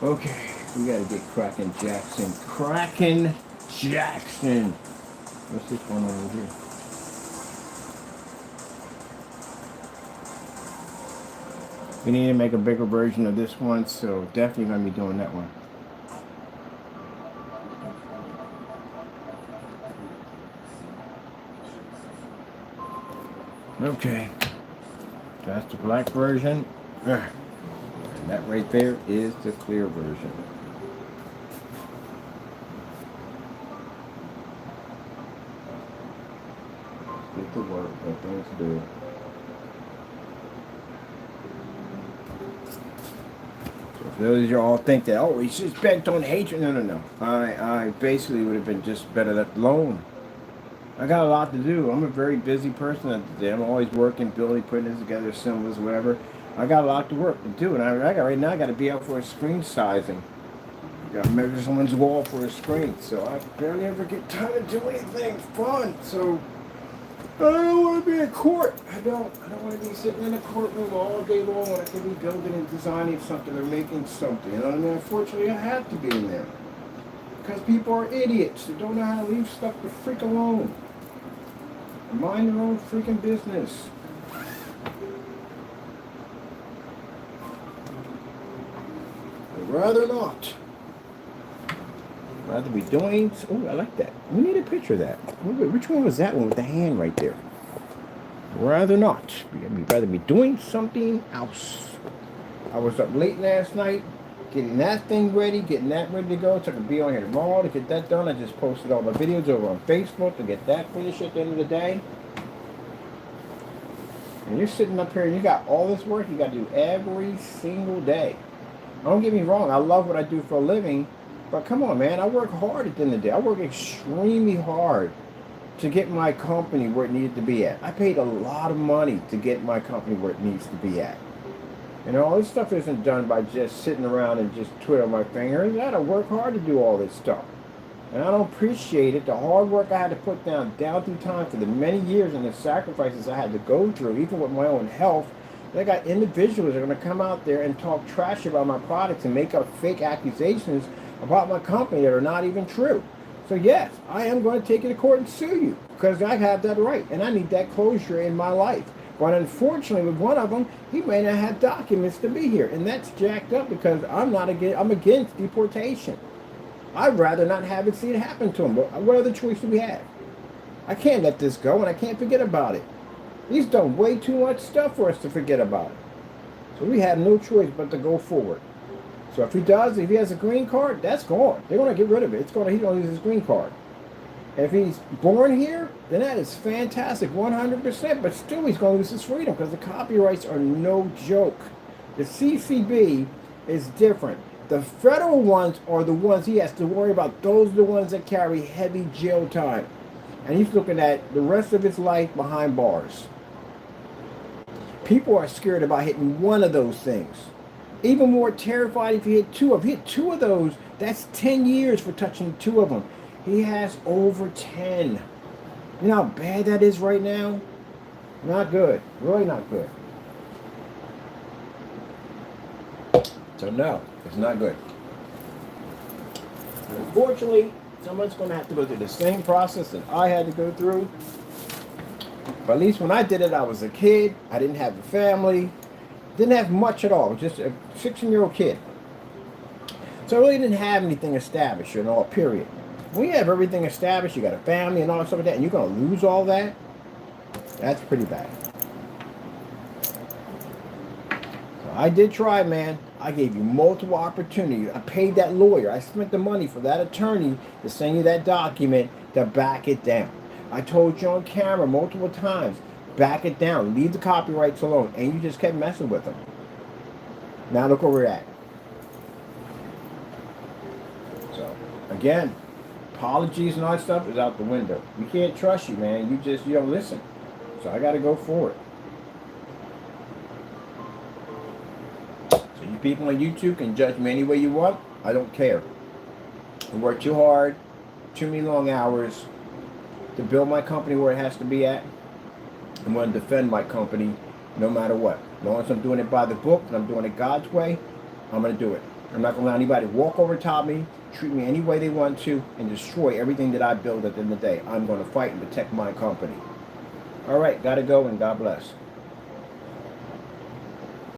Okay, we gotta get Kraken Jackson. Kraken Jackson! What's this one over here? We need to make a bigger version of this one, so definitely gonna be doing that one. Okay, that's the black version. And that right there is the clear version. Get to work, got things to do. So for those of you all think that, oh, he's just bent on hatred. No, no, no. I basically would have been just better left alone. I got a lot to do. I'm a very busy person at the day. I'm always working, building, putting this together, symbols, whatever. I got a lot to work to do, and right now I got to be out for a screen sizing. I got to measure someone's wall for a screen, so I barely ever get time to do anything fun. So I don't want to be in court. I don't want to be sitting in a courtroom all day long when I could be building and designing something or making something. You know what I mean? Unfortunately, I have to be in there because people are idiots who don't know how to leave stuff the freak alone. Mind their own freaking business. I'd rather not. Rather be doing. Oh, I like that. We need a picture of that. Which one was that one with the hand right there? Rather not. We'd rather be doing something else. I was up late last night, getting that thing ready, getting that ready to go, so I could be on here tomorrow to get that done. I just posted all my videos over on Facebook to get that finished at the end of the day. And you're sitting up here and you got all this work you got to do every single day. Don't get me wrong, I love what I do for a living, but come on, man, I work hard at the end of the day. I work extremely hard to get my company where it needed to be at. I paid a lot of money to get my company where it needs to be at. And all this stuff isn't done by just sitting around and just twiddling my fingers. I had to work hard to do all this stuff. And I don't appreciate it, the hard work I had to put down through time for the many years and the sacrifices I had to go through, even with my own health. And I got individuals that are going to come out there and talk trash about my products and make up fake accusations about my company that are not even true. So yes, I am going to take it to court and sue you because I have that right and I need that closure in my life. But unfortunately, with one of them, he may not have documents to be here, and that's jacked up because I'm against deportation. I'd rather not have it see it happen to him. But what other choice do we have? I can't let this go, and I can't forget about it. He's done way too much stuff for us to forget about it. So we have no choice but to go forward. So if he has a green card, that's gone. They're going to get rid of it. He's going to lose his green card. If he's born here, then that is fantastic, 100%. But still, he's going to lose his freedom because the copyrights are no joke. The CCB is different. The federal ones are the ones he has to worry about. Those are the ones that carry heavy jail time. And he's looking at the rest of his life behind bars. People are scared about hitting one of those things. Even more terrified if you hit two of them. If you hit two of those, that's 10 years for touching two of them. He has over 10. You know how bad that is right now? Not good. Really not good. So no, it's not good. Unfortunately, someone's going to have to go through the same process that I had to go through. But at least when I did it, I was a kid. I didn't have a family. Didn't have much at all. Just a 16-year-old kid. So I really didn't have anything established at all, period. When you have everything established, you got a family and all that stuff like that, and you're going to lose all that, that's pretty bad. So I did try, man. I gave you multiple opportunities. I paid that lawyer. I spent the money for that attorney to send you that document to back it down. I told you on camera multiple times, back it down. Leave the copyrights alone. And you just kept messing with them. Now look where we're at. So, again, apologies and all that stuff is out the window. We can't trust you, man. You don't listen. So I got to go for it. So you people on YouTube can judge me any way you want. I don't care. I work too hard, too many long hours to build my company where it has to be at. I'm going to defend my company no matter what. As long as I'm doing it by the book and I'm doing it God's way, I'm going to do it. I'm not going to allow anybody to walk over top me, treat me any way they want to, and destroy everything that I build at the end of the day. I'm going to fight and protect my company. All right, got to go, and God bless.